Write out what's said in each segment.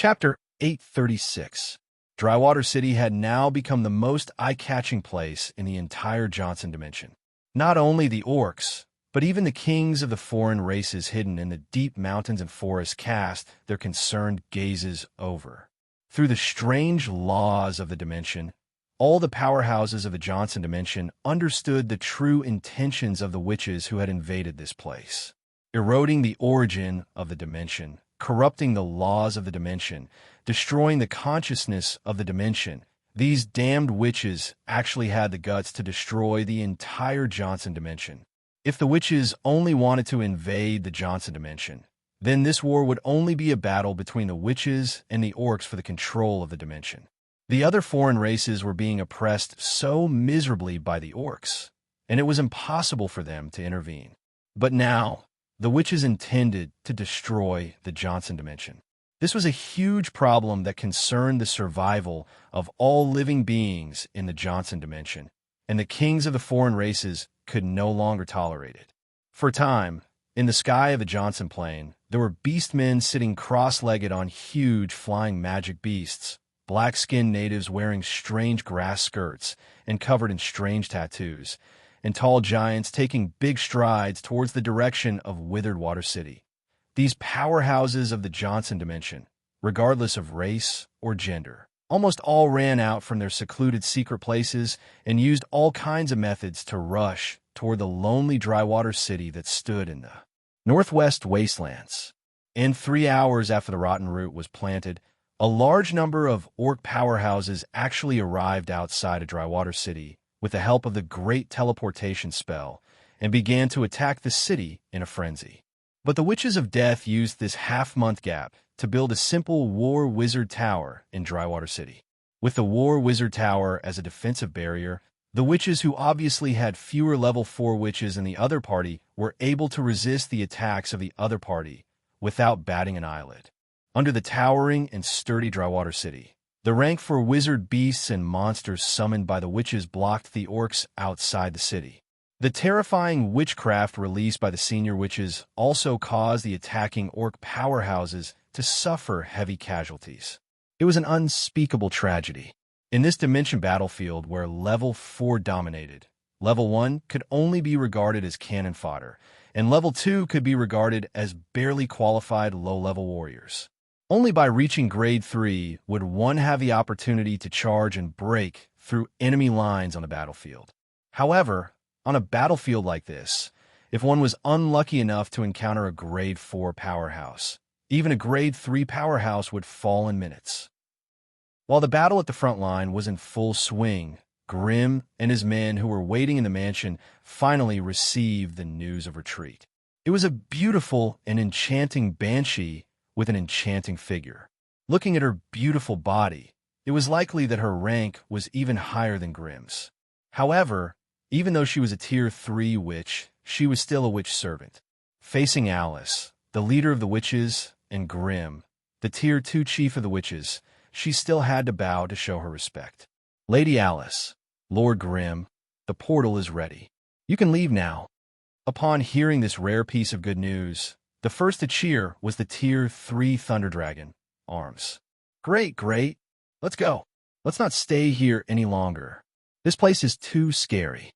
Chapter 836. Drywater City had now become the most eye-catching place in the entire Johnson dimension. Not only the orcs, but even the kings of the foreign races hidden in the deep mountains and forests cast their concerned gazes over. Through the strange laws of the dimension, all the powerhouses of the Johnson dimension understood the true intentions of the witches who had invaded this place. Eroding the origin of the dimension, corrupting the laws of the dimension, destroying the consciousness of the dimension, these damned witches actually had the guts to destroy the entire Johnson dimension. If the witches only wanted to invade the Johnson dimension, then this war would only be a battle between the witches and the orcs for the control of the dimension. The other foreign races were being oppressed so miserably by the orcs, and it was impossible for them to intervene. But now, the witches intended to destroy the Johnson dimension. This was a huge problem that concerned the survival of all living beings in the Johnson dimension, and the kings of the foreign races could no longer tolerate it. For a time, in the sky of the Johnson plain, there were beastmen sitting cross-legged on huge flying magic beasts, black-skinned natives wearing strange grass skirts and covered in strange tattoos, and tall giants taking big strides towards the direction of Withered Water City. These powerhouses of the Johnson dimension, regardless of race or gender, almost all ran out from their secluded secret places and used all kinds of methods to rush toward the lonely Drywater City that stood in the northwest wastelands. In 3 hours after the rotten root was planted, a large number of orc powerhouses actually arrived outside of Drywater City with the help of the great teleportation spell and began to attack the city in a frenzy. But the Witches of Death used this half-month gap to build a simple War Wizard Tower in Drywater City. With the War Wizard Tower as a defensive barrier, the witches who obviously had fewer level 4 witches in the other party were able to resist the attacks of the other party without batting an eyelid. Under the towering and sturdy Drywater City, the rank for wizard beasts and monsters summoned by the witches blocked the orcs outside the city. The terrifying witchcraft released by the senior witches also caused the attacking orc powerhouses to suffer heavy casualties. It was an unspeakable tragedy. In this dimension battlefield where level 4 dominated, level 1 could only be regarded as cannon fodder, and level 2 could be regarded as barely qualified low-level warriors. Only by reaching grade 3 would one have the opportunity to charge and break through enemy lines on the battlefield. However, on a battlefield like this, if one was unlucky enough to encounter a grade 4 powerhouse, even a grade 3 powerhouse would fall in minutes. While the battle at the front line was in full swing, Grimm and his men who were waiting in the mansion finally received the news of retreat. It was a beautiful and enchanting banshee with an enchanting figure. Looking at her beautiful body, it was likely that her rank was even higher than Grimm's. However, even though she was a tier 3 witch, she was still a witch servant. Facing Alice, the leader of the witches, and Grimm, the tier 2 chief of the witches, she still had to bow to show her respect. Lady Alice, Lord Grimm, the portal is ready. You can leave now. Upon hearing this rare piece of good news, the first to cheer was the tier 3 Thunder Dragon, Arms. Great, great. Let's go. Let's not stay here any longer. This place is too scary.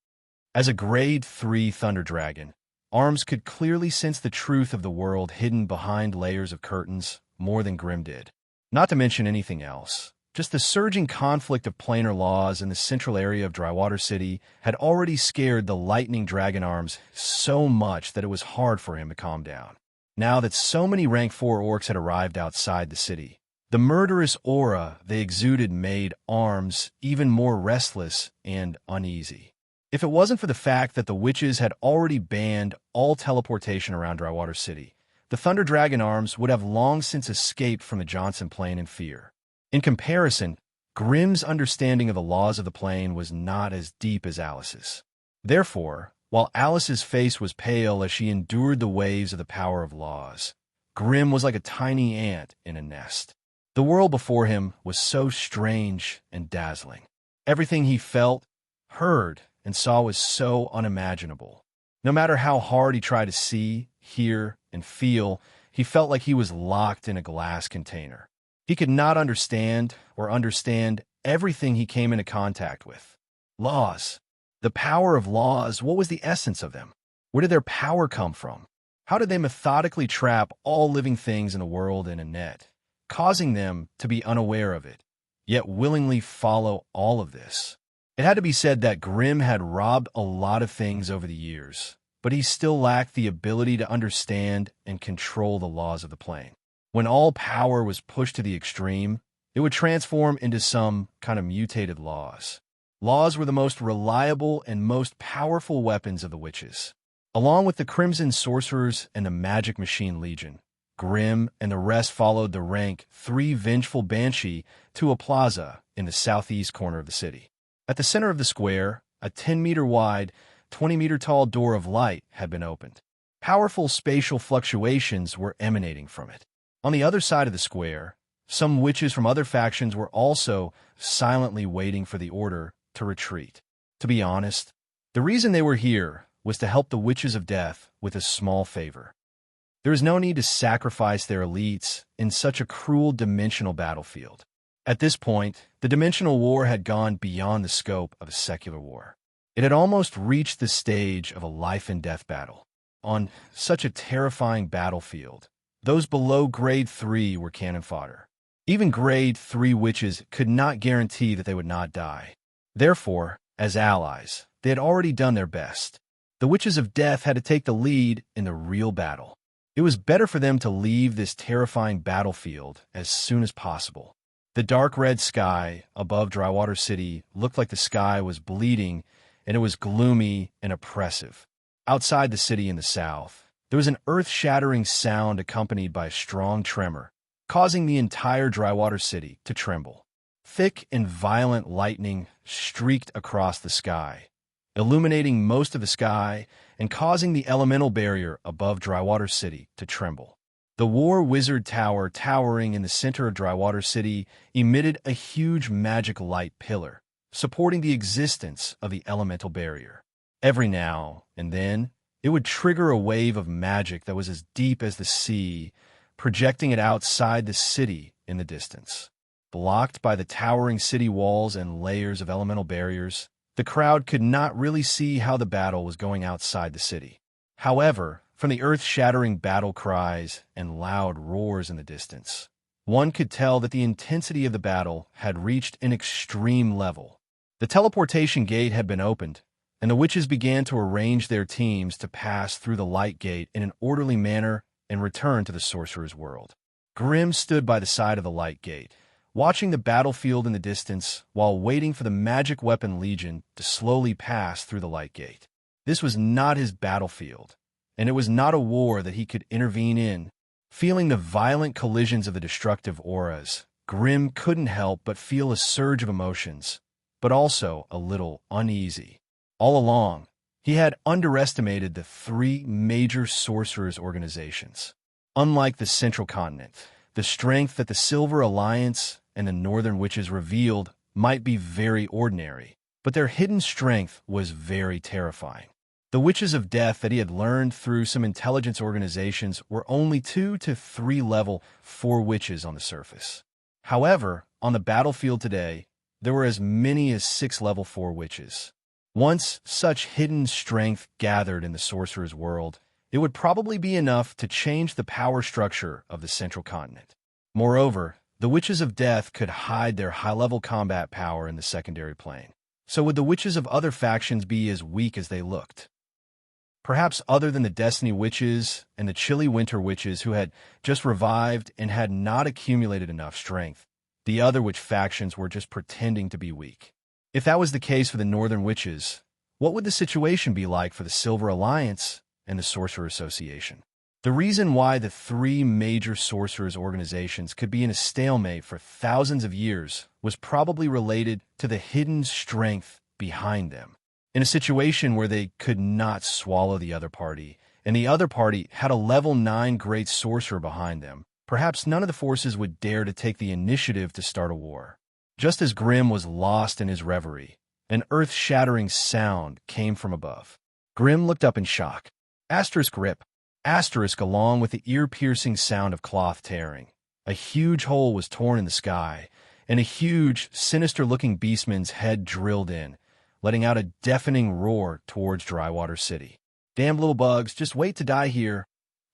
As a grade 3 Thunder Dragon, Arms could clearly sense the truth of the world hidden behind layers of curtains more than Grimm did. Not to mention anything else, just the surging conflict of planar laws in the central area of Drywater City had already scared the lightning dragon Arms so much that it was hard for him to calm down. Now that so many rank 4 orcs had arrived outside the city, the murderous aura they exuded made Arms even more restless and uneasy. If it wasn't for the fact that the witches had already banned all teleportation around Drywater City, the Thunder Dragon Arms would have long since escaped from the Johnson Plain in fear. In comparison, Grimm's understanding of the laws of the plane was not as deep as Alice's. Therefore, while Alice's face was pale as she endured the waves of the power of laws, Grimm was like a tiny ant in a nest. The world before him was so strange and dazzling. Everything he felt, heard, and saw was so unimaginable. No matter how hard he tried to see, hear, and feel, he felt like he was locked in a glass container. He could not understand everything he came into contact with. Laws. The power of laws, what was the essence of them? Where did their power come from? How did they methodically trap all living things in the world in a net, causing them to be unaware of it, yet willingly follow all of this? It had to be said that Grimm had robbed a lot of things over the years, but he still lacked the ability to understand and control the laws of the plane. When all power was pushed to the extreme, it would transform into some kind of mutated laws. Laws were the most reliable and most powerful weapons of the witches. Along with the Crimson Sorcerers and the Magic Machine Legion, Grimm and the rest followed the rank 3 Vengeful Banshee to a plaza in the southeast corner of the city. At the center of the square, a 10-meter-wide, 20-meter-tall door of light had been opened. Powerful spatial fluctuations were emanating from it. On the other side of the square, some witches from other factions were also silently waiting for the order to retreat. To be honest, the reason they were here was to help the Witches of Death with a small favor. There is no need to sacrifice their elites in such a cruel dimensional battlefield. At this point, the dimensional war had gone beyond the scope of a secular war. It had almost reached the stage of a life-and-death battle. On such a terrifying battlefield, those below Grade 3 were cannon fodder. Even Grade 3 witches could not guarantee that they would not die. Therefore, as allies, they had already done their best. The Witches of Death had to take the lead in the real battle. It was better for them to leave this terrifying battlefield as soon as possible. The dark red sky above Drywater City looked like the sky was bleeding, and it was gloomy and oppressive. Outside the city in the south, there was an earth-shattering sound accompanied by a strong tremor, causing the entire Drywater City to tremble. Thick and violent lightning streaked across the sky, illuminating most of the sky and causing the elemental barrier above Drywater City to tremble. The War Wizard Tower, towering in the center of Drywater City, emitted a huge magic light pillar, supporting the existence of the elemental barrier. Every now and then, it would trigger a wave of magic that was as deep as the sea, projecting it outside the city in the distance. Blocked by the towering city walls and layers of elemental barriers, the crowd could not really see how the battle was going outside the city. However, from the earth-shattering battle cries and loud roars in the distance, one could tell that the intensity of the battle had reached an extreme level. The teleportation gate had been opened, and the witches began to arrange their teams to pass through the light gate in an orderly manner and return to the sorcerer's world. Grimm stood by the side of the light gate, watching the battlefield in the distance while waiting for the magic weapon Legion to slowly pass through the light gate. This was not his battlefield, and it was not a war that he could intervene in. Feeling the violent collisions of the destructive auras, Grimm couldn't help but feel a surge of emotions, but also a little uneasy. All along, he had underestimated the 3 major sorcerers' organizations. Unlike the Central Continent, the strength that the Silver Alliance and the Northern Witches revealed might be very ordinary, but their hidden strength was very terrifying. The Witches of Death that he had learned through some intelligence organizations were only 2 to 3 level 4 witches on the surface. However, on the battlefield today, there were as many as 6 level 4 witches. Once such hidden strength gathered in the sorcerer's world, it would probably be enough to change the power structure of the Central Continent. Moreover, the Witches of Death could hide their high-level combat power in the secondary plane. So would the witches of other factions be as weak as they looked? Perhaps other than the Destiny Witches and the Chilly Winter Witches who had just revived and had not accumulated enough strength, the other witch factions were just pretending to be weak. If that was the case for the Northern Witches, what would the situation be like for the Silver Alliance and the Sorcerer Association? The reason why the 3 major sorcerers' organizations could be in a stalemate for thousands of years was probably related to the hidden strength behind them. In a situation where they could not swallow the other party, and the other party had a level 9 great sorcerer behind them, perhaps none of the forces would dare to take the initiative to start a war. Just as Grimm was lost in his reverie, an earth-shattering sound came from above. Grimm looked up in shock. Asterisk rip. Asterisk along with the ear-piercing sound of cloth tearing. A huge hole was torn in the sky, and a huge, sinister-looking beastman's head drilled in, letting out a deafening roar towards Drywater City. Damn little bugs, just wait to die here.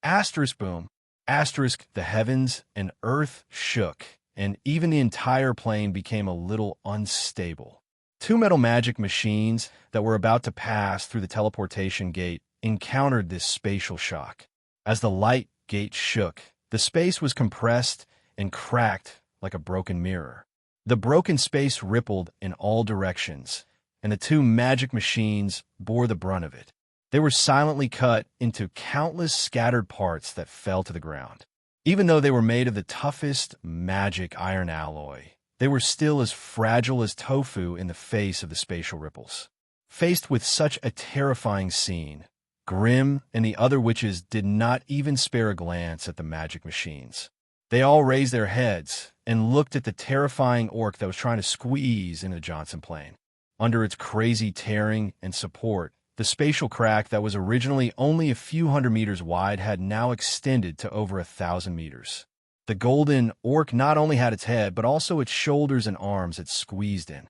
Asterisk boom. Asterisk, the heavens and earth shook, and even the entire plane became a little unstable. Two metal magic machines that were about to pass through the teleportation gate encountered this spatial shock. As the light gate shook, the space was compressed and cracked like a broken mirror. The broken space rippled in all directions, and the two magic machines bore the brunt of it. They were silently cut into countless scattered parts that fell to the ground. Even though they were made of the toughest magic iron alloy, they were still as fragile as tofu in the face of the spatial ripples. Faced with such a terrifying scene, Grimm and the other witches did not even spare a glance at the magic machines. They all raised their heads and looked at the terrifying orc that was trying to squeeze into the Johnson plane. Under its crazy tearing and support, the spatial crack that was originally only a few hundred meters wide had now extended to over 1,000 meters. The golden orc not only had its head, but also its shoulders and arms it squeezed in.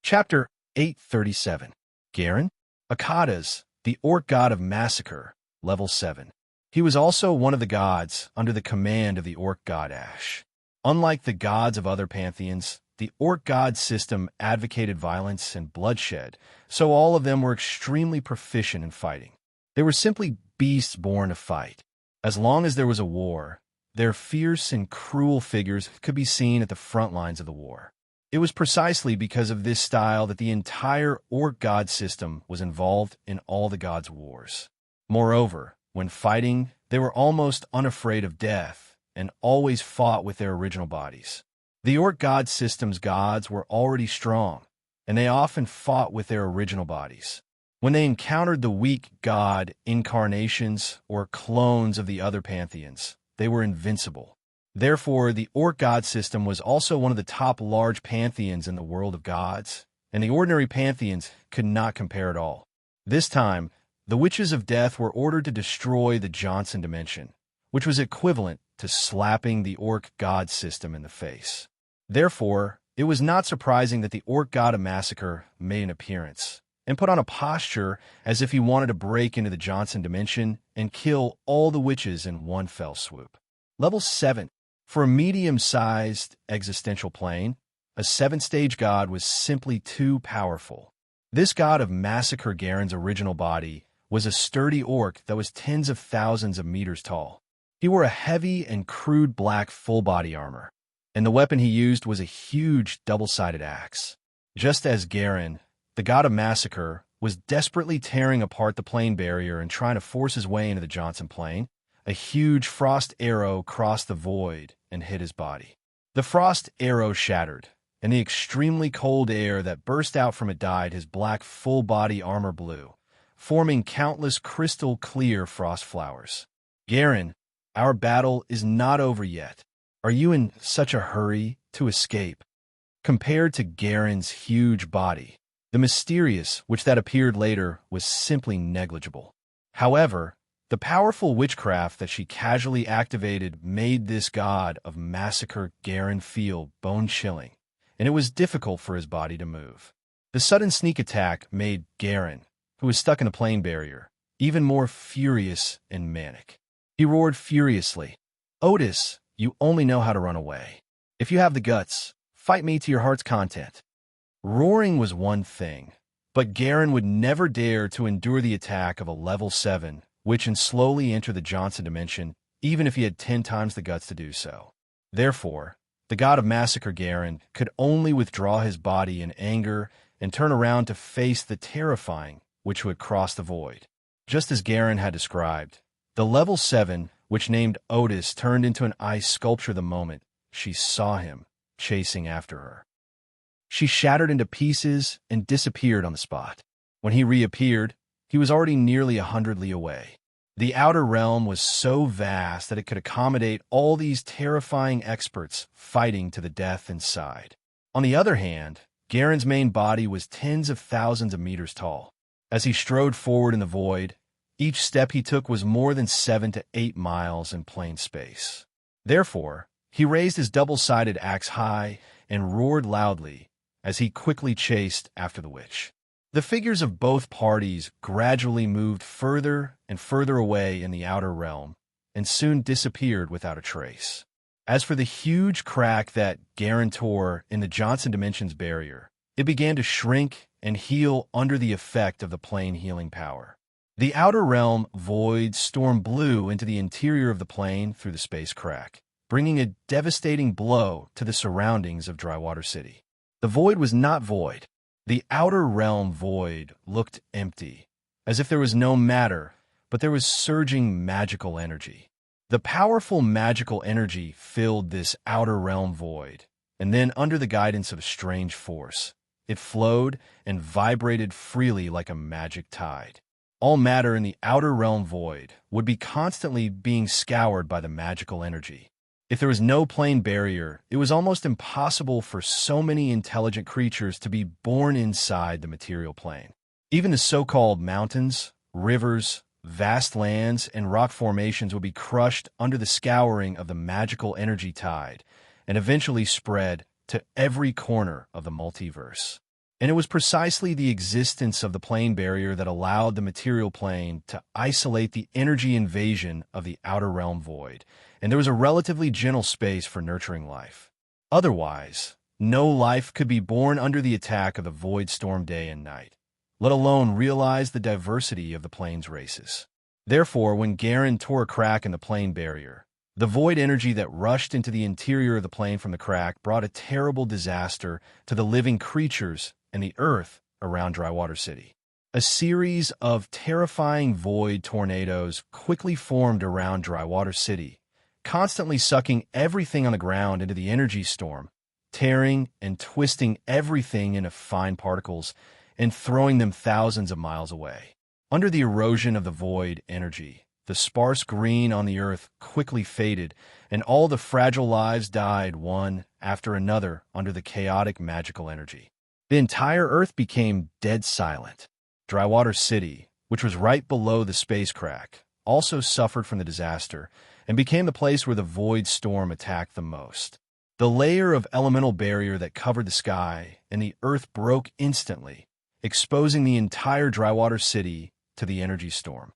Chapter 837. Garen? Akadas, the orc god of massacre, level 7. He was also one of the gods under the command of the orc god Ash. Unlike the gods of other pantheons, the orc god system advocated violence and bloodshed, so all of them were extremely proficient in fighting. They were simply beasts born to fight. As long as there was a war, their fierce and cruel figures could be seen at the front lines of the war. It was precisely because of this style that the entire orc god system was involved in all the gods' wars. Moreover, when fighting, they were almost unafraid of death and always fought with their original bodies. The orc god system's gods were already strong, and they often fought with their original bodies. When they encountered the weak god incarnations or clones of the other pantheons, they were invincible. Therefore, the orc god system was also one of the top large pantheons in the world of gods, and the ordinary pantheons could not compare at all. This time, the Witches of Death were ordered to destroy the Johnson dimension, which was equivalent to slapping the orc god system in the face. Therefore, it was not surprising that the orc god of massacre made an appearance and put on a posture as if he wanted to break into the Johnson dimension and kill all the witches in one fell swoop. Level 7. For a medium-sized existential plane, a 7-stage god was simply too powerful. This god of massacre Garen's original body was a sturdy orc that was tens of thousands of meters tall. He wore a heavy and crude black full-body armor, and the weapon he used was a huge double-sided axe. Just as Garen, the god of massacre, was desperately tearing apart the plane barrier and trying to force his way into the Johnson plane, a huge frost arrow crossed the void and hit his body. The frost arrow shattered, and the extremely cold air that burst out from it dyed his black full-body armor blue, forming countless crystal-clear frost flowers. Garen, our battle is not over yet. Are you in such a hurry to escape? Compared to Garen's huge body, the mysterious which that appeared later was simply negligible. However, the powerful witchcraft that she casually activated made this god of massacre Garen feel bone-chilling, and it was difficult for his body to move. The sudden sneak attack made Garen, who was stuck in the plane barrier, even more furious and manic. He roared furiously, "Otis, you only know how to run away. If you have the guts, fight me to your heart's content." Roaring was one thing, but Garen would never dare to endure the attack of a level 7, which and slowly enter the Johnson dimension, even if he had 10 times the guts to do so. Therefore, the god of massacre Garen could only withdraw his body in anger and turn around to face the terrifying which would cross the void. Just as Garen had described, the level 7, which named Otis, turned into an ice sculpture the moment she saw him chasing after her. She shattered into pieces and disappeared on the spot. When he reappeared, he was already nearly 100 li away. The outer realm was so vast that it could accommodate all these terrifying experts fighting to the death inside. On the other hand, Garen's main body was tens of thousands of meters tall. As he strode forward in the void, each step he took was more than 7 to 8 miles in plain space. Therefore, he raised his double-sided axe high and roared loudly as he quickly chased after the witch. The figures of both parties gradually moved further and further away in the outer realm and soon disappeared without a trace. As for the huge crack that guarantor in the Johnson Dimensions barrier, it began to shrink and heal under the effect of the plane healing power. The outer realm void storm blew into the interior of the plane through the space crack, bringing a devastating blow to the surroundings of Drywater City. The void was not void. The outer realm void looked empty, as if there was no matter, but there was surging magical energy. The powerful magical energy filled this outer realm void, and then under the guidance of a strange force, it flowed and vibrated freely like a magic tide. All matter in the outer realm void would be constantly being scoured by the magical energy. If there was no plane barrier, it was almost impossible for so many intelligent creatures to be born inside the material plane. Even the so-called mountains, rivers, vast lands, and rock formations would be crushed under the scouring of the magical energy tide and eventually spread to every corner of the multiverse. And it was precisely the existence of the plane barrier that allowed the material plane to isolate the energy invasion of the outer realm void, and there was a relatively gentle space for nurturing life. Otherwise, no life could be born under the attack of the void storm day and night, let alone realize the diversity of the plane's races. Therefore, when Garen tore a crack in the plane barrier, the void energy that rushed into the interior of the plane from the crack brought a terrible disaster to the living creatures and the earth around Drywater City. A series of terrifying void tornadoes quickly formed around Drywater City, constantly sucking everything on the ground into the energy storm, tearing and twisting everything into fine particles and throwing them thousands of miles away. Under the erosion of the void energy, the sparse green on the earth quickly faded, and all the fragile lives died one after another under the chaotic magical energy. The entire earth became dead silent. Drywater City, which was right below the space crack, also suffered from the disaster and became the place where the void storm attacked the most. The layer of elemental barrier that covered the sky and the earth broke instantly, exposing the entire Drywater City to the energy storm.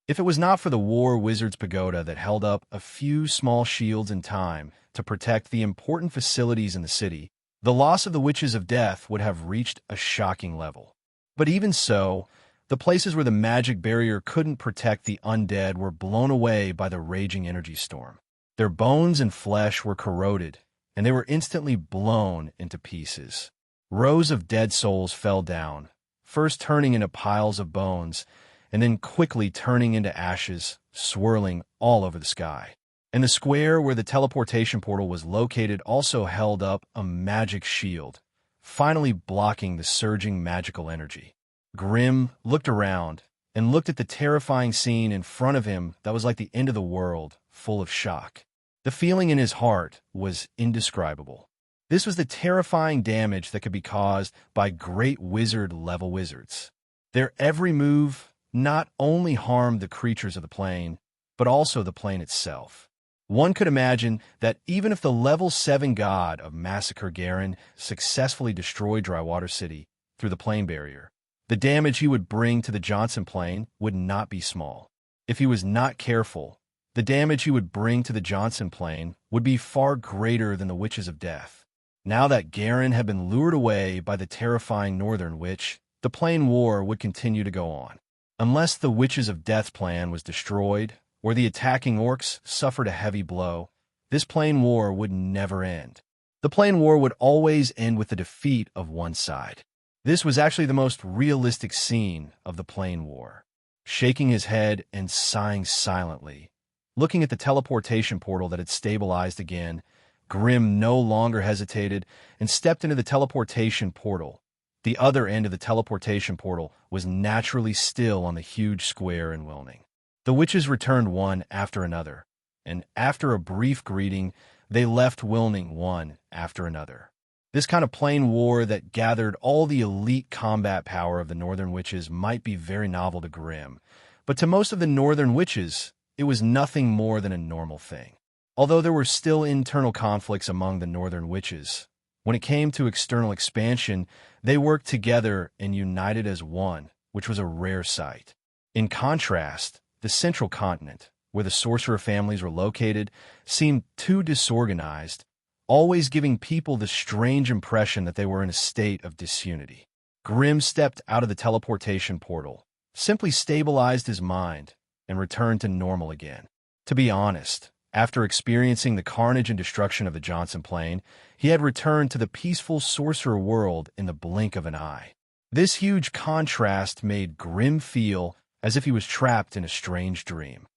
If it was not for the War Wizard's Pagoda that held up a few small shields in time to protect the important facilities in the city, the loss of the Witches of Death would have reached a shocking level. But even so, the places where the magic barrier couldn't protect the undead were blown away by the raging energy storm. Their bones and flesh were corroded, and they were instantly blown into pieces. Rows of dead souls fell down, first turning into piles of bones, and then quickly turning into ashes, swirling all over the sky. And the square where the teleportation portal was located also held up a magic shield, finally blocking the surging magical energy. Grimm looked around and looked at the terrifying scene in front of him that was like the end of the world, full of shock. The feeling in his heart was indescribable. This was the terrifying damage that could be caused by great wizard-level wizards. Their every move not only harmed the creatures of the plane, but also the plane itself. One could imagine that even if the level 7 god of Massacre Garen successfully destroyed Drywater City through the plane barrier, the damage he would bring to the Johnson plane would not be small. If he was not careful, the damage he would bring to the Johnson plane would be far greater than the Witches of Death. Now that Garen had been lured away by the terrifying Northern Witch, the plane war would continue to go on. Unless the Witches of Death plan was destroyed, or the attacking orcs suffered a heavy blow, this plane war would never end. The plane war would always end with the defeat of one side. This was actually the most realistic scene of the plane war. Shaking his head and sighing silently, looking at the teleportation portal that had stabilized again, Grimm no longer hesitated and stepped into the teleportation portal. The other end of the teleportation portal was naturally still on the huge square in Wilning. The witches returned one after another, and after a brief greeting, they left Wilning one after another. This kind of plane war that gathered all the elite combat power of the Northern Witches might be very novel to Grimm, but to most of the Northern Witches, it was nothing more than a normal thing. Although there were still internal conflicts among the northern witches, when it came to external expansion, they worked together and united as one, which was a rare sight. In contrast, the central continent, where the sorcerer families were located, seemed too disorganized, always giving people the strange impression that they were in a state of disunity. Grimm stepped out of the teleportation portal, simply stabilized his mind, and returned to normal again. To be honest, after experiencing the carnage and destruction of the Johnson Plain, he had returned to the peaceful sorcerer world in the blink of an eye. This huge contrast made Grimm feel as if he was trapped in a strange dream.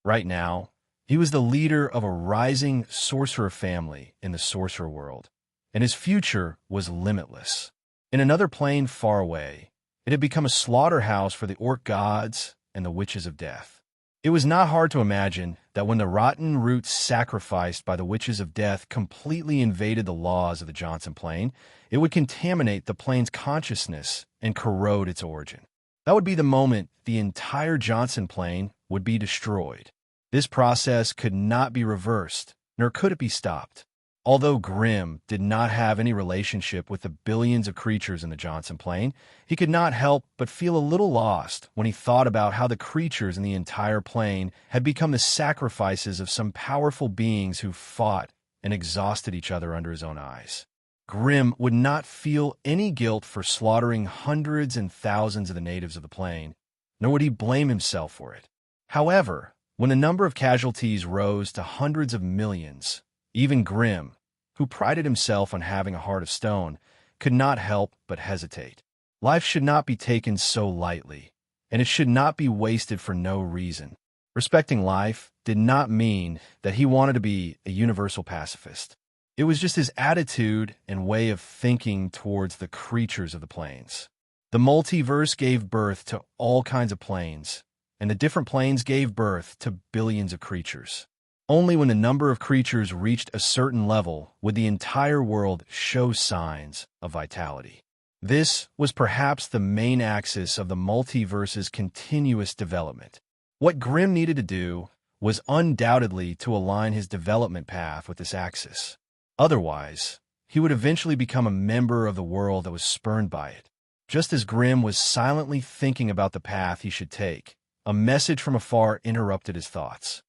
Right now, he was the leader of a rising sorcerer family in the sorcerer world, and his future was limitless. In another plane far away, it had become a slaughterhouse for the orc gods and the witches of death. It was not hard to imagine that when the rotten roots sacrificed by the witches of death completely invaded the laws of the Johnson Plain, it would contaminate the plane's consciousness and corrode its origin. That would be the moment the entire Johnson Plain would be destroyed. This process could not be reversed, nor could it be stopped. Although Grimm did not have any relationship with the billions of creatures in the Johnson Plain, he could not help but feel a little lost when he thought about how the creatures in the entire plain had become the sacrifices of some powerful beings who fought and exhausted each other under his own eyes. Grimm would not feel any guilt for slaughtering hundreds and thousands of the natives of the plain, nor would he blame himself for it. However, when the number of casualties rose to hundreds of millions, even Grimm, who prided himself on having a heart of stone, could not help but hesitate. Life should not be taken so lightly, and it should not be wasted for no reason. Respecting life did not mean that he wanted to be a universal pacifist. It was just his attitude and way of thinking towards the creatures of the plains. The multiverse gave birth to all kinds of planes, and the different planes gave birth to billions of creatures. Only when the number of creatures reached a certain level would the entire world show signs of vitality. This was perhaps the main axis of the multiverse's continuous development. What Grimm needed to do was undoubtedly to align his development path with this axis. Otherwise, he would eventually become a member of the world that was spurned by it. Just as Grimm was silently thinking about the path he should take, a message from afar interrupted his thoughts.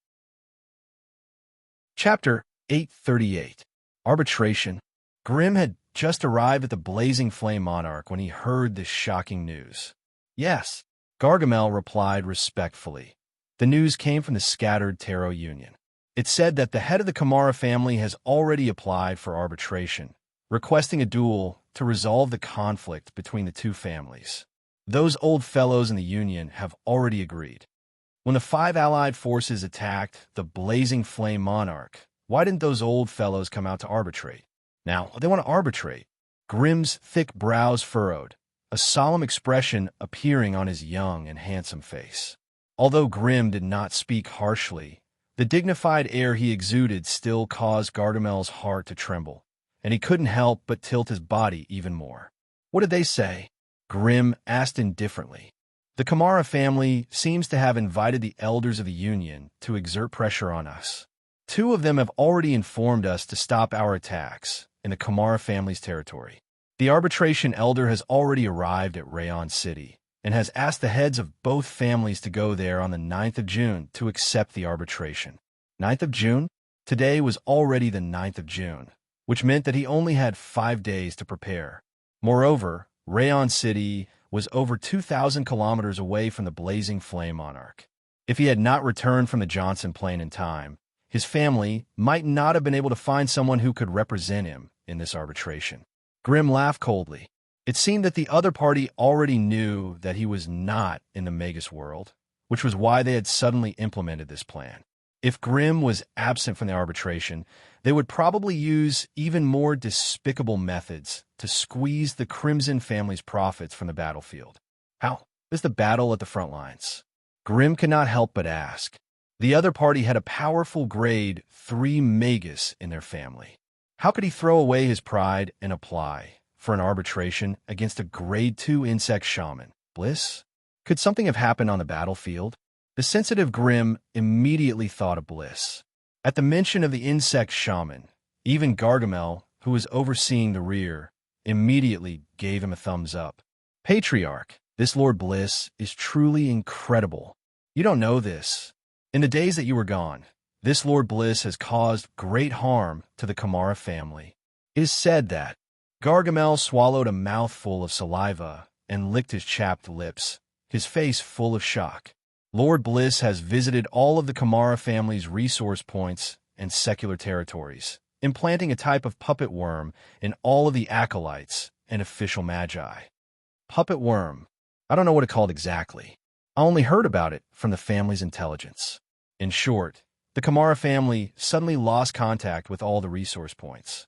Chapter 838. Arbitration. Grimm had just arrived at the Blazing Flame Monarch when he heard this shocking news. Yes, Gargamel replied respectfully. The news came from the scattered Tarot Union. It said that the head of the Kamara family has already applied for arbitration, requesting a duel to resolve the conflict between the two families. Those old fellows in the Union have already agreed. When the 5 allied forces attacked the Blazing Flame Monarch, why didn't those old fellows come out to arbitrate? Now, they want to arbitrate. Grimm's thick brows furrowed, a solemn expression appearing on his young and handsome face. Although Grimm did not speak harshly, the dignified air he exuded still caused Gargamel's heart to tremble, and he couldn't help but tilt his body even more. What did they say? Grimm asked indifferently. The Kamara family seems to have invited the elders of the Union to exert pressure on us. 2 of them have already informed us to stop our attacks in the Kamara family's territory. The arbitration elder has already arrived at Rayon City and has asked the heads of both families to go there on the 9th of June to accept the arbitration. 9th of June? Today was already the 9th of June, which meant that he only had 5 days to prepare. Moreover, Rayon City was over 2,000 kilometers away from the Blazing Flame Monarch. If he had not returned from the Johnson Plain in time, his family might not have been able to find someone who could represent him in this arbitration. Grimm laughed coldly. It seemed that the other party already knew that he was not in the Magus world, which was why they had suddenly implemented this plan. If Grimm was absent from the arbitration, they would probably use even more despicable methods to squeeze the Crimson family's profits from the battlefield. How is the battle at the front lines? Grimm could not help but ask. The other party had a powerful grade 3 Magus in their family. How could he throw away his pride and apply for an arbitration against a grade 2 insect shaman? Bliss? Could something have happened on the battlefield? The sensitive Grimm immediately thought of Bliss. At the mention of the insect shaman, even Gargamel, who was overseeing the rear, immediately gave him a thumbs up. Patriarch, this Lord Bliss is truly incredible. You don't know this. In the days that you were gone, this Lord Bliss has caused great harm to the Kamara family. It is said that Gargamel swallowed a mouthful of saliva and licked his chapped lips, his face full of shock. Lord Bliss has visited all of the Kamara family's resource points and secular territories, implanting a type of puppet worm in all of the acolytes and official magi. Puppet worm. I don't know what it called exactly. I only heard about it from the family's intelligence. In short, the Kamara family suddenly lost contact with all the resource points.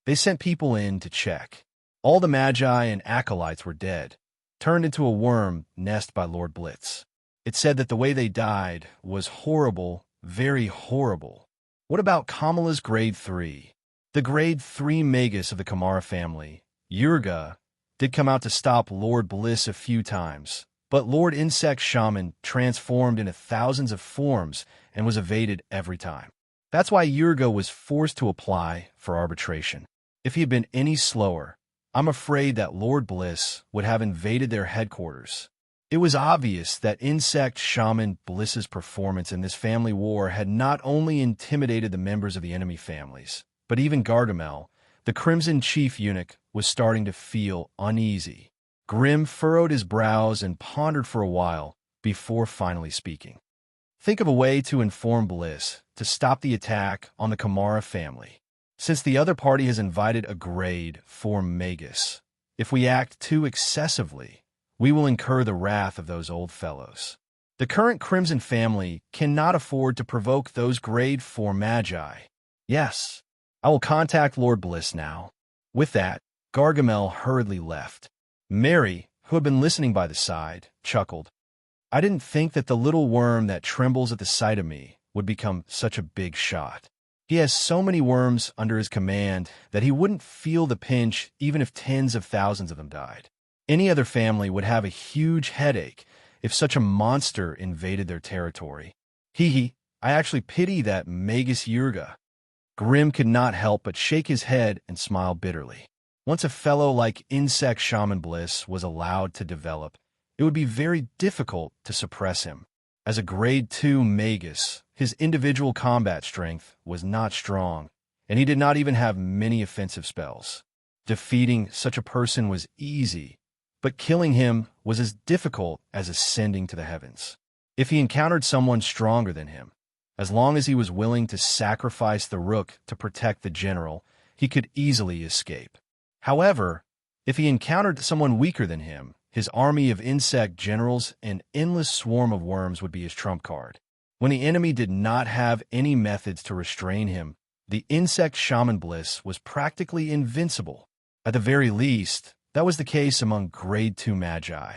They sent people in to check. All the magi and acolytes were dead, turned into a worm nest by Lord Blitz. It said that the way they died was horrible, very horrible. What about Kamala's grade 3? The grade 3 magus of the Kamara family, Yurga, did come out to stop Lord Bliss a few times, but Lord Insect Shaman transformed into thousands of forms and was evaded every time. That's why Yurga was forced to apply for arbitration. If he had been any slower, I'm afraid that Lord Bliss would have invaded their headquarters. It was obvious that Insect Shaman Bliss's performance in this family war had not only intimidated the members of the enemy families, but even Gargamel, the Crimson Chief Eunuch, was starting to feel uneasy. Grim furrowed his brows and pondered for a while before finally speaking. Think of a way to inform Bliss to stop the attack on the Kamara family. Since the other party has invited a grade 4 magus, if we act too excessively, we will incur the wrath of those old fellows. The current Crimson family cannot afford to provoke those grade 4 magi. Yes, I will contact Lord Bliss now. With that, Gargamel hurriedly left. Mary, who had been listening by the side, chuckled. I didn't think that the little worm that trembles at the sight of me would become such a big shot. He has so many worms under his command that he wouldn't feel the pinch even if tens of thousands of them died. Any other family would have a huge headache if such a monster invaded their territory. Hee, I actually pity that Magus Yurga. Grim could not help but shake his head and smile bitterly. Once a fellow like Insect Shaman Bliss was allowed to develop, it would be very difficult to suppress him. As a grade 2 magus, his individual combat strength was not strong, and he did not even have many offensive spells. Defeating such a person was easy, but killing him was as difficult as ascending to the heavens. If he encountered someone stronger than him, as long as he was willing to sacrifice the rook to protect the general, he could easily escape. However, if he encountered someone weaker than him, his army of insect generals and endless swarm of worms would be his trump card. When the enemy did not have any methods to restrain him, the Insect Shaman Bliss was practically invincible. At the very least, that was the case among grade 2 magi.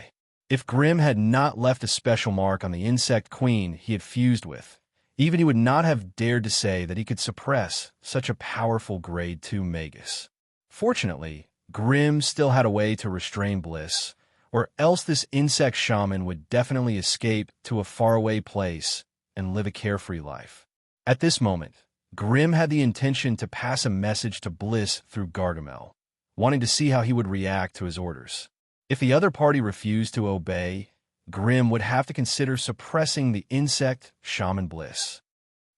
If Grim had not left a special mark on the insect queen he had fused with, even he would not have dared to say that he could suppress such a powerful grade 2 magus. Fortunately, Grim still had a way to restrain Bliss, or else this insect shaman would definitely escape to a faraway place and live a carefree life. At this moment, Grim had the intention to pass a message to Bliss through Gargamel, wanting to see how he would react to his orders. If the other party refused to obey, Grim would have to consider suppressing the insect Shaman Bliss.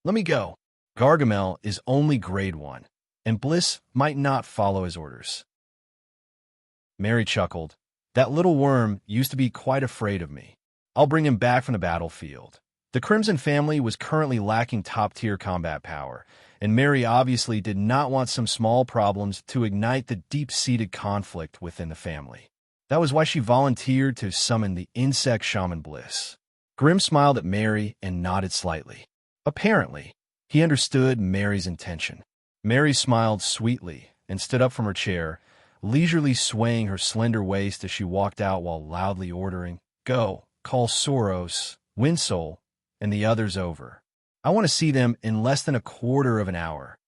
Let me go. Gargamel is only grade 1, and Bliss might not follow his orders. Mary chuckled. That little worm used to be quite afraid of me. I'll bring him back from the battlefield. The Crimson family was currently lacking top-tier combat power, and Mary obviously did not want some small problems to ignite the deep-seated conflict within the family. That was why she volunteered to summon the Insect Shaman Bliss. Grim smiled at Mary and nodded slightly. Apparently, he understood Mary's intention. Mary smiled sweetly and stood up from her chair, leisurely swaying her slender waist as she walked out while loudly ordering, "Go, call Soros, Winsole, and the others over. I want to see them in less than a quarter of an hour."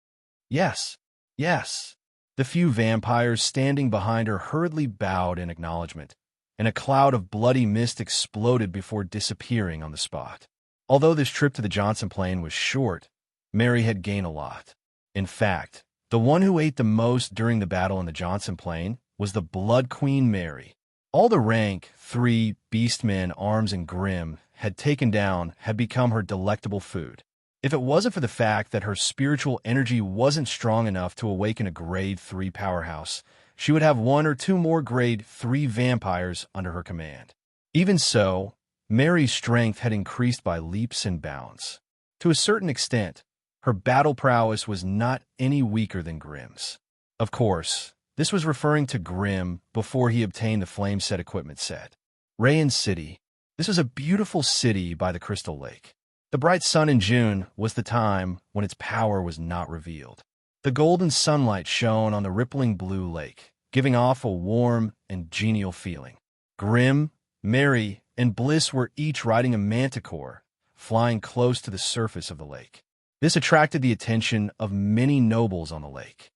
Yes, yes. The few vampires standing behind her hurriedly bowed in acknowledgement, and a cloud of bloody mist exploded before disappearing on the spot. Although this trip to the Johnson Plain was short, Mary had gained a lot. In fact, the one who ate the most during the battle in the Johnson Plain was the Blood Queen Mary. All the rank 3 beastmen Arms and Grim had taken down had become her delectable food. If it wasn't for the fact that her spiritual energy wasn't strong enough to awaken a grade 3 powerhouse, she would have 1 or 2 more grade 3 vampires under her command. Even so, Mary's strength had increased by leaps and bounds. To a certain extent, her battle prowess was not any weaker than Grim's. Of course, this was referring to Grim before he obtained the Flame Set equipment set. Rayan City. This was a beautiful city by the Crystal Lake. The bright sun in June was the time when its power was not revealed. The golden sunlight shone on the rippling blue lake, giving off a warm and genial feeling. Grim, Mary, and Bliss were each riding a manticore, flying close to the surface of the lake. This attracted the attention of many nobles on the lake.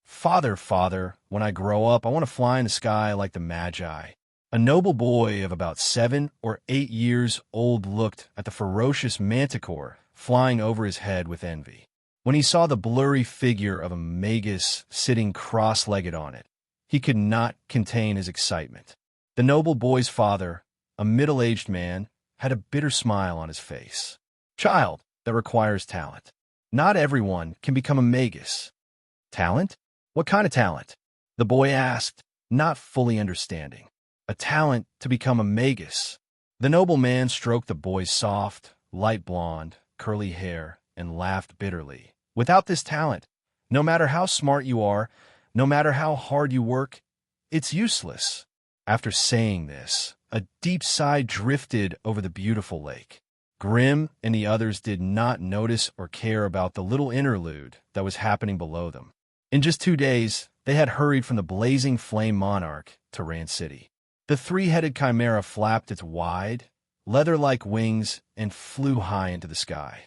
Father, when I grow up, I want to fly in the sky like the Magi." A noble boy of about 7 or 8 years old looked at the ferocious manticore flying over his head with envy. When he saw the blurry figure of a magus sitting cross-legged on it, he could not contain his excitement. The noble boy's father, a middle-aged man, had a bitter smile on his face. "Child, that requires talent. Not everyone can become a magus." "Talent? What kind of talent?" the boy asked, not fully understanding. "A talent to become a magus." The noble man stroked the boy's soft, light blonde, curly hair and laughed bitterly. "Without this talent, no matter how smart you are, no matter how hard you work, it's useless." After saying this, a deep sigh drifted over the beautiful lake. Grim and the others did not notice or care about the little interlude that was happening below them. In just 2 days, they had hurried from the blazing flame monarch to Rand City. The 3-headed chimera flapped its wide, leather-like wings and flew high into the sky.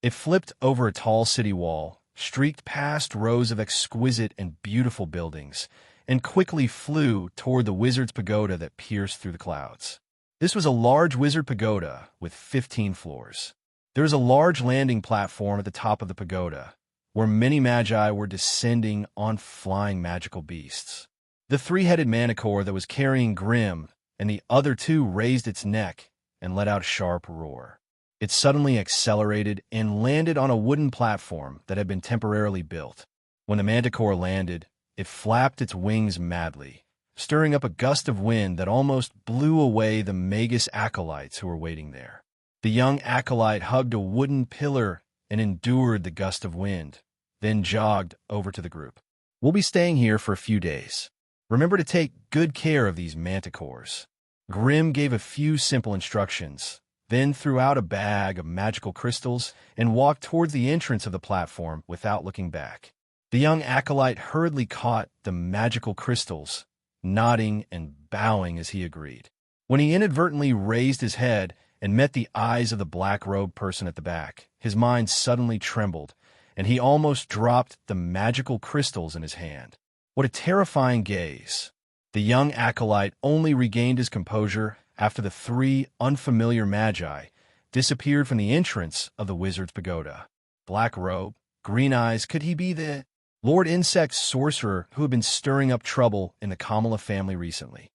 It flipped over a tall city wall, streaked past rows of exquisite and beautiful buildings, and quickly flew toward the wizard's pagoda that pierced through the clouds. This was a large wizard pagoda with 15 floors. There was a large landing platform at the top of the pagoda, where many magi were descending on flying magical beasts. The 3-headed manticore that was carrying Grim and the other 2 raised its neck and let out a sharp roar. It suddenly accelerated and landed on a wooden platform that had been temporarily built. When the manticore landed, it flapped its wings madly, stirring up a gust of wind that almost blew away the magus acolytes who were waiting there. The young acolyte hugged a wooden pillar and endured the gust of wind, then jogged over to the group. "We'll be staying here for a few days. Remember to take good care of these manticores." Grim gave a few simple instructions, then threw out a bag of magical crystals and walked towards the entrance of the platform without looking back. The young acolyte hurriedly caught the magical crystals, nodding and bowing as he agreed. When he inadvertently raised his head and met the eyes of the black-robed person at the back, his mind suddenly trembled, and he almost dropped the magical crystals in his hand. What a terrifying gaze! The young acolyte only regained his composure after the 3 unfamiliar magi disappeared from the entrance of the wizard's pagoda. Black robe, green eyes, could he be the Lord Insect sorcerer who had been stirring up trouble in the Kamala family recently?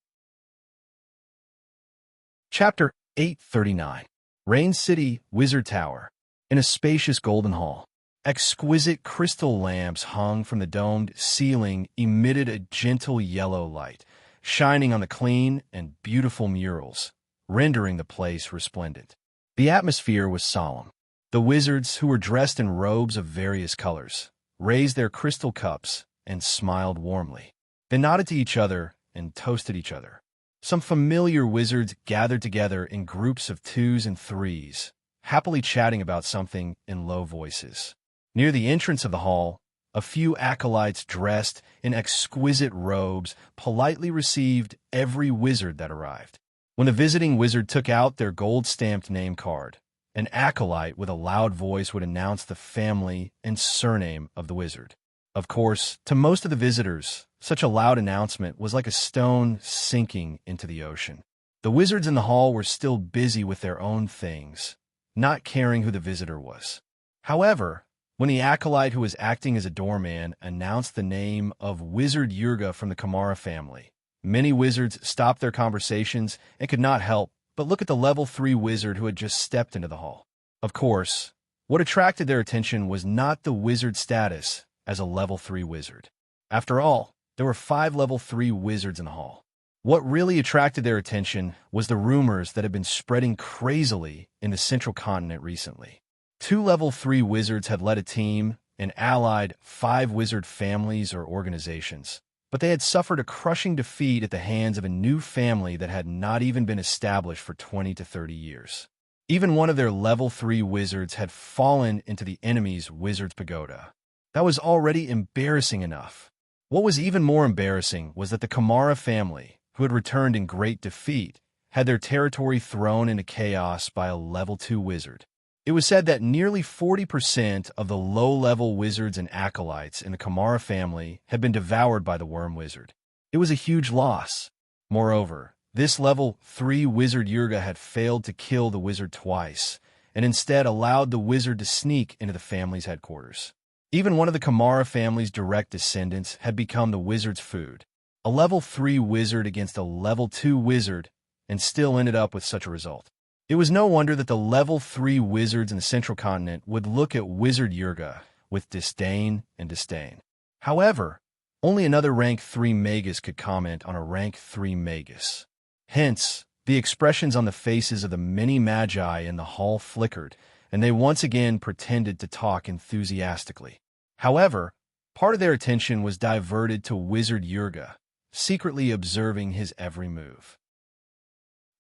Chapter 839. Rain City Wizard Tower. In a spacious golden hall, exquisite crystal lamps hung from the domed ceiling emitted a gentle yellow light, shining on the clean and beautiful murals, rendering the place resplendent. The atmosphere was solemn. The wizards, who were dressed in robes of various colors, raised their crystal cups and smiled warmly. They nodded to each other and toasted each other. Some familiar wizards gathered together in groups of 2s and 3s, happily chatting about something in low voices. Near the entrance of the hall, a few acolytes dressed in exquisite robes politely received every wizard that arrived. When the visiting wizard took out their gold-stamped name card, an acolyte with a loud voice would announce the family and surname of the wizard. Of course, to most of the visitors, such a loud announcement was like a stone sinking into the ocean. The wizards in the hall were still busy with their own things, not caring who the visitor was. However, when the acolyte who was acting as a doorman announced the name of Wizard Yurga from the Kamara family, many wizards stopped their conversations and could not help but look at the level 3 wizard who had just stepped into the hall. Of course, what attracted their attention was not the wizard status as a level 3 wizard. After all, there were 5 level 3 wizards in the hall. What really attracted their attention was the rumors that had been spreading crazily in the central continent recently. 2 level 3 wizards had led a team and allied 5 wizard families or organizations, but they had suffered a crushing defeat at the hands of a new family that had not even been established for 20 to 30 years. Even one of their level 3 wizards had fallen into the enemy's wizard's pagoda. That was already embarrassing enough. What was even more embarrassing was that the Kamara family, who had returned in great defeat, had their territory thrown into chaos by a level 2 wizard. It was said that nearly 40% of the low-level wizards and acolytes in the Kamara family had been devoured by the worm wizard. It was a huge loss. Moreover, this level 3 wizard Yurga had failed to kill the wizard twice, and instead allowed the wizard to sneak into the family's headquarters. Even one of the Kamara family's direct descendants had become the wizard's food. A level 3 wizard against a level 2 wizard, and still ended up with such a result. It was no wonder that the level 3 wizards in the central continent would look at Wizard Yurga with disdain and disdain. However, only another rank 3 magus could comment on a rank 3 magus. Hence, the expressions on the faces of the many magi in the hall flickered, and they once again pretended to talk enthusiastically. However, part of their attention was diverted to Wizard Yurga, secretly observing his every move.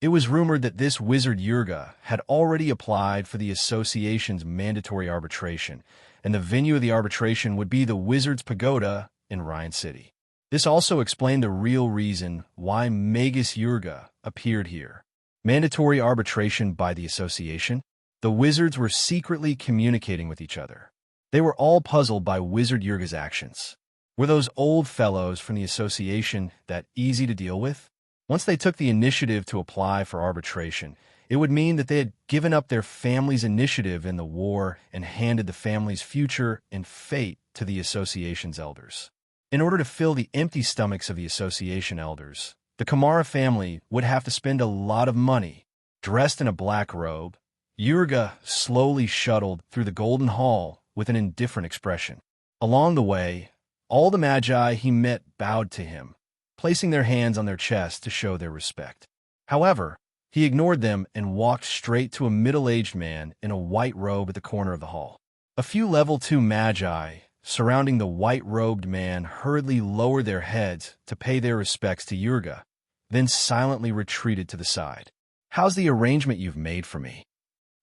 It was rumored that this Wizard Yurga had already applied for the association's mandatory arbitration, and the venue of the arbitration would be the Wizard's Pagoda in Ryan City. This also explained the real reason why Magus Yurga appeared here. Mandatory arbitration by the association? The wizards were secretly communicating with each other. They were all puzzled by Wizard Yurga's actions. Were those old fellows from the association that easy to deal with? Once they took the initiative to apply for arbitration, it would mean that they had given up their family's initiative in the war and handed the family's future and fate to the association's elders. In order to fill the empty stomachs of the association elders, the Kamara family would have to spend a lot of money. Dressed in a black robe, Yurga slowly shuttled through the Golden Hall with an indifferent expression. Along the way, all the magi he met bowed to him, placing their hands on their chests to show their respect. However, he ignored them and walked straight to a middle-aged man in a white robe at the corner of the hall. A few level 2 magi surrounding the white-robed man hurriedly lowered their heads to pay their respects to Yurga, then silently retreated to the side. "How's the arrangement you've made for me?"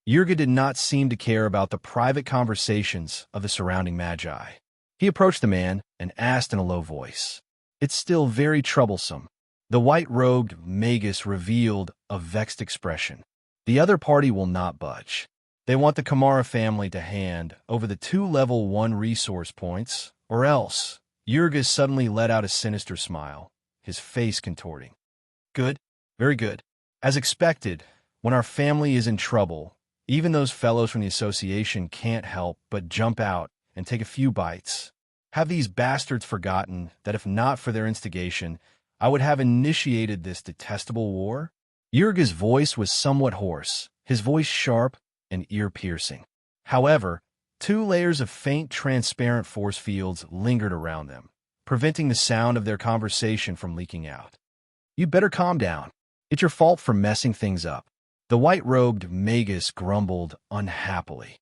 Yurga did not seem to care about the private conversations of the surrounding magi. He approached the man and asked in a low voice, "It's still very troublesome." The white-robed magus revealed a vexed expression. "The other party will not budge. They want the Kamara family to hand over the 2 level 1 resource points, or else." Yurga suddenly let out a sinister smile, his face contorting. "Good, very good. As expected, when our family is in trouble, even those fellows from the association can't help but jump out and take a few bites. Have these bastards forgotten that if not for their instigation, I would have initiated this detestable war?" Yurga's voice was somewhat hoarse, his voice sharp and ear-piercing. However, 2 layers of faint, transparent force fields lingered around them, preventing the sound of their conversation from leaking out. "You'd better calm down. It's your fault for messing things up." The white-robed magus grumbled unhappily.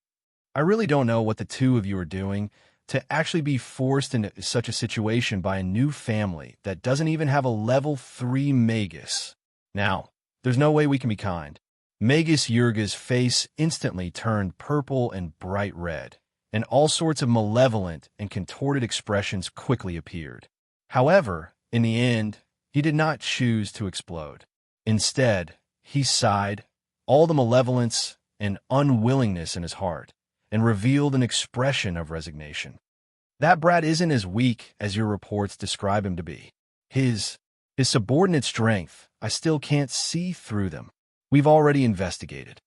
"I really don't know what the 2 of you are doing to actually be forced into such a situation by a new family that doesn't even have a level 3 magus. Now, there's no way we can be kind." Magus Yurga's face instantly turned purple and bright red, and all sorts of malevolent and contorted expressions quickly appeared. However, in the end, he did not choose to explode. Instead, he sighed, all the malevolence and unwillingness in his heart, and revealed an expression of resignation. "That brat isn't as weak as your reports describe him to be. His subordinate strength, I still can't see through them. We've already investigated."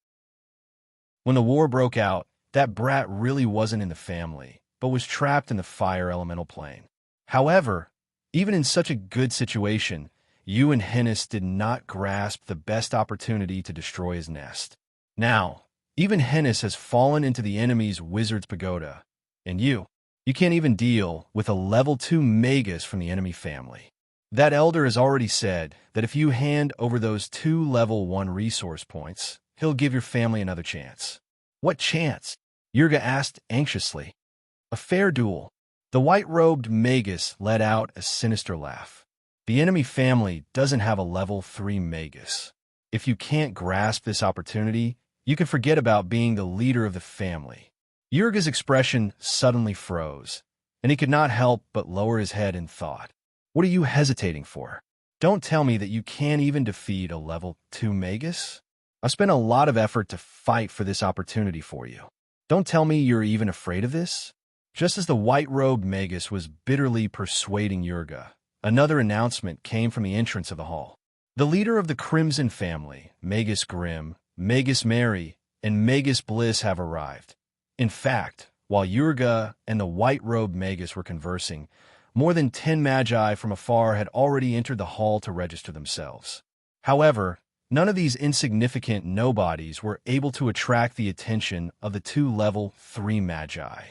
When the war broke out, That brat really wasn't in the family, but was trapped in the fire elemental plane. However, even in such a good situation, you and Hennis did not grasp the best opportunity to destroy his nest. Now, even Hennis has fallen into the enemy's wizard's pagoda, and you can't even deal with a level 2 magus from the enemy family. That elder has already said that if you hand over those 2 level 1 resource points, he'll give your family another chance. What chance? Yurga asked anxiously. A fair duel. The white-robed magus let out a sinister laugh. The enemy family doesn't have a level 3 magus. If you can't grasp this opportunity, you can forget about being the leader of the family. Yurga's expression suddenly froze, and he could not help but lower his head in thought. What are you hesitating for? Don't tell me that you can't even defeat a level 2 magus? I've spent a lot of effort to fight for this opportunity for you. Don't tell me you're even afraid of this? Just as the white-robed magus was bitterly persuading Yurga, another announcement came from the entrance of the hall. The leader of the Crimson family, Magus Grimm, Magus Mary, and Magus Bliss have arrived. In fact, while Yurga and the white-robed magus were conversing, more than 10 magi from afar had already entered the hall to register themselves. However, none of these insignificant nobodies were able to attract the attention of the 2 level 3 magi.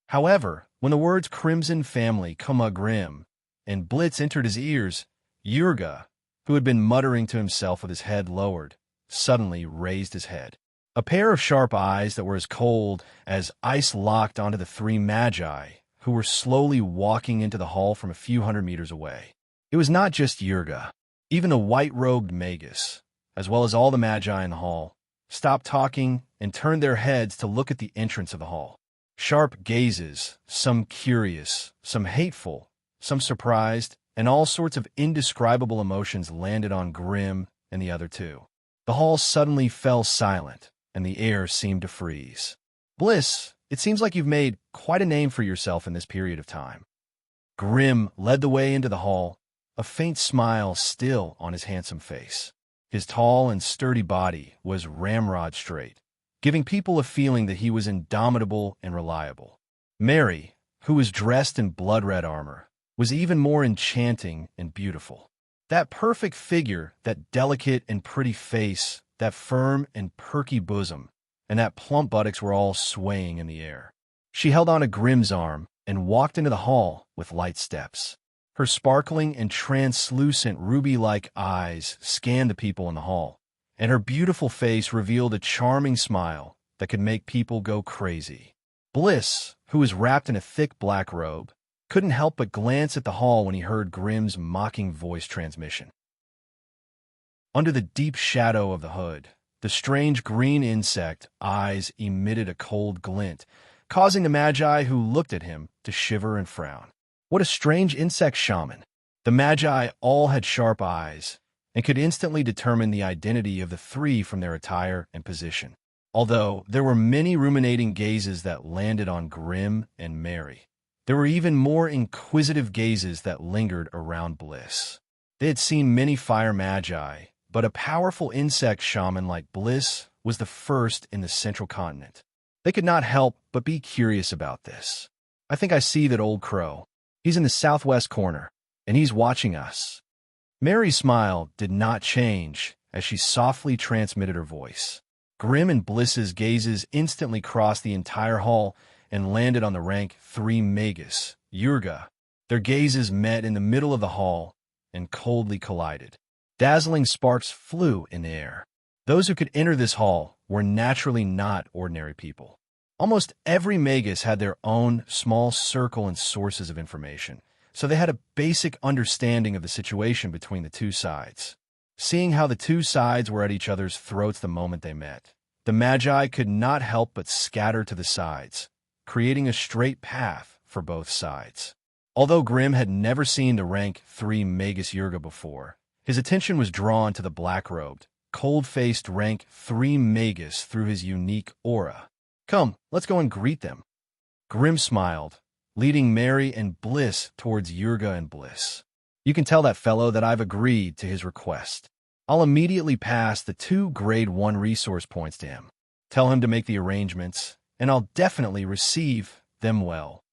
However, when the words Crimson Family, Grimm, and Blitz entered his ears, Yurga, who had been muttering to himself with his head lowered, suddenly raised his head. A pair of sharp eyes that were as cold as ice locked onto the 3 magi, who were slowly walking into the hall from a few hundred meters away. It was not just Yurga. Even the white-robed magus, as well as all the magi in the hall, stopped talking and turned their heads to look at the entrance of the hall. Sharp gazes, some curious, some hateful, some surprised, and all sorts of indescribable emotions landed on Grimm and the other 2. The hall suddenly fell silent, and the air seemed to freeze. Bliss, it seems like you've made quite a name for yourself in this period of time. Grimm led the way into the hall, a faint smile still on his handsome face. His tall and sturdy body was ramrod straight, giving people a feeling that he was indomitable and reliable. Mary, who was dressed in blood-red armor, was even more enchanting and beautiful. That perfect figure, that delicate and pretty face, that firm and perky bosom, and that plump buttocks were all swaying in the air. She held on to Grimm's arm and walked into the hall with light steps. Her sparkling and translucent ruby-like eyes scanned the people in the hall, and her beautiful face revealed a charming smile that could make people go crazy. Bliss, who was wrapped in a thick black robe, couldn't help but glance at the hall when he heard Grimm's mocking voice transmission. Under the deep shadow of the hood, the strange green insect eyes emitted a cold glint, causing the magi who looked at him to shiver and frown. What a strange insect shaman! The magi all had sharp eyes and could instantly determine the identity of the 3 from their attire and position, although there were many ruminating gazes that landed on Grimm and Mary. There were even more inquisitive gazes that lingered around Bliss. They had seen many fire magi, but a powerful insect shaman like Bliss was the first in the central continent. They could not help but be curious about this. I think I see that old crow. He's in the southwest corner, and he's watching us. Mary's smile did not change as she softly transmitted her voice. Grimm and Bliss's gazes instantly crossed the entire hall and landed on the rank 3 magus, Yurga. Their gazes met in the middle of the hall and coldly collided. Dazzling sparks flew in the air. Those who could enter this hall were naturally not ordinary people. Almost every magus had their own small circle and sources of information, so they had a basic understanding of the situation between the 2 sides. Seeing how the 2 sides were at each other's throats the moment they met, the magi could not help but scatter to the sides, creating a straight path for both sides. Although Grimm had never seen the rank 3 magus Yurga before, his attention was drawn to the black-robed, cold-faced rank 3 magus through his unique aura. Come, let's go and greet them. Grimm smiled, leading Mary and Bliss towards Yurga and Bliss. You can tell that fellow that I've agreed to his request. I'll immediately pass the 2 grade 1 resource points to him. Tell him to make the arrangements, and I'll definitely receive them well."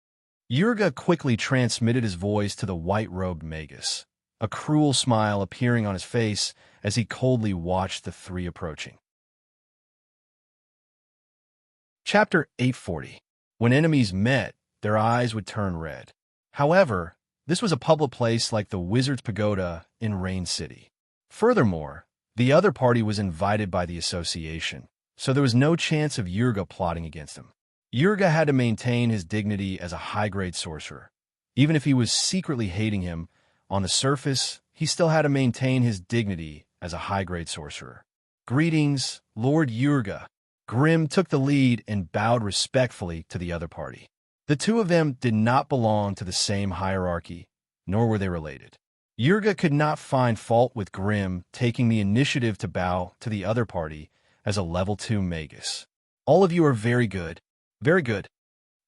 Yurga quickly transmitted his voice to the white-robed magus, a cruel smile appearing on his face as he coldly watched the three approaching. Chapter 840. When enemies met, their eyes would turn red. However, this was a public place like the Wizard's Pagoda in Rain City. Furthermore, the other party was invited by the association, so there was no chance of Yurga plotting against him. Yurga had to maintain his dignity as a high-grade sorcerer. Even if he was secretly hating him, on the surface, he still had to maintain his dignity as a high-grade sorcerer. "Greetings, Lord Yurga." Grimm took the lead and bowed respectfully to the other party. The two of them did not belong to the same hierarchy, nor were they related. Yurga could not find fault with Grimm taking the initiative to bow to the other party as a level 2 magus. "All of you are very good. Very good."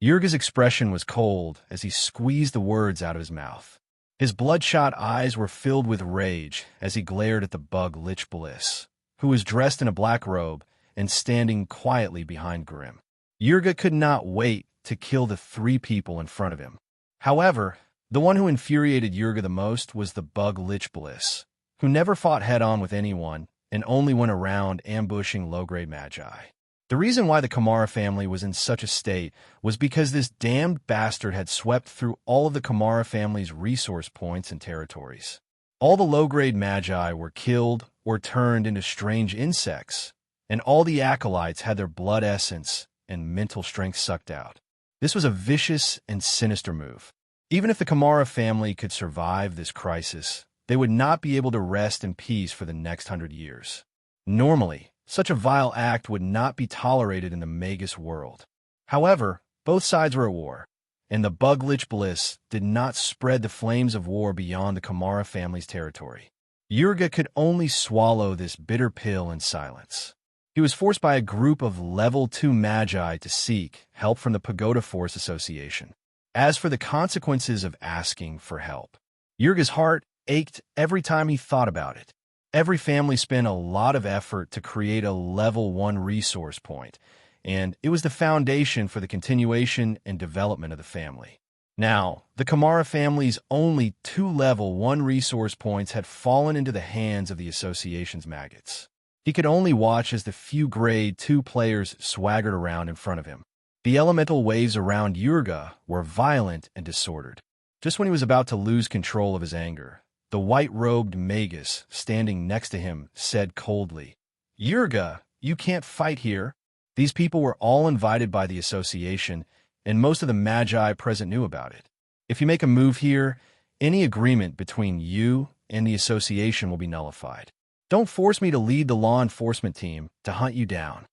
Yurga's expression was cold as he squeezed the words out of his mouth. His bloodshot eyes were filled with rage as he glared at the bug Lich Bliss, who was dressed in a black robe and standing quietly behind Grimm. Yurga could not wait to kill the three people in front of him. However, the one who infuriated Yurga the most was the bug Lich Bliss, who never fought head-on with anyone and only went around ambushing low-grade magi. The reason why the Kamara family was in such a state was because this damned bastard had swept through all of the Kamara family's resource points and territories. All the low-grade magi were killed or turned into strange insects, and all the acolytes had their blood essence and mental strength sucked out. This was a vicious and sinister move. Even if the Kamara family could survive this crisis, they would not be able to rest in peace for the next 100 years. Normally, such a vile act would not be tolerated in the Magus world. However, both sides were at war, and the bug Lich Bliss did not spread the flames of war beyond the Kamara family's territory. Yurga could only swallow this bitter pill in silence. He was forced by a group of level 2 magi to seek help from the Pagoda Force Association. As for the consequences of asking for help, Yurga's heart ached every time he thought about it. Every family spent a lot of effort to create a level 1 resource point, and it was the foundation for the continuation and development of the family. Now, the Kamara family's only 2 level 1 resource points had fallen into the hands of the association's maggots. He could only watch as the few grade 2 players swaggered around in front of him. The elemental waves around Yurga were violent and disordered. Just when he was about to lose control of his anger, the white-robed magus standing next to him said coldly, "Yurga, you can't fight here." These people were all invited by the association, and most of the magi present knew about it. If you make a move here, any agreement between you and the association will be nullified. Don't force me to lead the law enforcement team to hunt you down.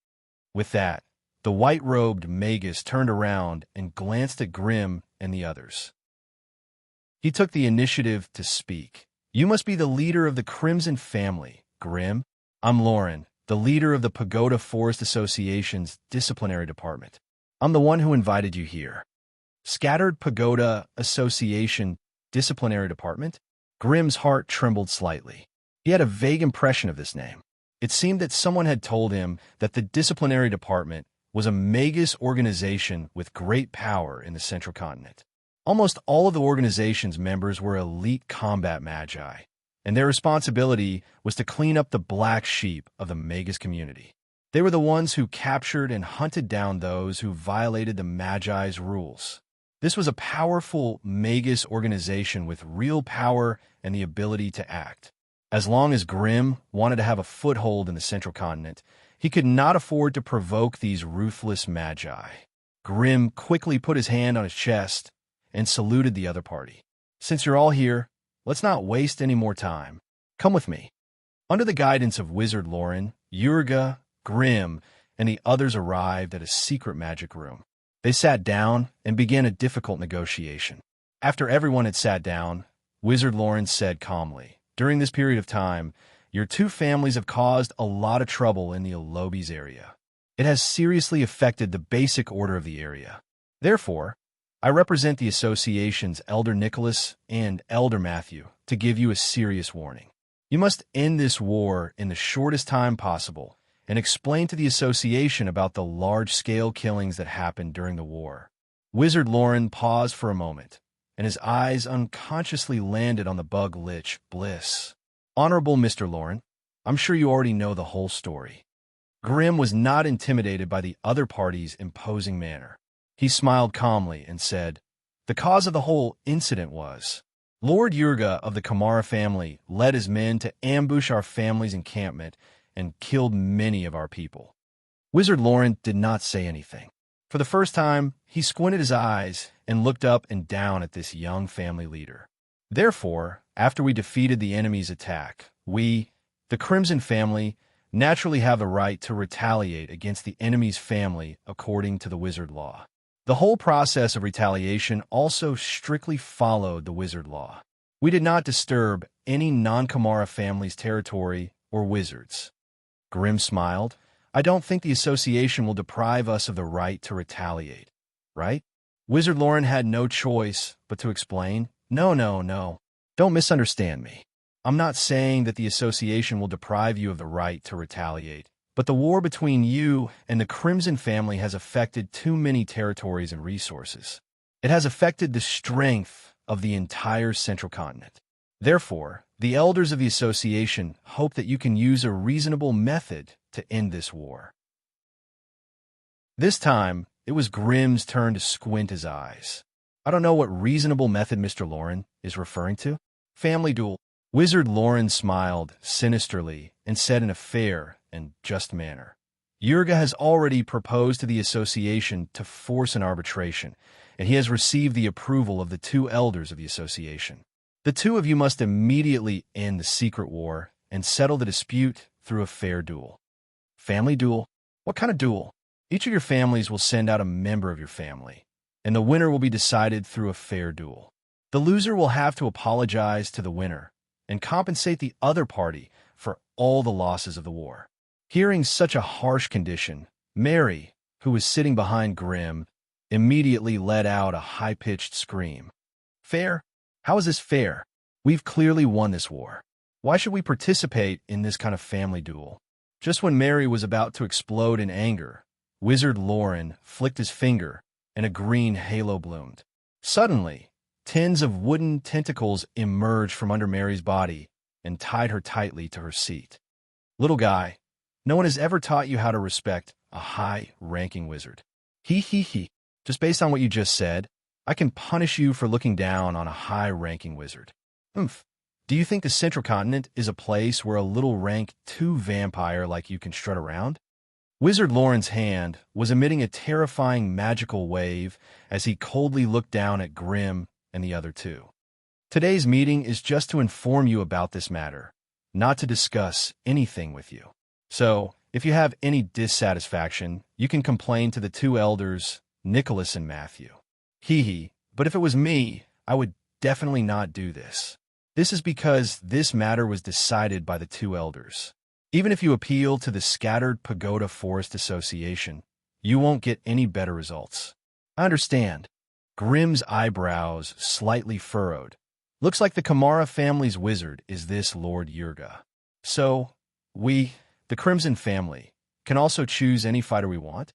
With that, the white-robed magus turned around and glanced at Grimm and the others. He took the initiative to speak. "You must be the leader of the Crimson family, Grimm. I'm Lauren, the leader of the Pagoda Forest Association's disciplinary department. I'm the one who invited you here." Scattered Pagoda Association disciplinary department? Grimm's heart trembled slightly. He had a vague impression of this name. It seemed that someone had told him that the disciplinary department was a magus organization with great power in the central continent. Almost all of the organization's members were elite combat magi, and their responsibility was to clean up the black sheep of the magus community. They were the ones who captured and hunted down those who violated the magi's rules. This was a powerful magus organization with real power and the ability to act. As long as Grimm wanted to have a foothold in the central continent, he could not afford to provoke these ruthless magi. Grimm quickly put his hand on his chest and saluted the other party. "Since you're all here, let's not waste any more time. Come with me." Under the guidance of Wizard Lauren, Yurga, Grimm, and the others arrived at a secret magic room. They sat down and began a difficult negotiation. After everyone had sat down, Wizard Lauren said calmly, "During this period of time, your two families have caused a lot of trouble in the Alobis area. It has seriously affected the basic order of the area. Therefore, I represent the association's Elder Nicholas and Elder Matthew to give you a serious warning. You must end this war in the shortest time possible and explained to the association about the large-scale killings that happened during the war. Wizard Lauren paused for a moment, and his eyes unconsciously landed on the bug lich, Bliss. "Honorable Mr. Lauren, I'm sure you already know the whole story." Grimm was not intimidated by the other party's imposing manner. He smiled calmly and said, "The cause of the whole incident was Lord Yurga of the Kamara family led his men to ambush our family's encampment and killed many of our people." Wizard Lauren did not say anything. For the first time, he squinted his eyes and looked up and down at this young family leader. "Therefore, after we defeated the enemy's attack, we, the Crimson family, naturally have the right to retaliate against the enemy's family according to the wizard law." The whole process of retaliation also strictly followed the wizard law. We did not disturb any non-Kamara family's territory or wizards. Grimm smiled. "I don't think the association will deprive us of the right to retaliate, right?" Wizard Lauren had no choice but to explain, No. Don't misunderstand me. I'm not saying that the association will deprive you of the right to retaliate, but the war between you and the Crimson family has affected too many territories and resources. It has affected the strength of the entire Central Continent. Therefore, the elders of the association hope that you can use a reasonable method to end this war. This time, it was Grimm's turn to squint his eyes. "I don't know what reasonable method Mr. Lauren is referring to." "Family duel." Wizard Lauren smiled sinisterly and said in a fair and just manner, "Yurga has already proposed to the association to force an arbitration, and he has received the approval of the 2 elders of the association. The 2 of you must immediately end the secret war and settle the dispute through a fair duel." "Family duel? What kind of duel?" "Each of your families will send out a member of your family, and the winner will be decided through a fair duel. The loser will have to apologize to the winner and compensate the other party for all the losses of the war." Hearing such a harsh condition, Mary, who was sitting behind Grimm, immediately let out a high-pitched scream. "Fair? How is this fair? We've clearly won this war. Why should we participate in this kind of family duel?" Just when Mary was about to explode in anger, Wizard Lauren flicked his finger and a green halo bloomed. Suddenly, tens of wooden tentacles emerged from under Mary's body and tied her tightly to her seat. "Little guy, no one has ever taught you how to respect a high-ranking wizard. He. Just based on what you just said, I can punish you for looking down on a high-ranking wizard." "Humph. Do you think the Central Continent is a place where a little rank 2 vampire like you can strut around?" Wizard Lauren's hand was emitting a terrifying magical wave as he coldly looked down at Grimm and the other 2. "Today's meeting is just to inform you about this matter, not to discuss anything with you. So, if you have any dissatisfaction, you can complain to the 2 elders, Nicholas and Matthew." But if it was me, I would definitely not do this. This is because this matter was decided by the 2 elders. Even if you appeal to the Scattered Pagoda Forest Association, you won't get any better results." "I understand." Grimm's eyebrows slightly furrowed. "Looks like the Kamara family's wizard is this Lord Yurga. So, we, the Crimson family, can also choose any fighter we want?"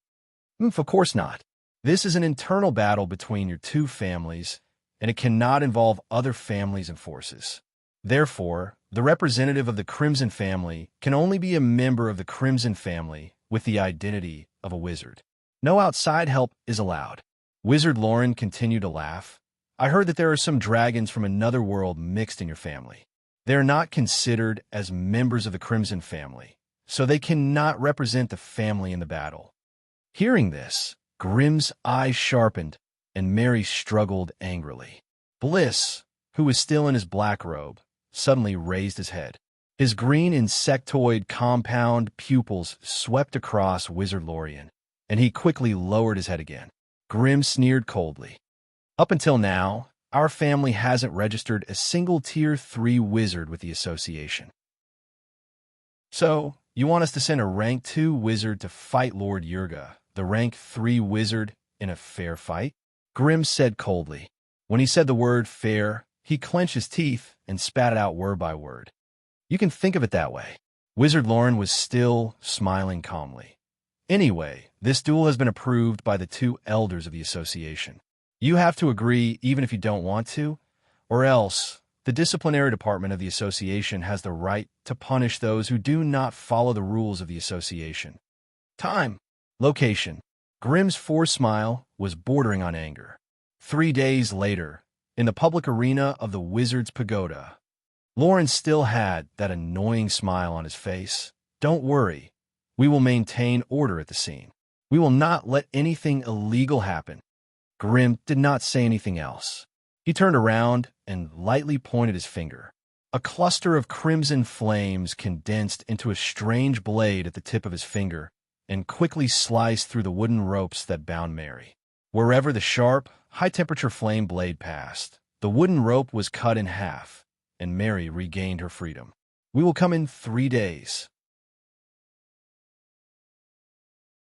Of course not. This is an internal battle between your 2 families, and it cannot involve other families and forces. Therefore, the representative of the Crimson family can only be a member of the Crimson family with the identity of a wizard. No outside help is allowed. Wizard Lauren continued to laugh. "I heard that there are some dragons from another world mixed in your family. They are not considered as members of the Crimson family, so they cannot represent the family in the battle." Hearing this, Grimm's eyes sharpened, and Mary struggled angrily. Bliss, who was still in his black robe, suddenly raised his head. His green insectoid compound pupils swept across Wizard Lauren, and he quickly lowered his head again. Grimm sneered coldly. "Up until now, our family hasn't registered a single Tier 3 wizard with the association. So, you want us to send a Rank 2 wizard to fight Lord Yurga, the Rank 3 wizard, in a fair fight?" Grimm said coldly. When he said the word fair, he clenched his teeth and spat it out word by word. "You can think of it that way. Wizard Lauren was still smiling calmly. Anyway, this duel has been approved by the two elders of the association. You have to agree even if you don't want to, or else the disciplinary department of the association has the right to punish those who do not follow the rules of the association. Time. Location. Grimm's forced smile was bordering on anger. 3 days later, in the public arena of the Wizard's Pagoda, Lauren still had that annoying smile on his face. Don't worry. We will maintain order at the scene. We will not let anything illegal happen. Grimm did not say anything else. He turned around and lightly pointed his finger. A cluster of crimson flames condensed into a strange blade at the tip of his finger and quickly sliced through the wooden ropes that bound Mary. Wherever the sharp, high-temperature flame blade passed, the wooden rope was cut in half, and Mary regained her freedom. We will come in 3 days.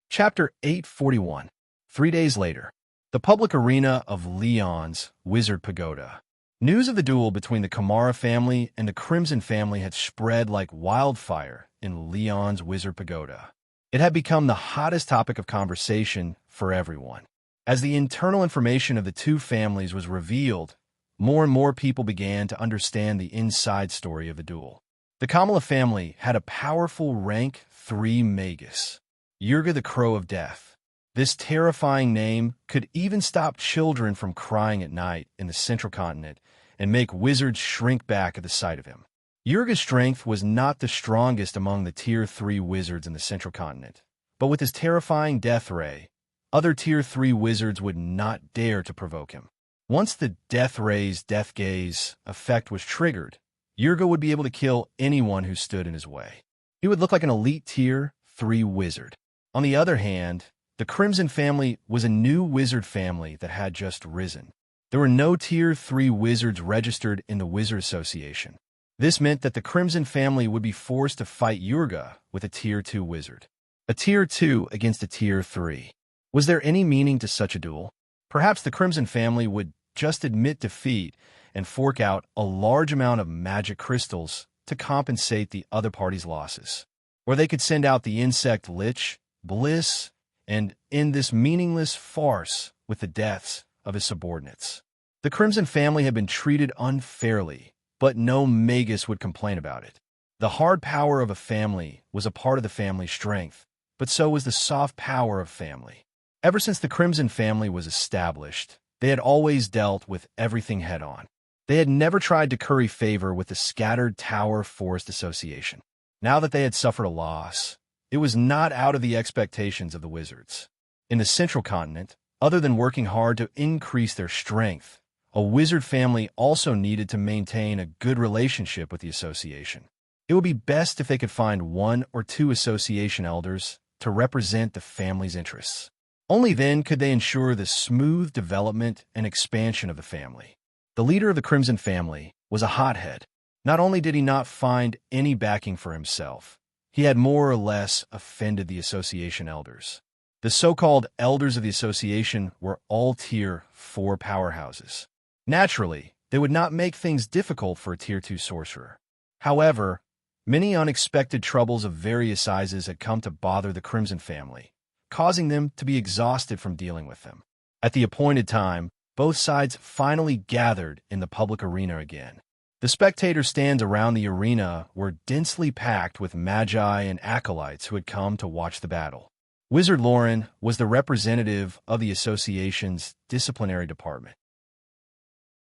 Chapter 841. 3 days later. The public arena of Leon's Wizard Pagoda. News of the duel between the Kamara family and the Crimson family had spread like wildfire in Leon's Wizard Pagoda. It had become the hottest topic of conversation for everyone. As the internal information of the two families was revealed, more and more people began to understand the inside story of the duel. The Kamala family had a powerful rank 3 magus, Yurga the Crow of Death. This terrifying name could even stop children from crying at night in the central continent and make wizards shrink back at the sight of him. Yurga's strength was not the strongest among the Tier 3 wizards in the central continent, but with his terrifying death ray, other Tier 3 wizards would not dare to provoke him. Once the death ray's death gaze effect was triggered, Yurga would be able to kill anyone who stood in his way. He would look like an elite Tier 3 wizard. On the other hand, the Crimson family was a new wizard family that had just risen. There were no Tier 3 wizards registered in the Wizard Association. This meant that the Crimson family would be forced to fight Yurga with a Tier 2 wizard. A Tier 2 against a Tier 3. Was there any meaning to such a duel? Perhaps the Crimson family would just admit defeat and fork out a large amount of magic crystals to compensate the other party's losses. Or they could send out the insect Lich, Bliss, and end this meaningless farce with the deaths of his subordinates. The Crimson family had been treated unfairly, but no magus would complain about it. The hard power of a family was a part of the family's strength, but so was the soft power of family. Ever since the Crimson family was established, they had always dealt with everything head-on. They had never tried to curry favor with the scattered Tower Forest Association. Now that they had suffered a loss, it was not out of the expectations of the wizards. In the central continent, other than working hard to increase their strength, a wizard family also needed to maintain a good relationship with the association. It would be best if they could find 1 or 2 association elders to represent the family's interests. Only then could they ensure the smooth development and expansion of the family. The leader of the Crimson family was a hothead. Not only did he not find any backing for himself, he had more or less offended the association elders. The so-called elders of the association were all Tier 4 powerhouses. Naturally, they would not make things difficult for a Tier 2 sorcerer. However, many unexpected troubles of various sizes had come to bother the Crimson family, causing them to be exhausted from dealing with them. At the appointed time, both sides finally gathered in the public arena again. The spectator stands around the arena were densely packed with magi and acolytes who had come to watch the battle. Wizard Lauren was the representative of the association's disciplinary department.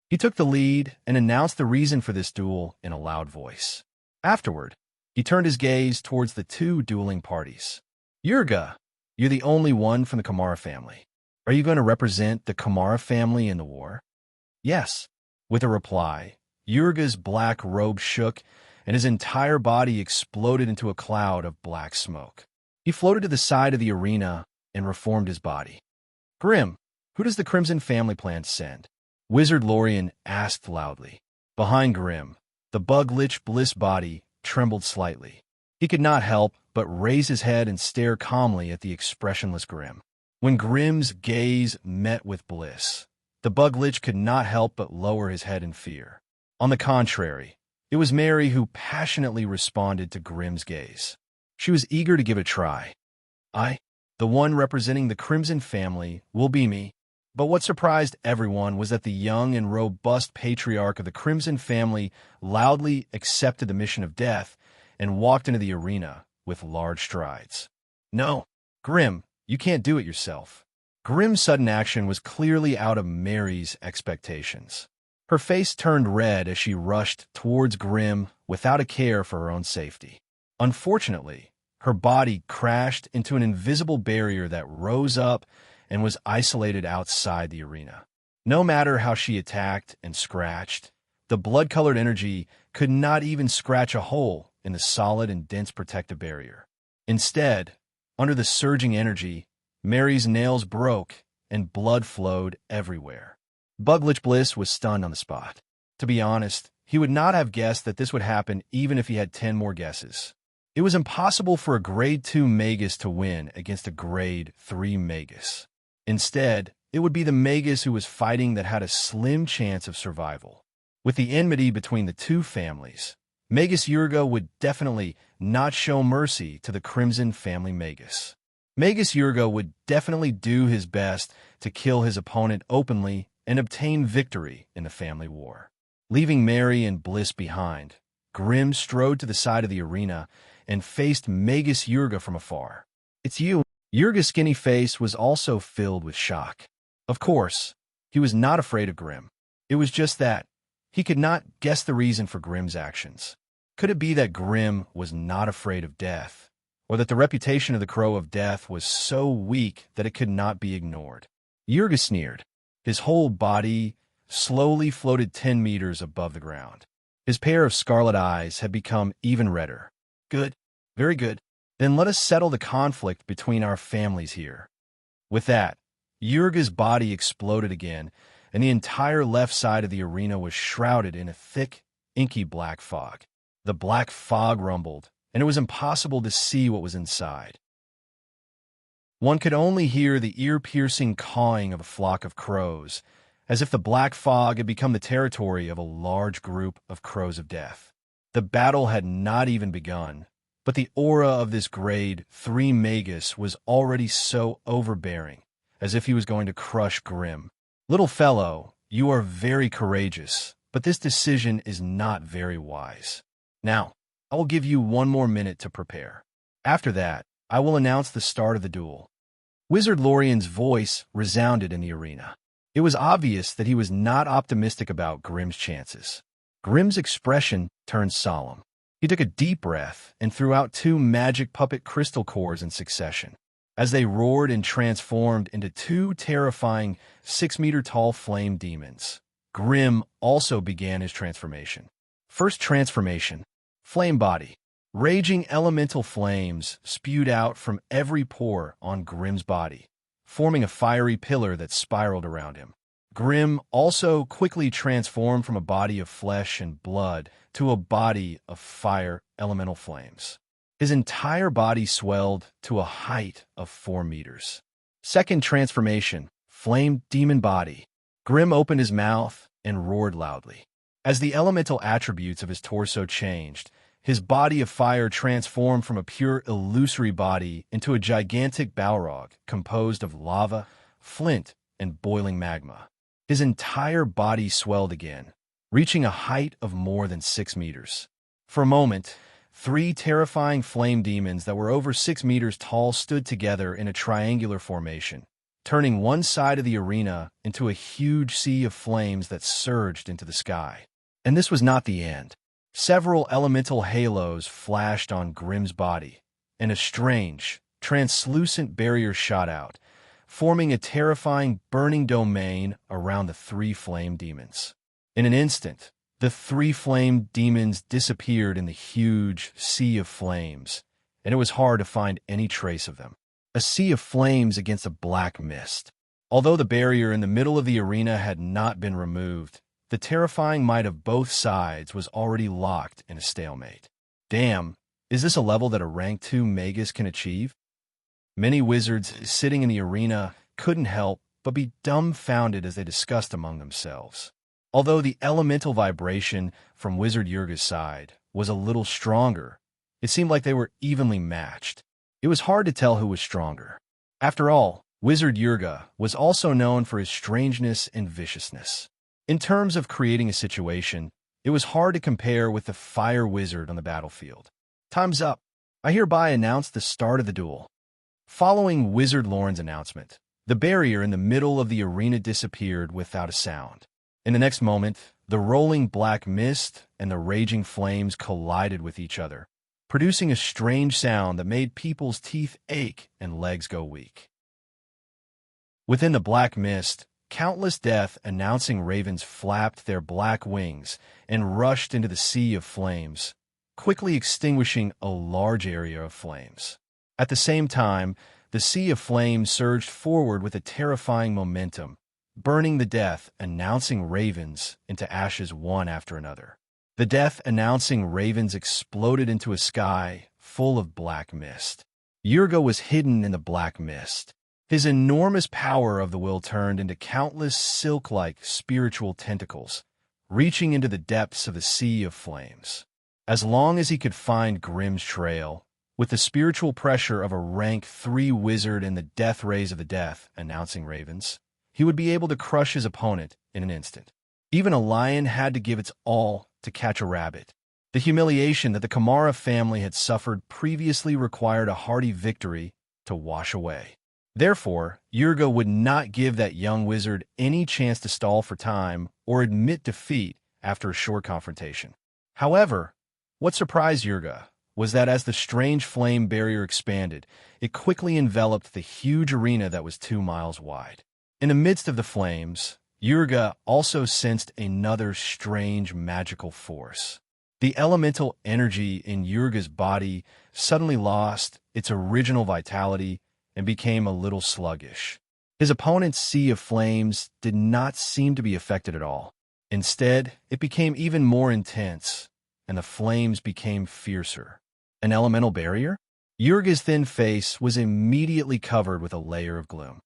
He took the lead and announced the reason for this duel in a loud voice. Afterward, he turned his gaze towards the 2 dueling parties. Yurga, you're the only one from the Kamara family. Are you going to represent the Kamara family in the war? Yes. With a reply, Yurga's black robe shook, and his entire body exploded into a cloud of black smoke. He floated to the side of the arena and reformed his body. Grimm, who does the Crimson family plan to send? Wizard Lorien asked loudly. Behind Grimm, the bug Lich Bliss body trembled slightly. He could not help but raise his head and stare calmly at the expressionless Grimm. When Grimm's gaze met with Bliss, the bug Lich could not help but lower his head in fear. On the contrary, It was Mary who passionately responded to Grimm's gaze. She was eager to give it a try. I, the one representing the Crimson family, will be me. But what surprised everyone was that the young and robust patriarch of the Crimson family loudly accepted the mission of death and walked into the arena with large strides. No, Grimm, you can't do it yourself. Grimm's sudden action was clearly out of Mary's expectations. Her face turned red as she rushed towards Grimm without a care for her own safety. Unfortunately, her body crashed into an invisible barrier that rose up and was isolated outside the arena. No matter how she attacked and scratched, the blood-colored energy could not even scratch a hole in the solid and dense protective barrier. Instead, under the surging energy, Mary's nails broke and blood flowed everywhere. Buglich Bliss was stunned on the spot. To be honest, he would not have guessed that this would happen even if he had 10 more guesses. It was impossible for a Grade 2 Magus to win against a Grade 3 Magus. Instead, it would be the Magus who was fighting that had a slim chance of survival. With the enmity between the two families, Magus Yurga would definitely not show mercy to the Crimson family Magus. Magus Yurga would definitely do his best to kill his opponent openly and obtain victory in the family war. Leaving Mary and Bliss behind, Grimm strode to the side of the arena and faced Magus Yurga from afar. "It's you." Yurga's skinny face was also filled with shock. Of course, he was not afraid of Grimm. It was just that he could not guess the reason for Grimm's actions. Could it be that Grimm was not afraid of death, or that the reputation of the Crow of Death was so weak that it could not be ignored? Yurga sneered. His whole body slowly floated 10 meters above the ground. His pair of scarlet eyes had become even redder. "Good, very good. Then let us settle the conflict between our families here." With that, Yurga's body exploded again, and the entire left side of the arena was shrouded in a thick, inky black fog. The black fog rumbled, and it was impossible to see what was inside. One could only hear the ear-piercing cawing of a flock of crows, as if the black fog had become the territory of a large group of crows of death. The battle had not even begun, but the aura of this Grade 3 Magus was already so overbearing, as if he was going to crush Grimm. "Little fellow, you are very courageous, but this decision is not very wise. Now, I will give you 1 more minute to prepare. After that, I will announce the start of the duel." Wizard Lorien's voice resounded in the arena. It was obvious that he was not optimistic about Grimm's chances. Grimm's expression turned solemn. He took a deep breath and threw out 2 magic puppet crystal cores in succession. As they roared and transformed into 2 terrifying 6-meter-tall flame demons, Grimm also began his transformation. First transformation, flame body. Raging elemental flames spewed out from every pore on Grimm's body, forming a fiery pillar that spiraled around him. Grimm also quickly transformed from a body of flesh and blood to a body of fire elemental flames. His entire body swelled to a height of 4 meters. Second transformation, flame demon body. Grimm opened his mouth and roared loudly. As the elemental attributes of his torso changed, his body of fire transformed from a pure illusory body into a gigantic Balrog composed of lava, flint, and boiling magma. His entire body swelled again, reaching a height of more than 6 meters. For a moment, 3 terrifying flame demons that were over 6 meters tall stood together in a triangular formation, turning one side of the arena into a huge sea of flames that surged into the sky. And this was not the end. Several elemental halos flashed on Grimm's body, and a strange, translucent barrier shot out, forming a terrifying burning domain around the 3 flame demons. In an instant, the 3 flame demons disappeared in the huge sea of flames, and it was hard to find any trace of them. A sea of flames against a black mist. Although the barrier in the middle of the arena had not been removed, the terrifying might of both sides was already locked in a stalemate. Damn, is this a level that a rank 2 Magus can achieve? Many wizards sitting in the arena couldn't help but be dumbfounded as they discussed among themselves. Although the elemental vibration from Wizard Yurga's side was a little stronger, it seemed like they were evenly matched. It was hard to tell who was stronger. After all, Wizard Yurga was also known for his strangeness and viciousness. In terms of creating a situation, it was hard to compare with the fire wizard on the battlefield. Time's up. I hereby announce the start of the duel. Following Wizard Lorne's announcement, the barrier in the middle of the arena disappeared without a sound. In the next moment, the rolling black mist and the raging flames collided with each other, producing a strange sound that made people's teeth ache and legs go weak. Within the black mist, countless death-announcing ravens flapped their black wings and rushed into the sea of flames, quickly extinguishing a large area of flames. At the same time, the sea of flames surged forward with a terrifying momentum, burning the death-announcing ravens into ashes one after another. The death-announcing ravens exploded into a sky full of black mist. Yurga was hidden in the black mist. His enormous power of the will turned into countless silk-like spiritual tentacles, reaching into the depths of the sea of flames. As long as he could find Grimm's trail, with the spiritual pressure of a rank 3 wizard and the death rays of the death-announcing ravens, he would be able to crush his opponent in an instant. Even a lion had to give its all to catch a rabbit. The humiliation that the Kamara family had suffered previously required a hearty victory to wash away. Therefore, Yurga would not give that young wizard any chance to stall for time or admit defeat after a short confrontation. However, what surprised Yurga was that as the strange flame barrier expanded, it quickly enveloped the huge arena that was 2 miles wide. In the midst of the flames, Yurga also sensed another strange magical force. The elemental energy in Yurga's body suddenly lost its original vitality and became a little sluggish. His opponent's sea of flames did not seem to be affected at all. Instead, it became even more intense, and the flames became fiercer. An elemental barrier? Yurga's thin face was immediately covered with a layer of gloom.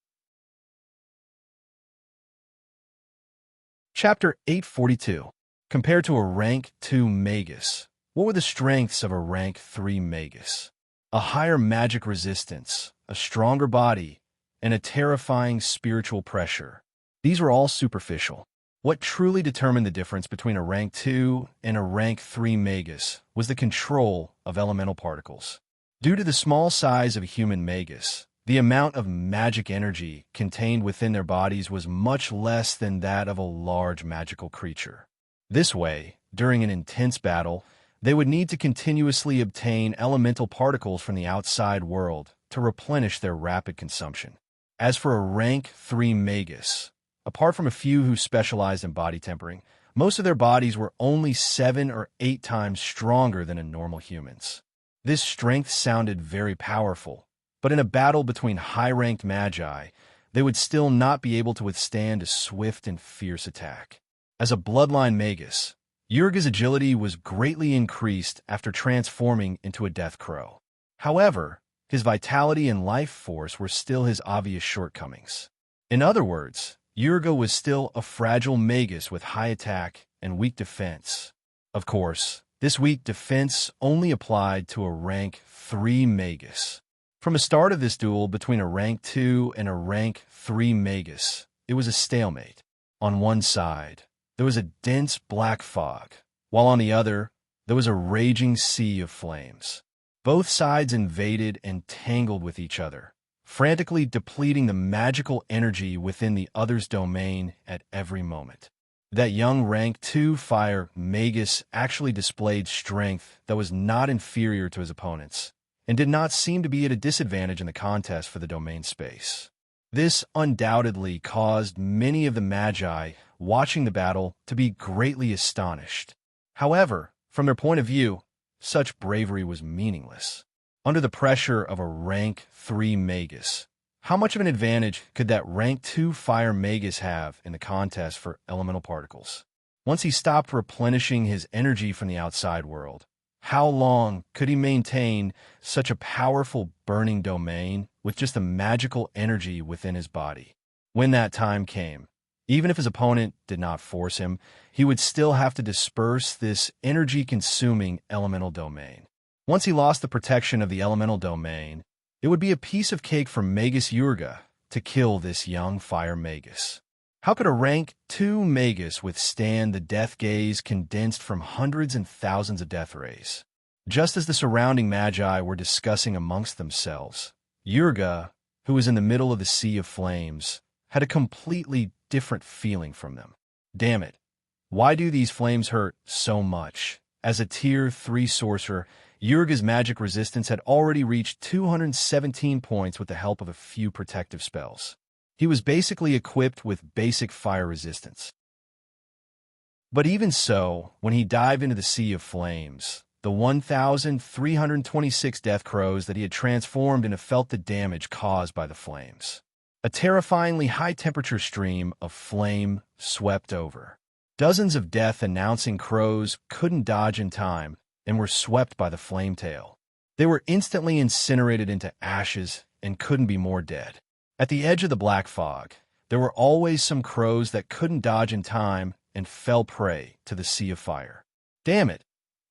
Chapter 842. Compared to a rank 2 magus, what were the strengths of a rank 3 magus? A higher magic resistance, a stronger body, and a terrifying spiritual pressure. These were all superficial. What truly determined the difference between a rank 2 and a rank 3 magus was the control of elemental particles. Due to the small size of a human magus, the amount of magic energy contained within their bodies was much less than that of a large magical creature. This way, during an intense battle, they would need to continuously obtain elemental particles from the outside world to replenish their rapid consumption. As for a rank 3 magus, apart from a few who specialized in body tempering, most of their bodies were only 7 or 8 times stronger than a normal human's. This strength sounded very powerful, but in a battle between high-ranked magi, they would still not be able to withstand a swift and fierce attack. As a bloodline magus, Yurga's agility was greatly increased after transforming into a death crow. However, his vitality and life force were still his obvious shortcomings. In other words, Yurga was still a fragile magus with high attack and weak defense. Of course, this weak defense only applied to a rank 3 magus. From the start of this duel between a rank 2 and a rank 3 magus, it was a stalemate. On one side, there was a dense black fog, while on the other, there was a raging sea of flames. Both sides invaded and tangled with each other, frantically depleting the magical energy within the other's domain at every moment. That young rank 2 fire magus actually displayed strength that was not inferior to his opponents, and did not seem to be at a disadvantage in the contest for the domain space. This undoubtedly caused many of the magi watching the battle to be greatly astonished. However, from their point of view, such bravery was meaningless. Under the pressure of a rank 3 magus, how much of an advantage could that rank 2 fire magus have in the contest for elemental particles? Once he stopped replenishing his energy from the outside world, how long could he maintain such a powerful burning domain with just the magical energy within his body? When that time came, Even if his opponent did not force him, he would still have to disperse this energy-consuming elemental domain. Once he lost the protection of the elemental domain, it would be a piece of cake for Magus Yurga to kill this young fire Magus. How could a rank 2 Magus withstand the death gaze condensed from hundreds and thousands of death rays? Just as the surrounding magi were discussing amongst themselves, Yurga, who was in the middle of the sea of flames, had a completely different feeling from them. Damn it, why do these flames hurt so much? As a Tier 3 sorcerer, Yurga's magic resistance had already reached 217 points with the help of a few protective spells. He was basically equipped with basic fire resistance. But even so, when he dived into the sea of flames, the 1,326 death crows that he had transformed into felt the damage caused by the flames. A terrifyingly high-temperature stream of flame swept over. Dozens of death-announcing crows couldn't dodge in time and were swept by the flame tail. They were instantly incinerated into ashes and couldn't be more dead. At the edge of the black fog, there were always some crows that couldn't dodge in time and fell prey to the sea of fire. Damn it,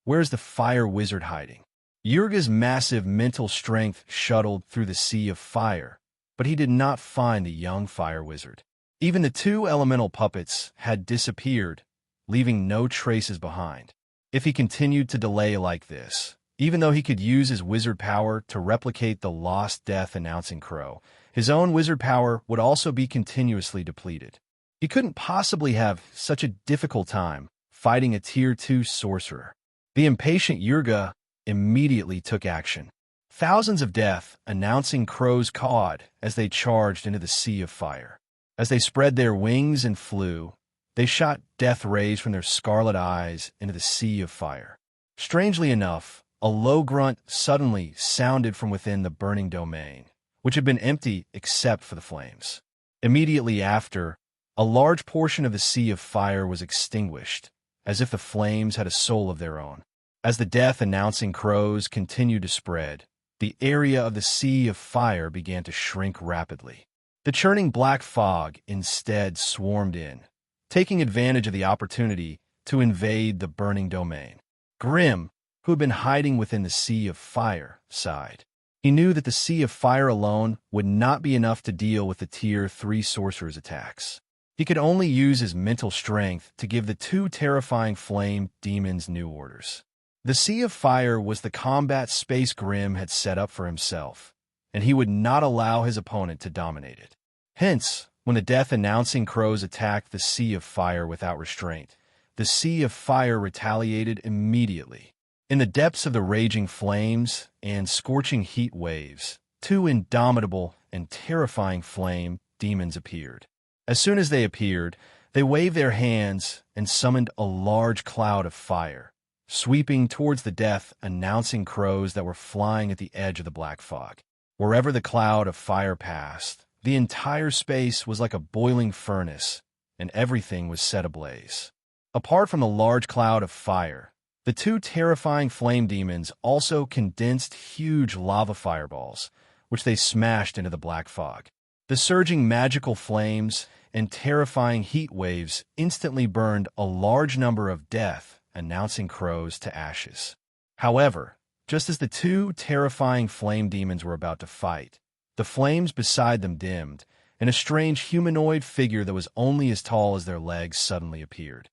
where's the fire wizard hiding? Yurga's massive mental strength shuttled through the sea of fire, but he did not find the young fire wizard. Even the 2 elemental puppets had disappeared, leaving no traces behind. If he continued to delay like this, even though he could use his wizard power to replicate the lost death-announcing crow, his own wizard power would also be continuously depleted. He couldn't possibly have such a difficult time fighting a Tier 2 sorcerer. The impatient Yurga immediately took action. Thousands of death-announcing crows cawed as they charged into the sea of fire. As they spread their wings and flew, they shot death rays from their scarlet eyes into the sea of fire. Strangely enough, a low grunt suddenly sounded from within the burning domain, which had been empty except for the flames. Immediately after, a large portion of the sea of fire was extinguished, as if the flames had a soul of their own. As the death-announcing crows continued to spread, the area of the sea of fire began to shrink rapidly. The churning black fog instead swarmed in, taking advantage of the opportunity to invade the burning domain. Grim, who had been hiding within the sea of fire, sighed. He knew that the sea of fire alone would not be enough to deal with the Tier 3 sorcerer's attacks. He could only use his mental strength to give the 2 terrifying flame demons new orders. The sea of fire was the combat space Grim had set up for himself, and he would not allow his opponent to dominate it. Hence, when the death-announcing crows attacked the sea of fire without restraint, the sea of fire retaliated immediately. In the depths of the raging flames and scorching heat waves, 2 indomitable and terrifying flame demons appeared. As soon as they appeared, they waved their hands and summoned a large cloud of fire, sweeping towards the death-announcing crows that were flying at the edge of the black fog. Wherever the cloud of fire passed, the entire space was like a boiling furnace, and everything was set ablaze. Apart from the large cloud of fire, the 2 terrifying flame demons also condensed huge lava fireballs, which they smashed into the black fog. The surging magical flames and terrifying heat waves instantly burned a large number of death-announcing crows to ashes. However, just as the 2 terrifying flame demons were about to fight, the flames beside them dimmed, and a strange humanoid figure that was only as tall as their legs suddenly appeared.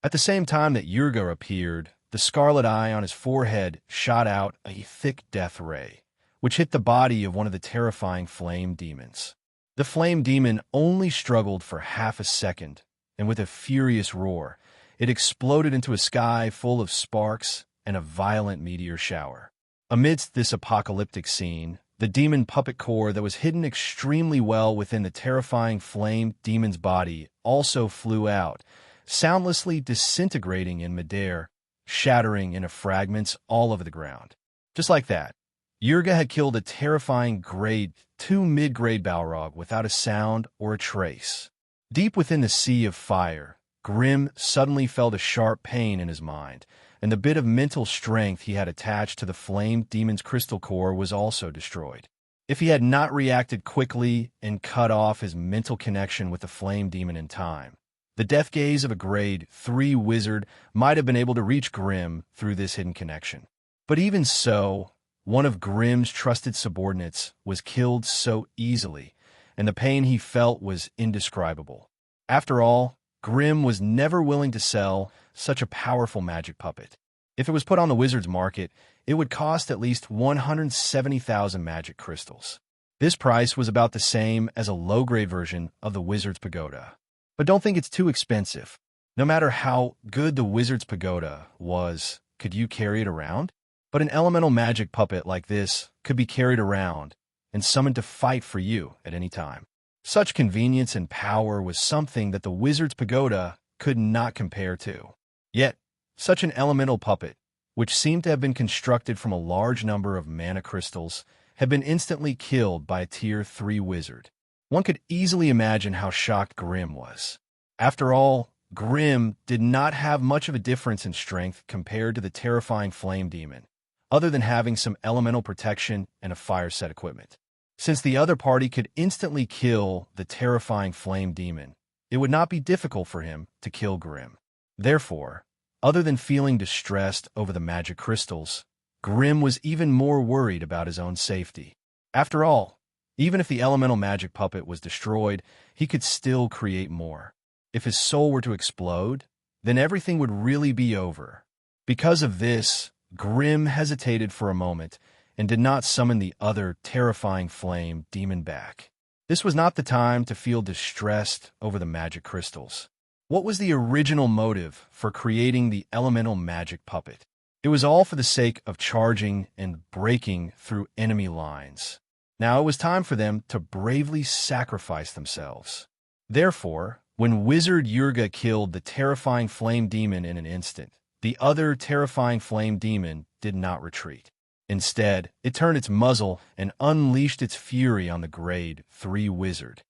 At the same time that Yurga appeared, the scarlet eye on his forehead shot out a thick death ray, which hit the body of one of the terrifying flame demons. The flame demon only struggled for half a second, and with a furious roar, it exploded into a sky full of sparks and a violent meteor shower. Amidst this apocalyptic scene, the demon puppet core that was hidden extremely well within the terrifying flame demon's body also flew out, soundlessly disintegrating in midair, shattering into fragments all over the ground. Just like that, Yurga had killed a terrifying grade 2 mid-grade Balrog without a sound or a trace. Deep within the sea of fire, Grim suddenly felt a sharp pain in his mind, and the bit of mental strength he had attached to the flame demon's crystal core was also destroyed. If he had not reacted quickly and cut off his mental connection with the flame demon in time, the death gaze of a grade 3 wizard might have been able to reach Grimm through this hidden connection. But even so, one of Grimm's trusted subordinates was killed so easily, and the pain he felt was indescribable. After all, Grimm was never willing to sell such a powerful magic puppet. If it was put on the wizard's market, it would cost at least 170,000 magic crystals. This price was about the same as a low-grade version of the wizard's pagoda. But don't think it's too expensive. No matter how good the wizard's pagoda was, could you carry it around? But an elemental magic puppet like this could be carried around and summoned to fight for you at any time. Such convenience and power was something that the wizard's pagoda could not compare to. Yet, such an elemental puppet, which seemed to have been constructed from a large number of mana crystals, had been instantly killed by a tier 3 wizard. One could easily imagine how shocked Grimm was. After all, Grimm did not have much of a difference in strength compared to the terrifying flame demon, other than having some elemental protection and a fire set equipment. Since the other party could instantly kill the terrifying flame demon, it would not be difficult for him to kill Grimm. Therefore, other than feeling distressed over the magic crystals, Grimm was even more worried about his own safety. After all, even if the elemental magic puppet was destroyed, he could still create more. If his soul were to explode, then everything would really be over. Because of this, Grimm hesitated for a moment and did not summon the other terrifying flame demon back. This was not the time to feel distressed over the magic crystals. What was the original motive for creating the elemental magic puppet? It was all for the sake of charging and breaking through enemy lines. Now it was time for them to bravely sacrifice themselves. Therefore, when Wizard Yurga killed the terrifying flame demon in an instant, the other terrifying flame demon did not retreat. Instead, it turned its muzzle and unleashed its fury on the grade 3 wizard.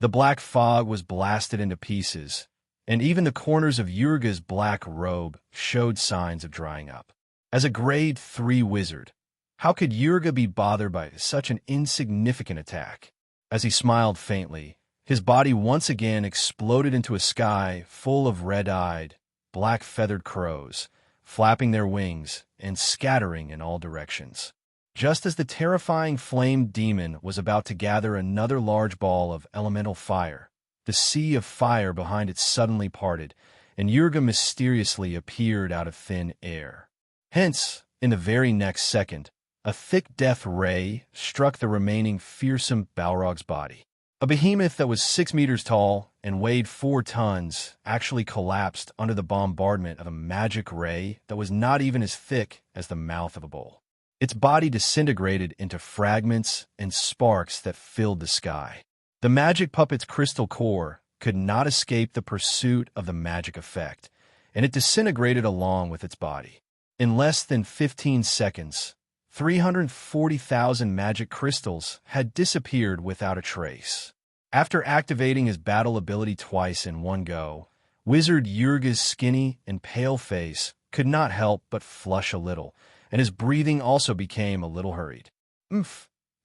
The black fog was blasted into pieces, and even the corners of Yurga's black robe showed signs of drying up. As a grade 3 wizard, how could Yurga be bothered by such an insignificant attack? As he smiled faintly, his body once again exploded into a sky full of red-eyed, black-feathered crows, flapping their wings and scattering in all directions. Just as the terrifying flame demon was about to gather another large ball of elemental fire, the sea of fire behind it suddenly parted, and Yurga mysteriously appeared out of thin air. Hence, in the very next second, a thick death ray struck the remaining fearsome Balrog's body. A behemoth that was 6 meters tall and weighed 4 tons actually collapsed under the bombardment of a magic ray that was not even as thick as the mouth of a bull. Its body disintegrated into fragments and sparks that filled the sky. The magic puppet's crystal core could not escape the pursuit of the magic effect, and it disintegrated along with its body. In less than 15 seconds, 340,000 magic crystals had disappeared without a trace. After activating his battle ability twice in one go, Wizard Yurga's skinny and pale face could not help but flush a little, and his breathing also became a little hurried.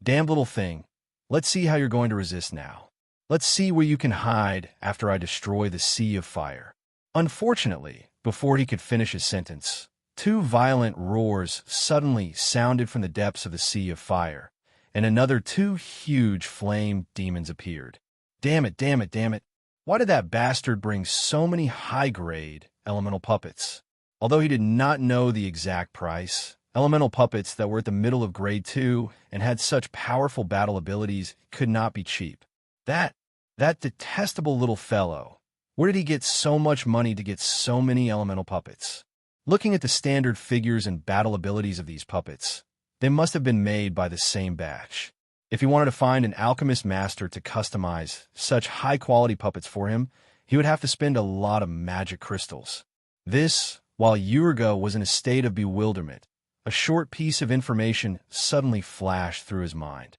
Damned little thing. Let's see how you're going to resist now. Let's see where you can hide after I destroy the sea of fire. Unfortunately, before he could finish his sentence, 2 violent roars suddenly sounded from the depths of the sea of fire, and another 2 huge flame demons appeared. Damn it, damn it, damn it. Why did that bastard bring so many high-grade elemental puppets? Although he did not know the exact price, elemental puppets that were at the middle of grade 2 and had such powerful battle abilities could not be cheap. That detestable little fellow. Where did he get so much money to get so many elemental puppets? Looking at the standard figures and battle abilities of these puppets, they must have been made by the same batch. If he wanted to find an alchemist master to customize such high-quality puppets for him, he would have to spend a lot of magic crystals. This, while Yurga was in a state of bewilderment, a short piece of information suddenly flashed through his mind.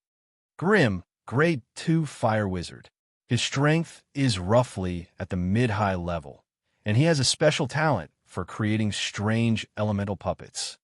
Grimm, grade 2 fire wizard. His strength is roughly at the mid-high level, and he has a special talent for creating strange elemental puppets.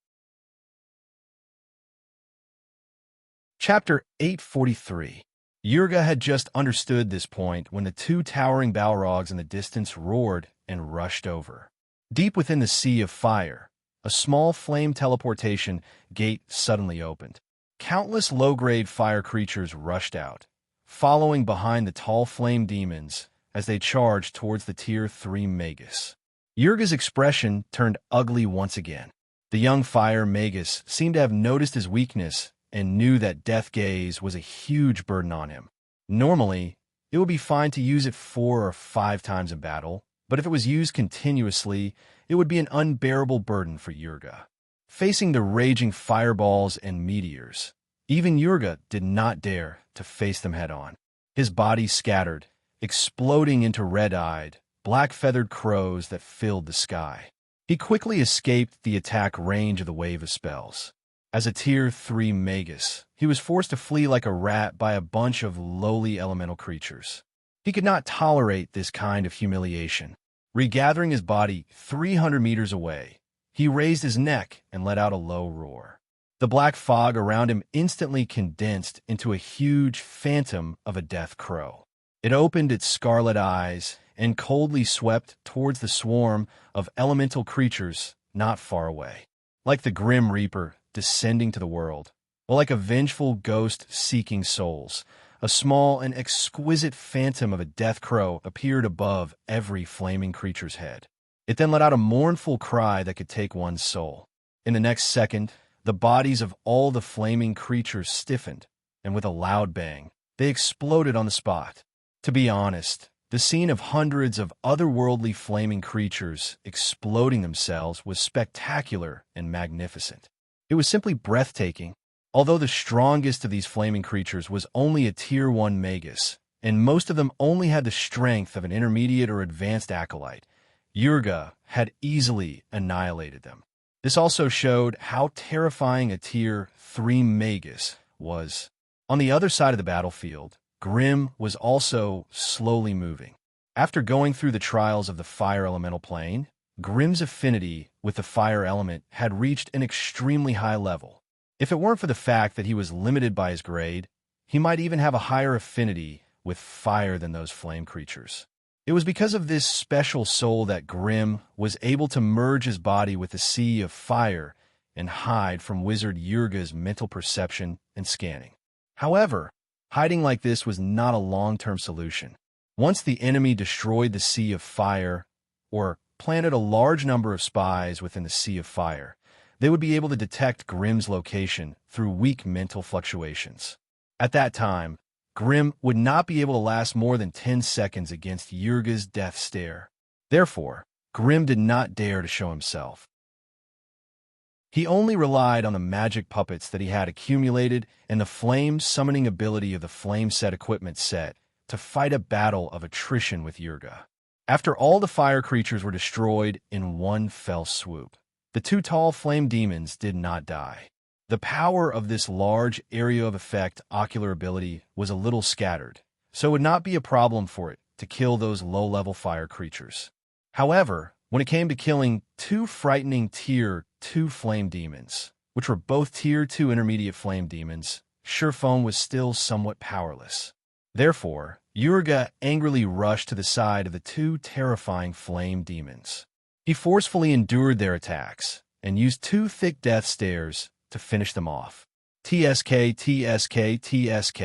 Chapter 843. Yurga had just understood this point when the two towering Balrogs in the distance roared and rushed over. Deep within the sea of fire, a small flame teleportation gate suddenly opened. Countless low-grade fire creatures rushed out, following behind the tall flame demons as they charged towards the Tier 3 Magus. Yurga's expression turned ugly once again. The young fire Magus seemed to have noticed his weakness and knew that Death Gaze was a huge burden on him. Normally, it would be fine to use it 4 or 5 times in battle, but if it was used continuously, it would be an unbearable burden for Yurga. Facing the raging fireballs and meteors, even Yurga did not dare to face them head-on. His body scattered, exploding into red-eyed, black-feathered crows that filled the sky. He quickly escaped the attack range of the wave of spells. As a Tier 3 Magus, he was forced to flee like a rat by a bunch of lowly elemental creatures. He could not tolerate this kind of humiliation. Regathering his body 300 meters away, he raised his neck and let out a low roar. The black fog around him instantly condensed into a huge phantom of a death crow. It opened its scarlet eyes and coldly swept towards the swarm of elemental creatures not far away. Like the Grim Reaper descending to the world, or like a vengeful ghost seeking souls, a small and exquisite phantom of a death crow appeared above every flaming creature's head. It then let out a mournful cry that could take one's soul. In the next second, the bodies of all the flaming creatures stiffened, and with a loud bang, they exploded on the spot. To be honest, the scene of hundreds of otherworldly flaming creatures exploding themselves was spectacular and magnificent. It was simply breathtaking. Although the strongest of these flaming creatures was only a Tier 1 Magus, and most of them only had the strength of an intermediate or advanced acolyte, Yurga had easily annihilated them. This also showed how terrifying a Tier 3 Magus was. On the other side of the battlefield, Grim was also slowly moving. After going through the trials of the fire elemental plane, Grim's affinity with the fire element had reached an extremely high level. If it weren't for the fact that he was limited by his grade, he might even have a higher affinity with fire than those flame creatures. It was because of this special soul that Grim was able to merge his body with the sea of fire and hide from Wizard Yurga's mental perception and scanning. However, hiding like this was not a long-term solution. Once the enemy destroyed the sea of fire, or planted a large number of spies within the sea of fire, they would be able to detect Grim's location through weak mental fluctuations. At that time, Grim would not be able to last more than 10 seconds against Yurga's death stare. Therefore, Grim did not dare to show himself. He only relied on the magic puppets that he had accumulated and the flame-summoning ability of the flame set equipment set to fight a battle of attrition with Yurga. After all the fire creatures were destroyed in one fell swoop, the two tall flame demons did not die. The power of this large area of effect ocular ability was a little scattered, so it would not be a problem for it to kill those low-level fire creatures. However, when it came to killing two frightening Tier 2 flame demons, which were both Tier 2 intermediate flame demons, Surefoam was still somewhat powerless. Therefore, Yurga angrily rushed to the side of the two terrifying flame demons. He forcefully endured their attacks and used two thick death stares to finish them off. TSK, TSK, TSK.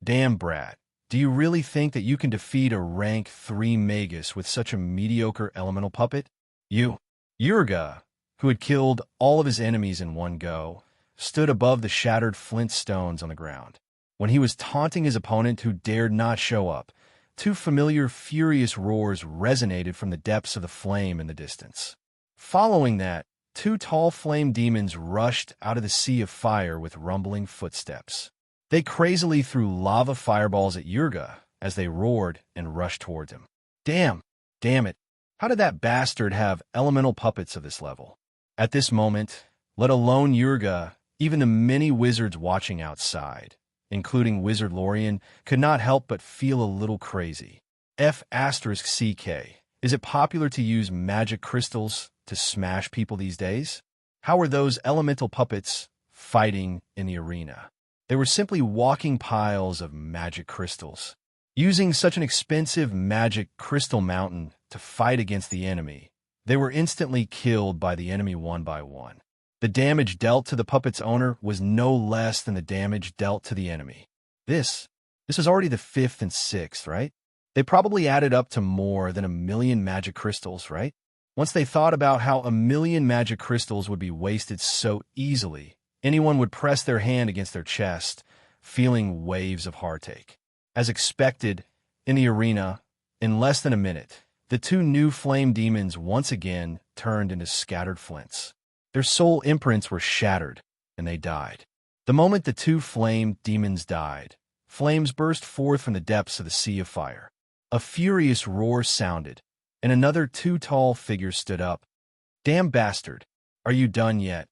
Damn, brat. Do you really think that you can defeat a rank 3 Magus with such a mediocre elemental puppet? Yurga, who had killed all of his enemies in one go, stood above the shattered flint stones on the ground. When he was taunting his opponent who dared not show up, two familiar furious roars resonated from the depths of the flame in the distance. Following that, two tall flame demons rushed out of the sea of fire with rumbling footsteps. They crazily threw lava fireballs at Yurga as they roared and rushed towards him. Damn it, how did that bastard have elemental puppets of this level? At this moment, let alone Yurga, even the many wizards watching outside, including Wizard Lorien, could not help but feel a little crazy. F***CK. Is it popular to use magic crystals to smash people these days? How are those elemental puppets fighting in the arena? They were simply walking piles of magic crystals. Using such an expensive magic crystal mountain to fight against the enemy, they were instantly killed by the enemy one by one. The damage dealt to the puppet's owner was no less than the damage dealt to the enemy. This was already the fifth and sixth, right? They probably added up to more than 1,000,000 magic crystals, right? Once they thought about how 1,000,000 magic crystals would be wasted so easily, anyone would press their hand against their chest, feeling waves of heartache. As expected, in the arena, in less than a minute, the two new flame demons once again turned into scattered flints. Their soul imprints were shattered, and they died. The moment the two flame demons died, flames burst forth from the depths of the sea of fire. A furious roar sounded, and another two tall figures stood up. "Damn bastard, are you done yet?"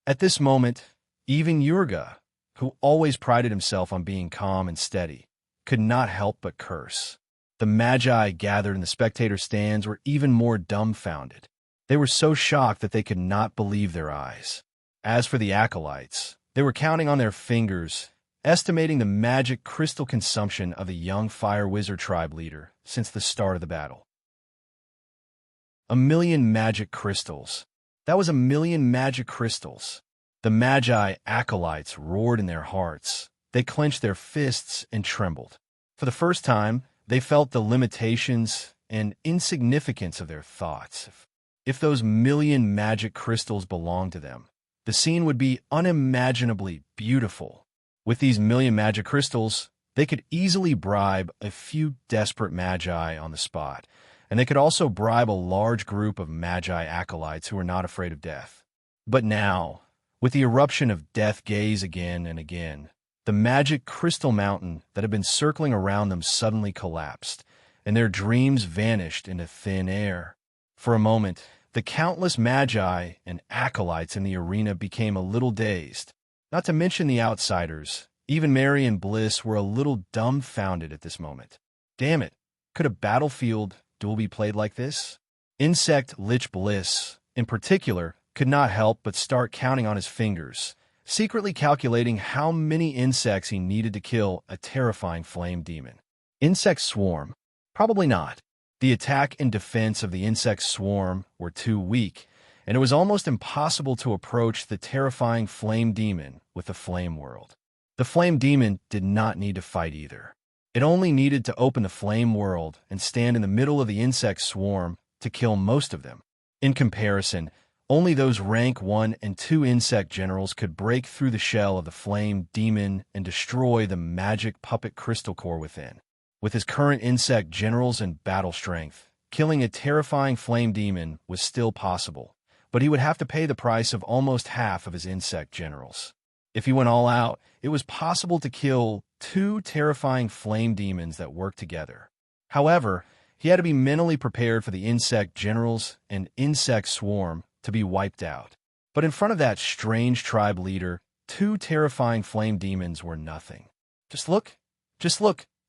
At this moment, even Yurga, who always prided himself on being calm and steady, could not help but curse. The magi gathered in the spectator stands were even more dumbfounded. They were so shocked that they could not believe their eyes. As for the acolytes, they were counting on their fingers, estimating the magic crystal consumption of the young fire wizard tribe leader since the start of the battle. 1,000,000 magic crystals. That was 1,000,000 magic crystals. The magi acolytes roared in their hearts. They clenched their fists and trembled. For the first time, they felt the limitations and insignificance of their thoughts. If those 1,000,000 magic crystals belonged to them, the scene would be unimaginably beautiful. With these 1,000,000 magic crystals, they could easily bribe a few desperate magi on the spot, and they could also bribe a large group of magi acolytes who were not afraid of death. But now, with the eruption of death gaze again and again, the magic crystal mountain that had been circling around them suddenly collapsed, and their dreams vanished into thin air. For a moment, the countless magi and acolytes in the arena became a little dazed. Not to mention the outsiders, even Mary and Bliss were a little dumbfounded at this moment. Damn it, could a battlefield duel be played like this? Insect Lich Bliss, in particular, could not help but start counting on his fingers, secretly calculating how many insects he needed to kill a terrifying flame demon. Insect swarm? Probably not. The attack and defense of the insect swarm were too weak, and it was almost impossible to approach the terrifying flame demon with the flame world. The flame demon did not need to fight either. It only needed to open the flame world and stand in the middle of the insect swarm to kill most of them. In comparison, only those rank 1 and 2 insect generals could break through the shell of the flame demon and destroy the magic puppet crystal core within. With his current insect generals and battle strength, killing a terrifying flame demon was still possible, but he would have to pay the price of almost half of his insect generals. If he went all out, it was possible to kill 2 terrifying flame demons that worked together. However, he had to be mentally prepared for the insect generals and insect swarm to be wiped out. But in front of that strange tribe leader, 2 terrifying flame demons were nothing. Just look.